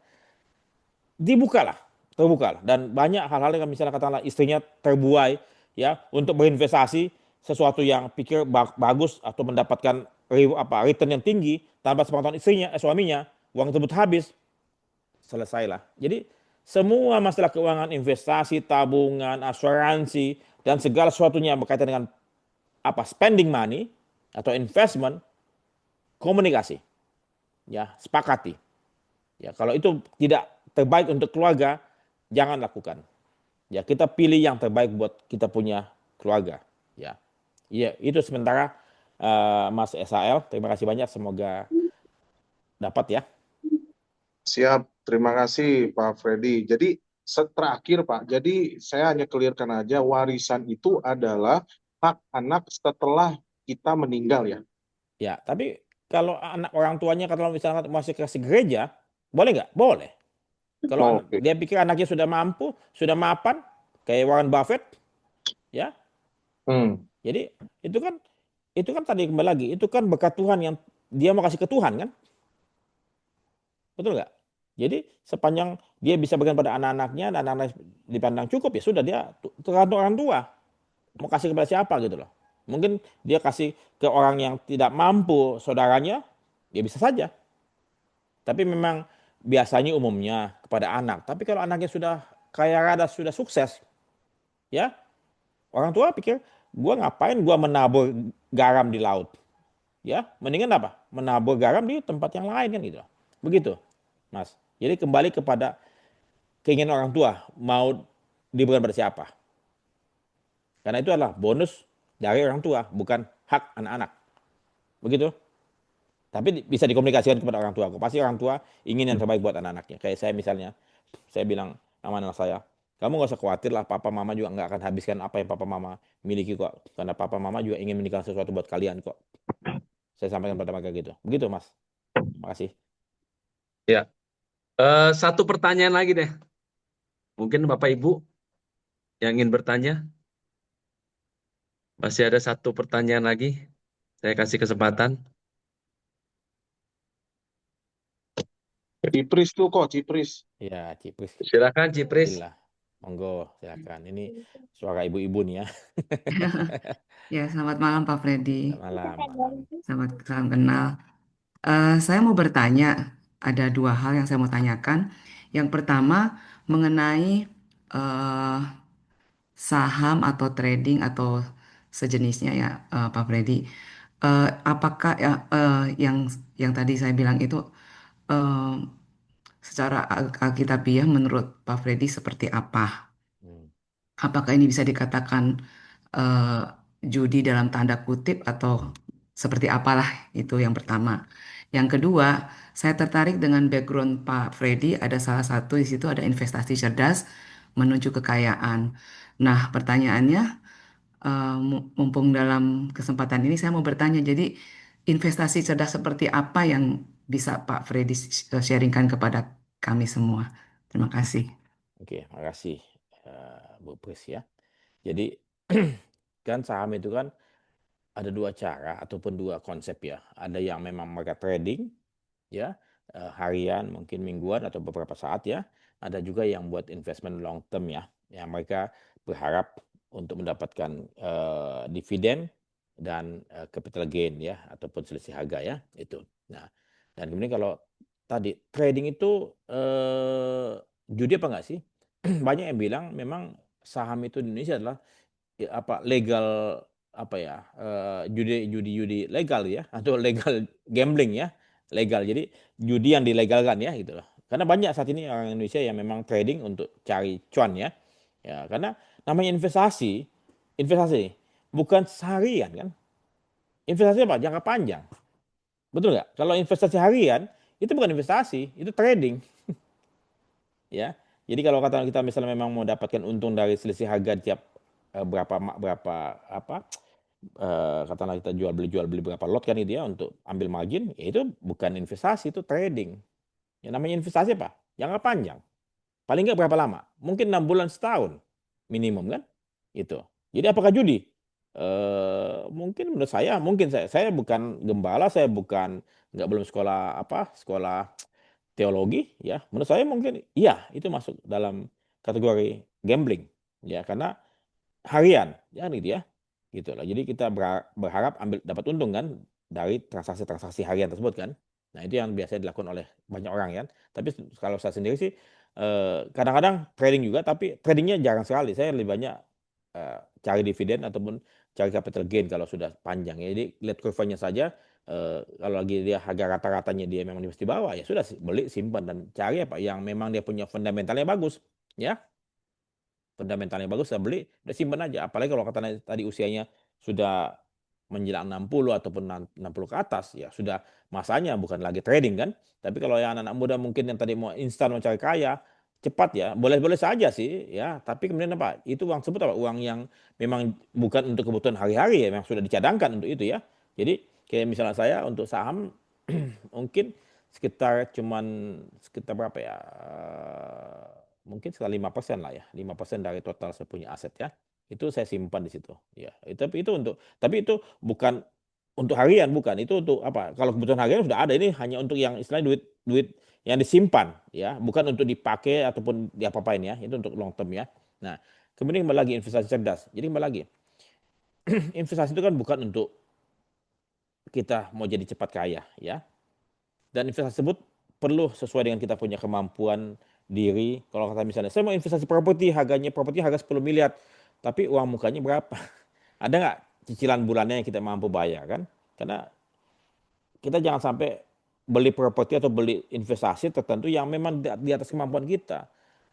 Dibukalah, terbukalah. Dan banyak hal-hal yang misalnya katakanlah istrinya terbuai, ya, untuk berinvestasi sesuatu yang pikir bagus atau mendapatkan return yang tinggi tanpa sepengetahuan istrinya, suaminya, uang tersebut habis, selesailah. Jadi semua masalah keuangan, investasi, tabungan, asuransi, dan segala sesuatunya yang berkaitan dengan spending money atau investment, komunikasi, ya, sepakati. Ya, kalau itu tidak terbaik untuk keluarga, jangan lakukan. Ya, kita pilih yang terbaik buat kita punya keluarga. Ya, iya, itu sementara Mas SAL. Terima kasih banyak. Semoga dapat ya. Siap, terima kasih Pak Freddy. Jadi terakhir Pak, jadi saya hanya clearkan aja, warisan itu adalah hak anak setelah kita meninggal ya. Ya, tapi kalau anak orang tuanya kalau misalnya masih kasih gereja, boleh nggak? Boleh. Kalau Oke. dia pikir anaknya sudah mampu, sudah mapan, kayak Warren Buffett, ya. Jadi itu kan tadi kembali lagi, itu kan berkat Tuhan yang dia mau kasih ke Tuhan kan, betul nggak? Jadi sepanjang dia bisa bagian pada anak-anaknya dan anak-anak dipandang cukup, ya sudah, dia tergantung orang tua mau kasih kepada siapa gitu loh. Mungkin dia kasih ke orang yang tidak mampu, saudaranya, ya bisa saja. Tapi memang biasanya umumnya kepada anak. Tapi kalau anaknya sudah kaya rada, sudah sukses, ya orang tua pikir, gua ngapain gua menabur garam di laut? Ya, mendingan apa? Menabur garam di tempat yang lain kan gitu. Begitu, Mas. Jadi kembali kepada keinginan orang tua, mau diberikan pada siapa. Karena itu adalah bonus dari orang tua, bukan hak anak-anak. Begitu. Tapi bisa dikomunikasikan kepada orang tua. Pasti orang tua ingin yang terbaik buat anak-anaknya. Kayak saya misalnya, saya bilang sama anak saya, kamu gak usah khawatir lah, papa mama juga gak akan habiskan apa yang papa mama miliki kok. Karena papa mama juga ingin meninggalkan sesuatu buat kalian kok. Saya sampaikan pada mereka gitu. Begitu, Mas. Terima kasih. Ya, satu pertanyaan lagi deh. Mungkin Bapak Ibu yang ingin bertanya. Masih ada satu pertanyaan lagi. Saya kasih kesempatan. Cipris tuh kok, Cipris. Ya, Cipris. Silakan Cipris. Gila. Monggo, silakan. Ini suara ibu-ibu nih ya. Ya, selamat malam Pak Freddy. Malam. Salam kenal. Saya mau bertanya, ada dua hal yang saya mau tanyakan. Yang pertama mengenai eh, saham atau trading atau sejenisnya ya, Pak Freddy. Apakah yang tadi saya bilang itu eh, secara alkitabiah menurut Pak Freddy seperti apa? Apakah ini bisa dikatakan eh, judi dalam tanda kutip atau seperti apalah, itu yang pertama. Yang kedua, saya tertarik dengan background Pak Freddy. Ada salah satu di situ ada investasi cerdas menuju kekayaan. Nah, pertanyaannya, mumpung dalam kesempatan ini saya mau bertanya, jadi investasi cerdas seperti apa yang bisa Pak Freddy sharingkan kepada kami semua? Terima kasih. Oke, makasih Bu Pris ya. Jadi kan saham itu kan ada dua cara ataupun dua konsep ya. Ada yang memang mereka trading ya, harian, mungkin mingguan atau beberapa saat ya. Ada juga yang buat investment long term ya, yang mereka berharap untuk mendapatkan dividen dan capital gain ya, ataupun selisih harga ya, itu. Nah, dan kemudian kalau tadi trading itu judi apa enggak sih? Banyak yang bilang memang saham itu di Indonesia adalah legal, judi legal ya, atau legal gambling ya, legal. Jadi judi yang dilegalkan ya gitu loh. Karena banyak saat ini orang Indonesia yang memang trading untuk cari cuan ya. Ya, karena namanya investasi bukan seharian kan. Investasi apa? Jangka panjang. Betul nggak? Kalau investasi harian, itu bukan investasi, itu trading. Ya. Jadi kalau kata kita misalnya memang mau dapatkan untung dari selisih harga tiap berapa apa katakanlah kita jual beli berapa lot kan itu ya untuk ambil margin, ya itu bukan investasi, itu trading. Yang namanya investasi apa? Jangka panjang. Paling nggak berapa lama? Mungkin 6 bulan, setahun minimum kan? Itu. Jadi apakah judi? Mungkin menurut saya, mungkin saya bukan gembala, saya bukan nggak belum sekolah teologi ya. Menurut saya mungkin iya itu masuk dalam kategori gambling ya karena harian ya gitu ya. Gitu lah. Jadi kita berharap dapat untung kan dari transaksi-transaksi harian tersebut kan. Nah, itu yang biasanya dilakukan oleh banyak orang ya. Tapi kalau saya sendiri sih kadang-kadang trading juga tapi tradingnya jarang sekali. Saya lebih banyak cari dividen ataupun cari capital gain kalau sudah panjang ya. Jadi lihat kurvanya saja kalau lagi dia harga rata-ratanya dia memang di bawah ya sudah beli simpan dan cari apa yang memang dia punya fundamentalnya bagus ya. Fundamentalnya bagus saya beli, udah simpen aja. Apalagi kalau katanya tadi usianya sudah menjelang 60 ataupun 60 ke atas, ya sudah masanya bukan lagi trading kan. Tapi kalau yang anak-anak muda mungkin yang tadi mau instan mau cari kaya, cepat ya, boleh-boleh saja sih ya. Tapi kemudian apa? Itu uang tersebut apa? Uang yang memang bukan untuk kebutuhan hari-hari ya, memang sudah dicadangkan untuk itu ya. Jadi kayak misalnya saya untuk saham mungkin sekitar berapa ya? Mungkin sekitar 5% lah ya, 5% dari total saya punya aset ya. Itu saya simpan di situ. Ya, tapi itu bukan untuk harian bukan, itu untuk apa? Kalau kebutuhan harian sudah ada, ini hanya untuk yang istilahnya duit duit yang disimpan ya, bukan untuk dipakai ataupun diapa-apain ya. Itu untuk long term ya. Nah, kemudian kembali lagi investasi cerdas. Jadi kembali lagi, investasi itu kan bukan untuk kita mau jadi cepat kaya ya. Dan investasi tersebut perlu sesuai dengan kita punya kemampuan diri. Kalau kata misalnya, saya mau investasi properti, properti harga 10 miliar, tapi uang mukanya berapa? Ada nggak cicilan bulannya yang kita mampu bayar kan? Karena kita jangan sampai beli properti atau beli investasi tertentu yang memang di atas kemampuan kita.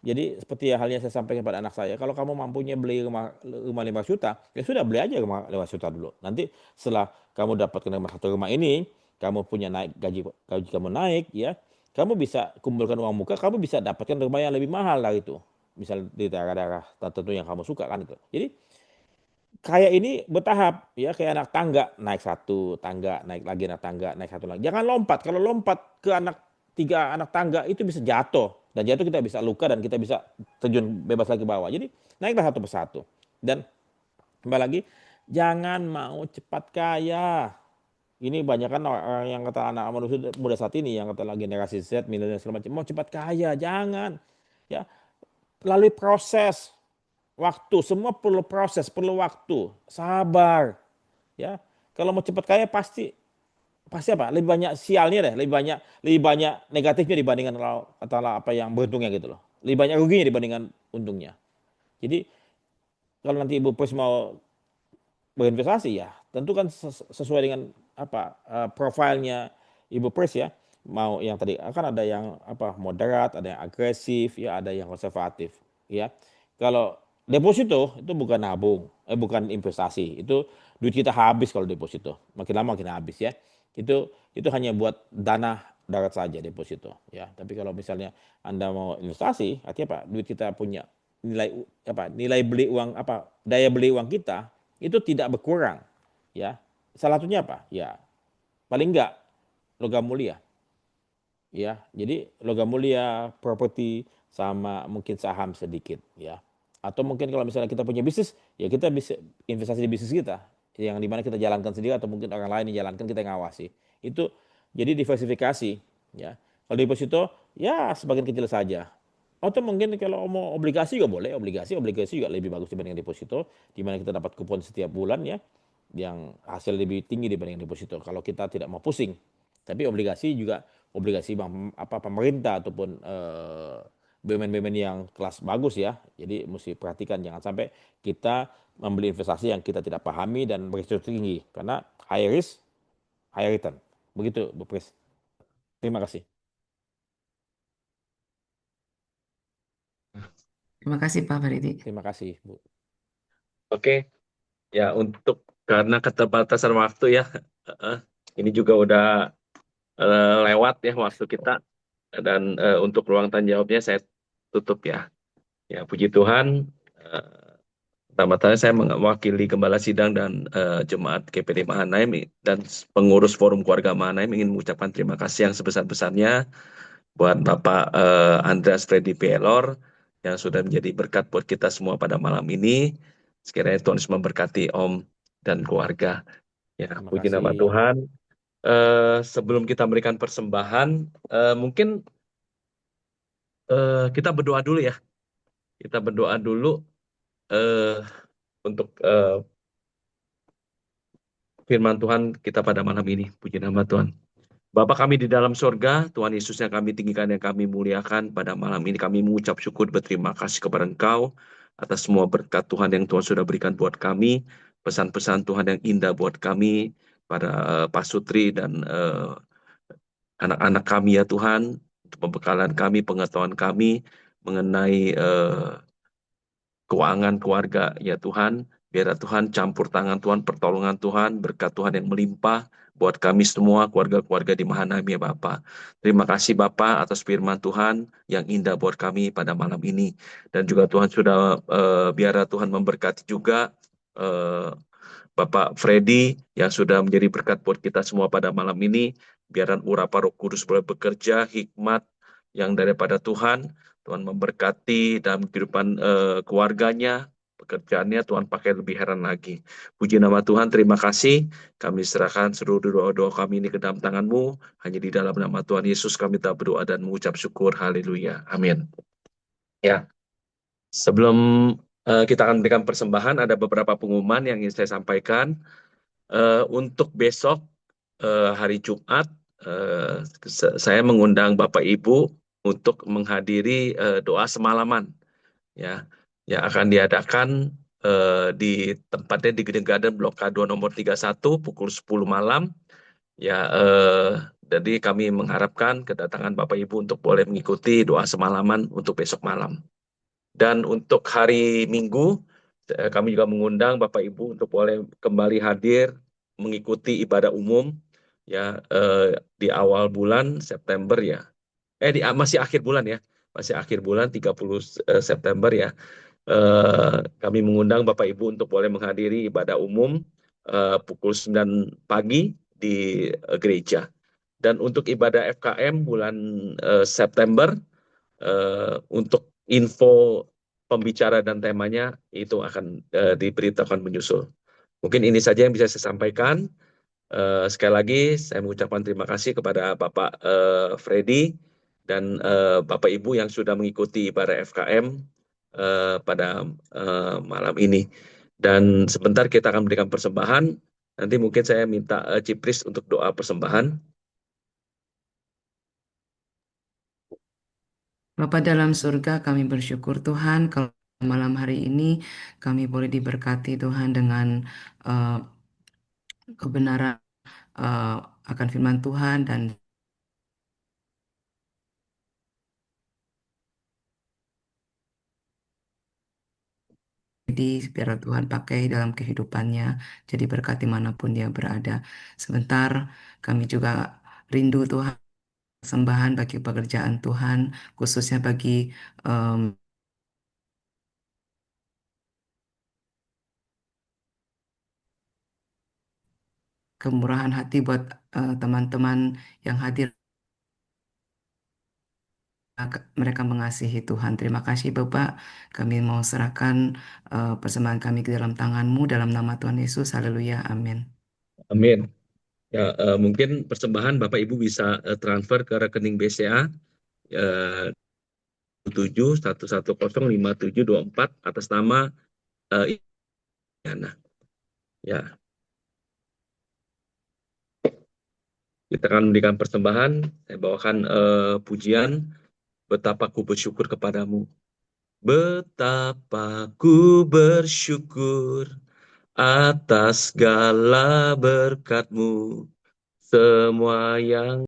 Jadi seperti halnya saya sampaikan pada anak saya, kalau kamu mampunya beli rumah 5 juta, ya sudah beli aja rumah 5 juta dulu. Nanti setelah kamu dapatkan satu rumah ini, kamu punya gaji kamu naik ya, kamu bisa kumpulkan uang muka, kamu bisa dapatkan rumah yang lebih mahal dari itu. Misal di daerah-daerah tertentu yang kamu suka kan itu. Jadi kayak ini bertahap ya kayak anak tangga naik satu tangga naik lagi anak tangga naik satu lagi jangan lompat kalau lompat ke tiga anak tangga itu bisa jatuh dan jatuh kita bisa luka dan kita bisa terjun bebas lagi ke bawah jadi naiklah satu persatu dan kembali lagi jangan mau cepat kaya ini banyak kan orang yang kata anak muda saat ini yang kata lagi generasi Z milenial segala macam mau cepat kaya jangan ya lalui proses waktu, semua perlu proses, perlu waktu, sabar, ya. Kalau mau cepat kaya pasti pasti apa? Lebih banyak sialnya deh, lebih banyak negatifnya dibandingkan katalah apa yang beruntungnya gitu loh. Lebih banyak ruginya dibandingkan untungnya. Jadi kalau nanti Ibu Pris mau berinvestasi ya, tentu kan sesuai dengan apa profilnya Ibu Pris ya. Mau yang tadi akan ada yang apa moderat, ada yang agresif, ya ada yang konservatif, ya. Kalau deposito itu bukan nabung, bukan investasi. Itu duit kita habis kalau deposito. Makin lama makin habis ya. Itu hanya buat dana darat saja deposito ya. Tapi kalau misalnya Anda mau investasi, artinya apa? Duit kita punya nilai beli uang daya beli uang kita itu tidak berkurang ya. Salah satunya apa? Ya, paling enggak logam mulia ya. Jadi logam mulia, properti sama mungkin saham sedikit ya. Atau mungkin kalau misalnya kita punya bisnis, ya kita bisa investasi di bisnis kita yang dimana kita jalankan sendiri atau mungkin orang lain yang jalankan kita yang ngawasi. Itu jadi diversifikasi ya. Kalau deposito ya sebagian kecil saja. Atau mungkin kalau mau obligasi juga boleh, obligasi juga lebih bagus dibanding deposito, di mana kita dapat kupon setiap bulan ya, yang hasil lebih tinggi dibanding deposito. Kalau kita tidak mau pusing, tapi obligasi bank pemerintah ataupun BUMN-BUMN yang kelas bagus ya. Jadi mesti perhatikan jangan sampai kita membeli investasi yang kita tidak pahami dan berisiko tinggi karena high risk, high return. Begitu, Bu Pris. Terima kasih. Terima kasih Pak Faridi. Terima kasih, Bu. Oke, ya untuk karena keterbatasan waktu ya. eh, ini juga udah lewat ya waktu kita, dan untuk ruang tanya jawabnya saya tutup ya. Ya, puji Tuhan. eh, Pertama-tama saya mewakili Gembala Sidang dan Jemaat GPD Mahanaim dan pengurus Forum Keluarga Mahanaim ingin mengucapkan terima kasih yang sebesar-besarnya buat Bapak Andreas Freddy Pelor yang sudah menjadi berkat buat kita semua pada malam ini. Sekiranya Tuhan Yesus memberkati Om dan keluarga. Ya, Terima puji nama kasih. Tuhan. Sebelum kita memberikan persembahan, mungkin kita berdoa dulu ya. Kita berdoa dulu eh, untuk firman Tuhan kita pada malam ini. Puji nama Tuhan. Bapa kami di dalam sorga, Tuhan Yesus yang kami tinggikan, yang kami muliakan, pada malam ini kami mengucap syukur berterima kasih kepada Engkau atas semua berkat Tuhan yang Tuhan sudah berikan buat kami, pesan-pesan Tuhan yang indah buat kami, pada Pak Sutri dan anak-anak kami ya Tuhan, untuk pembekalan kami, pengetahuan kami mengenai keuangan keluarga ya Tuhan. Biar Tuhan campur tangan Tuhan, pertolongan Tuhan, berkat Tuhan yang melimpah buat kami semua, keluarga-keluarga di Mahanaim ya Bapa. Terima kasih Bapa atas firman Tuhan yang indah buat kami pada malam ini. Dan juga Tuhan sudah biar Tuhan memberkati juga eh, Bapak Freddy yang sudah menjadi berkat buat kita semua pada malam ini. Biaran urapa Roh Kudus boleh bekerja, hikmat yang daripada Tuhan. Tuhan memberkati dalam kehidupan keluarganya, pekerjaannya, Tuhan pakai lebih heran lagi. Puji nama Tuhan, terima kasih. Kami serahkan seluruh doa-doa kami ini ke dalam tangan-Mu. Hanya di dalam nama Tuhan Yesus kami tak berdoa dan mengucap syukur. Haleluya. Amin. Ya, sebelum kita akan berikan persembahan, ada beberapa pengumuman yang ingin saya sampaikan. Untuk besok, hari Jumat, saya mengundang Bapak Ibu untuk menghadiri doa semalaman, ya, yang akan diadakan di tempatnya di Gedung Garden Blok K2 nomor 31 pukul 10 malam. Ya, jadi kami mengharapkan kedatangan Bapak Ibu untuk boleh mengikuti doa semalaman untuk besok malam. Dan untuk hari Minggu, kami juga mengundang Bapak Ibu untuk boleh kembali hadir mengikuti ibadah umum ya di awal bulan September ya. Masih akhir bulan ya. Masih akhir bulan 30 September ya. Kami mengundang Bapak Ibu untuk boleh menghadiri ibadah umum pukul 9 pagi di gereja. Dan untuk ibadah FKM bulan September, untuk info pembicara dan temanya itu akan diberitakan menyusul. Mungkin ini saja yang bisa saya sampaikan. Sekali lagi saya mengucapkan terima kasih kepada Bapak Freddy dan Bapak Ibu yang sudah mengikuti ibadah FKM pada malam ini. Dan sebentar kita akan memberikan persembahan. Nanti mungkin saya minta Cipris untuk doa persembahan. Bapa dalam surga, kami bersyukur Tuhan kalau malam hari ini kami boleh diberkati Tuhan dengan eh, kebenaran eh, akan firman Tuhan dan jadi biar Tuhan pakai dalam kehidupannya, jadi berkat dimanapun dia berada. Sebentar, kami juga rindu Tuhan, sembahan bagi pekerjaan Tuhan, khususnya bagi em, kemurahan hati buat teman-teman yang hadir. Mereka mengasihi Tuhan. Terima kasih Bapak. Kami mau serahkan persembahan kami ke dalam tangan-Mu dalam nama Tuhan Yesus. Haleluya. Amin. Amin. Ya, mungkin persembahan Bapak Ibu bisa transfer ke rekening BCA 711105724 atas nama Iyana. Ya, kita akan memberikan persembahan. Saya bawakan pujian betapa ku bersyukur kepadamu. Betapa ku bersyukur atas segala berkat-Mu, semua yang